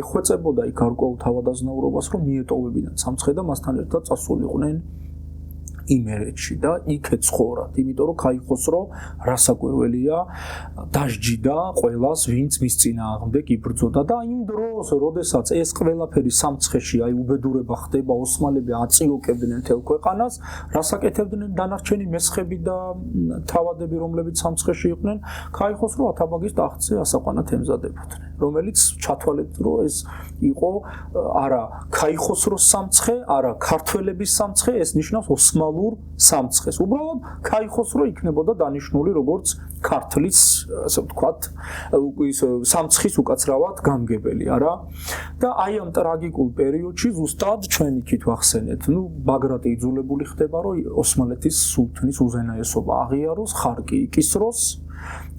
ეხვეწებოდა იქ გარკვეულ თავადაზნაურობას, რომ მიეტოვებინათ სამცხე და მასთან ერთად წასულიყვნენ იმერეთში და იქ ეცხოვრათ, იმიტომ რომ ქაიხოსრო რასაკვირველია დაждდა ყველას, ვინც მის წინააღმდეგ იბრძოდა და იმ დროს, როდესაც ეს ყველაფერი სამცხეში აი უბედურება ხდება, ოსმალები აწიოკებდნენ მთელ ქვეყანას, რასაკეთებდნენ დანარჩენი მესხები და თავადები, რომლებიც სამცხეში იყვნენ, ქაიხოსრო ათაბაგის ტახტზე ასაყვანად ემზადებოდნენ, რომელიც ჩათვალეთ, რომ ეს იყო არა ქაიხოსროს სამცხე, არა ქართველების სამცხე, ეს ნიშნავს ოსმალურ სამცხეს. უბრალოდ ქაიხოსრო იქნებოდა დანიშნული როგორც ქართლის, ასე ვთქვათ, სამცხის უკაცრავად გამგებელი, არა? და აი ამ ტრაგიკულ პერიოდში ზუსტად ჩვენ იქით ვახსენეთ, ბაგრატი იძულებული ხდება, რომ ოსმალეთის სულთნის უზენაესობა აღიაროს, ხარკი იკისროს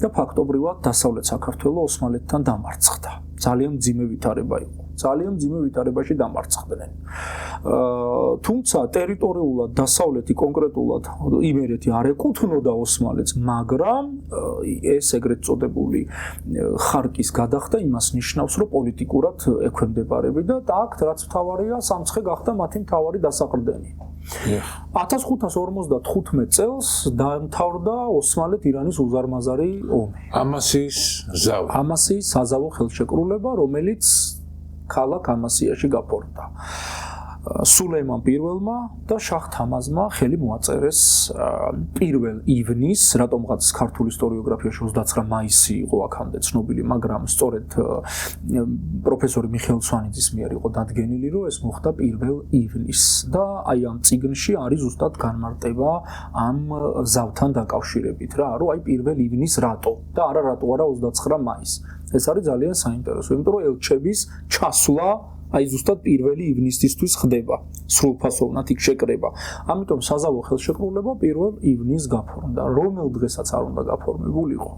და ფაქტობრივად დასავლეთ საქართველოს ოსმალეთთან დამარცხდა. ძალიან მძიმე ვითარება იყო. ძალიან მძიმე ვითარებაში დამარცხდნენ. თუმცა ტერიტორიულად დასავლეთი კონკრეტულად იმერეთი არ ეკუთვნოდა ოსმალეთს, მაგრამ ეს ეგრეთ წოდებული ხარკის გადახდა იმას ნიშნავს, რომ პოლიტიკურად ექვემდებარებოდა და აქ რაც მთავარია, სამცხე გახდა მათი მთავარი დასაყრდენი. 1555 წელს დაემთავრდა ოსმალეთ-ირანის უზარმაზარი ომი. ამასიის საზავო ხელშეკრულება, რომელიც ქალაქ ამასიაში გაფორმდა. სულეიმან პირველმა და შაჰ თამაზმა ხელი მოაწერეს 1 ივნის, რატომღაც ქართულ ისტორიოგრაფიაში 29 მაისი იყო აქამდე ცნობილი, მაგრამ სწორედ პროფესორი მიხეილ სვანიძის მიერ იყო დადგენილი, რომ ეს მოხდა 1 ივნის და აი ამ წიგნში არის ზუსტად განმარტება ამ ზავთან დაკავშირებით რა, რომ აი 1 ივნის რატო და არა რატო არა 29 მაისს. ეს არის ძალიან საინტერესო, იმიტომ რომ ელჩების ჩასვლა აი ზუსტად 1 ივნისისთვის ხდება, სრულფასოვნად იქ შეკრება. ამიტომ საზავო ხელშეკრულება 1 ივნის გაფორმდა, რომელ დღესაც არ უნდა გაფორმებულიყო.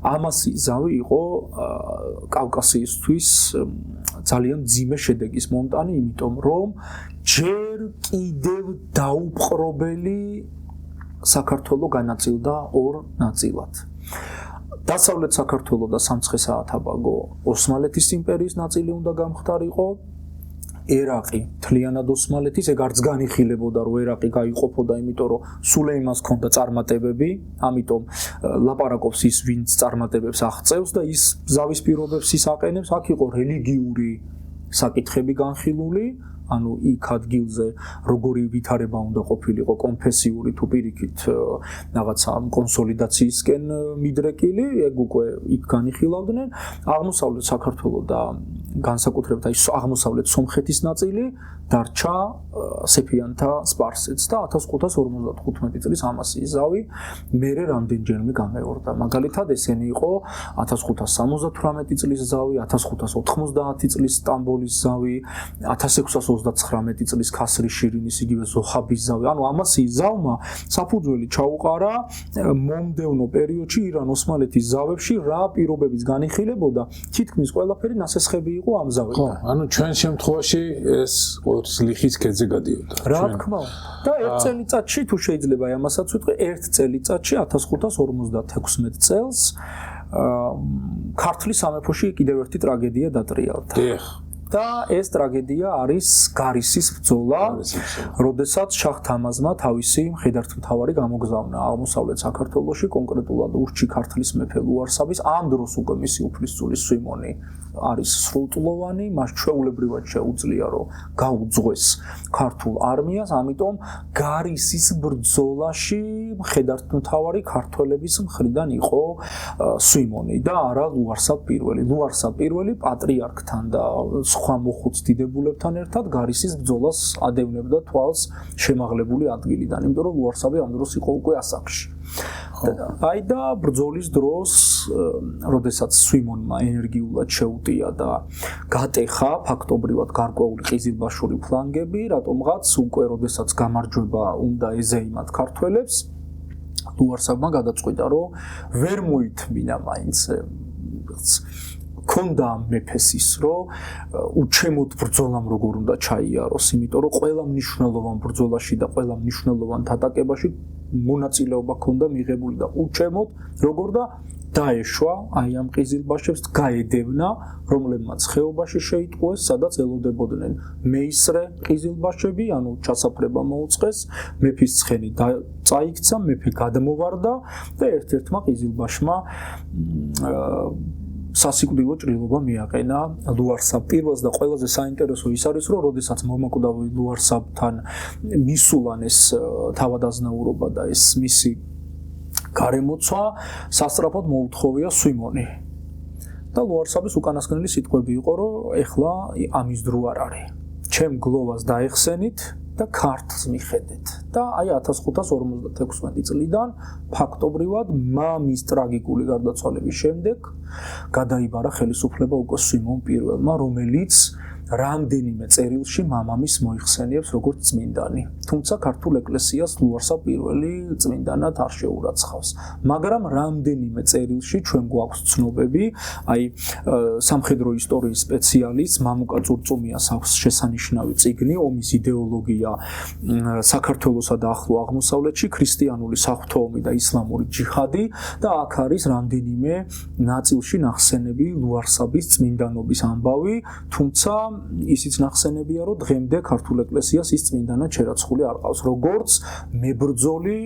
ამასის ზავი იყო კავკასიისთვის ძალიან მძიმე შედეგის მომტანი, იმიტომ რომ ჯერ კიდევ დაუპყრობელი საქართველო განაწილდა 2 ნაწილად. დასავლეთ საქართველო და სამცხე-საათაბაგო ოსმალეთის იმპერიის ნაწილი უნდა გამხდარიყო ერაყი მთლიანად ოსმალეთის ეგ არც განიხილებოდა რომ ერაყი გაიყოფოდა იმიტომ რომ სულეიმანს ჰქონდა წარმატებები ამიტომ ლაპარაკობს ის ვინც წარმატებებს აღწევს და ის ზავის პირობებს ის აყენებს აქ იყო რელიგიური საკითხები განხილული ანუ იქ ადგილზე როგორი ვითარება უნდა ყოფილიყო კონფესიური თუ პირიქით რაღაცა კონსოლიდაციისკენ მიდრეკილი ეგ უკვე იქ განიხილავდნენ აღმოსავლეთ საქართველოს და განსაკუთრებით აი აღმოსავლეთ სომხეთის ნაწილი დარჩა სეფიანთა სპარსეთს და 1555 წლის ამასიის ზავი მერე რამდენჯერმე გამეორდა მაგალითად ესენი იყო 1578 წლის ზავი 1590 წლის სტამბოლის ზავი 1629 წლის ქასრი შირინის იგივე ზოხაბის ზავი ანუ ამასიის ზავმა საფუძველი ჩაუყარა მომდევნო პერიოდში ირან-ოსმალეთის ზავებში რა პირობების განიხილებოდა თითქმის ყველაფერი ნასესხები იყო ამ ზავებთან ხო ანუ ჩვენ შემთხვევაში ეს ყოველთვის ლიხის ქედზე გადიოდა რა თქმა უნდა და ერთ წელიწადში თუ შეიძლება ამასაც ვიტყვი ერთ წელიწადში 1556 წელს ქართლის სამეფოში კიდევ ერთი ტრაგედია დატრიალდა და ეს ტრაგედია არის გარისის ბრძოლა, როდესაც შაჰ თამაზმა თავისი მხედართმთავარი გამოგზავნა აღმოსავლეთ საქართველოში, კონკრეტულად ურჩი ქართლის მეფე ლუარსაბის ამ დროს უკვე მისი უფლისწული სვიმონი არის სრულწლოვანი, მას ჩვეულებრივად შეუძლია რომ გაუძღვეს ქართულ არმიას, ამიტომ გარისის ბრძოლაში მხედართმთავარი ქართველების მხრიდან იყო სვიმონი და არა ლუარსაბ პირველი. ლუარსაბ პირველი პატრიარქთან და სხვა მოხუც დიდებულებთან ერთად გარისის ბრძოლას ადევნებდა თვალს შემაღლებული ადგილიდან, იმიტომ რომ ლუარსაბი ამ დროს იყო უკვე ასაკში. აი და ბრძოლის დროს, როდესაც სვიმონმა ენერგიულად შეუტია და გატეხა ფაქტობრივად გარკვეული ყიზილბაშური ფლანგები, რატომღაც უკვე როდესაც გამარჯვება უნდა ეზეიმათ ქართველებს, ლუარსაბმა გადაწყვიტა, რომ ვერ მოითმინა მაინც ქონდა მეფეს ის რომ უჩემოდ ბრძოლამ როგორ უნდა ჩაიაროს, იმიტომ რომ ყველა მნიშვნელოვან ბრძოლაში და ყველა მნიშვნელოვან დატაკებაში მონაწილეობა ქონდა მიღებული და უჩემოდ როგორ და დაეშვა აი ამ ყიზილბაშებს გაედევნა, რომლებმაც ხეობაში შეიტყუეს, სადაც ელოდებოდნენ მეისრე ყიზილბაშები, ანუ ჩასაფრება მოუწყეს, მეფის ცხენი წაიქცა, მეფე გადმოვარდა და ერთ-ერთმა ყიზილბაშმა სასიკვდილო ჭრილობა მიაყენა ლუარსაბ პირველს და ყველაზე საინტერესო ის არის რომ როდესაც მომაკვდავი ლუარსაბთან მისულან ეს თავადაზნაურობა და ეს მისი გარემოცვა სასწრაფოდ მოუთხოვია სვიმონი და ლუარსაბის უკანასკნელი სიტყვები იყო რომ ეხლა ამის დრო არ არის ჩემ გლოვას დაეხსენით და ქართლს მიხედეთ და აი 1556 წლიდან ფაქტობრივად მამის ტრაგიკული გარდაცვალების შემდეგ გადაიბარა ხელისუფლება უკვე სვიმონ პირველმა, რომელიც რამდენიმე წერილში მამამის მოიხსენიებს როგორც წმინდანი. თუმცა ქართულ ეკლესიას ლუარსაბ პირველი წმინდანად არ შეურაცხავს. მაგრამ რამდენიმე წერილში ჩვენ გვაქვს ცნობები, აი სამხედრო ისტორიის სპეციალისტ მამუკა წურწუმიას აქვს შესანიშნავი წიგნი ომის იდეოლოგია საქართველოსა და ახლო აღმოსავლეთში, ქრისტიანული საღვთო ომი და ისლამური ჯიჰადი და აქ არის რამდენიმე ნაწილში ნახსენები ლუარსაბის წმინდანობის ამბავი, თუმცა ისიც ნახსენებია, რომ დღემდე ქართულ ეკლესიას ის წმინდანად შერაცხული არ ყავს, როგორც მებრძოლი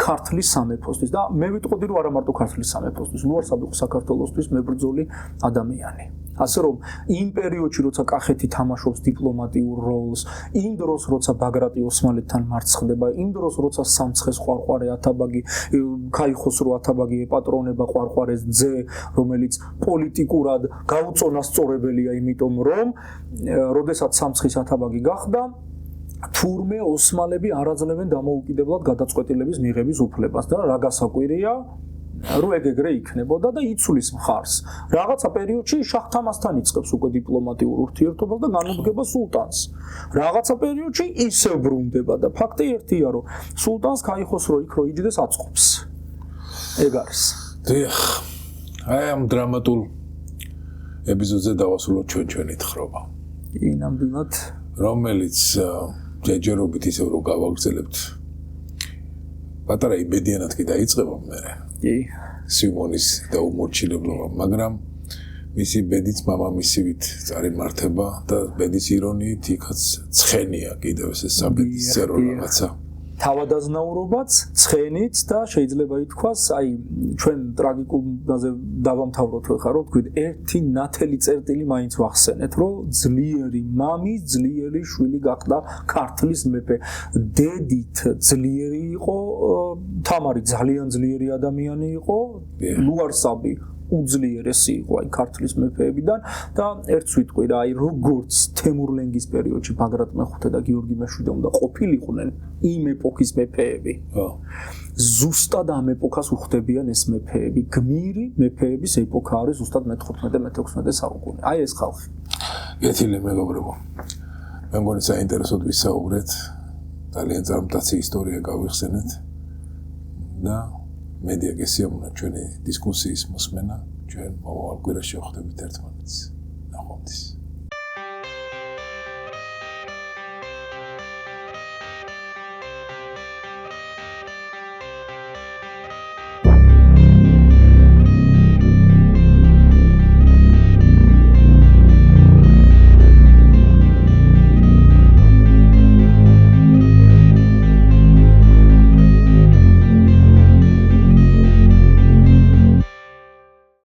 ქართლის სამეფოსთვის და მე ვიტყოდი, რომ არა მარტო ქართლის სამეფოსთვის, ლუარსაბი იყო საქართველოსთვის მებრძოლი ადამიანი. ასე რომ იმ პერიოდში, როცა კახეთი თამაშობს დიპლომატიურ როლს, იმ დროს, როცა ბაგრატი ოსმალეთთან მარცხდება, იმ დროს, როცა სამცხეს ყვარყვარე ათაბაგი, ქაიხოსრო ათაბაგი ეპატრონება ყვარყვარეს ძე, რომელიც პოლიტიკურად გაუწონასწორებელია, იმიტომ რომ, როდესაც სამცხის ათაბაგი გახდა, თურმე ოსმალები არ აძლევენ დამოუკიდებლად გადაწყვეტილების მიღების უფლებას და რა გასაკვირია რომ ეგრე იქნებოდა და იცვლის მხარს. რაღაცა პერიოდში შაჰ თამაზთან იწყებს უკვე დიპლომატიურ ურთიერთობას და განუდგება სულტანს. რაღაცა პერიოდში ისევ ბრუნდება და ფაქტი ერთია, რომ სულტანს ქაიხოსრო იქ რო იჯდეს აწყობს. ეგ არის. დიახ. აი ამ დრამატულ ეპიზოდზე დავასრულოთ ჩვენი თხრობა. ნამდვილად, რომელიც ჯერჯერობით ისევ რო გავაგრძელებთ. პატარა იმედიანად კი დაიწყება მე. კი, სვიმონის და უმორჩილებლობა, მაგრამ მისი ბედიც მამამისივით წარიმართება და ბედის ირონიით იქაც ცხენია კიდევ ეს საბედისწერო რაღაცა. თავადაზნაურობაც, ცხენიც და შეიძლება ითქვას, აი ჩვენ ტრაგიკულაზე დავამთავროთ ხარ, რომ თქვით, ერთი ნათელი წერტილი მაინც ვახსენეთ, რომ ძლიერი მამი, ძლიერი შვილი გახდა ქართლის მეფე. დედით ძლიერი იყო, თამარი ძალიან ძლიერი ადამიანი იყო, ლუარსაბი უძლიერესი იყო აი ქართლის მეფეებიდან და ერთ სიტყვი რა აი როგორც თემურლენგის პერიოდში ბაგრატ მეხუთე და გიორგი მეშვიდე უნდა ყოფილიყვნენ იმ ეპოქის მეფეები. ზუსტად ამ ეპოქას უხდებიან ეს მეფეები. გმირი მეფეების ეპოქა არის ზუსტად მე-15-მე-16 საუკუნე. აი ეს ხალხი. გეთილე მეგობრებო. მე მგონი საინტერესოდ ვისაუბრეთ. ძალიან წარმტაცი ისტორია გავიხსენეთ და მედია გესიამოვნეთ ჩვენი დისკუსიის მოსმენა. ჩვენ მომავალ კვირაში ვხვდებით ერთმანეთს. ნახვამდის.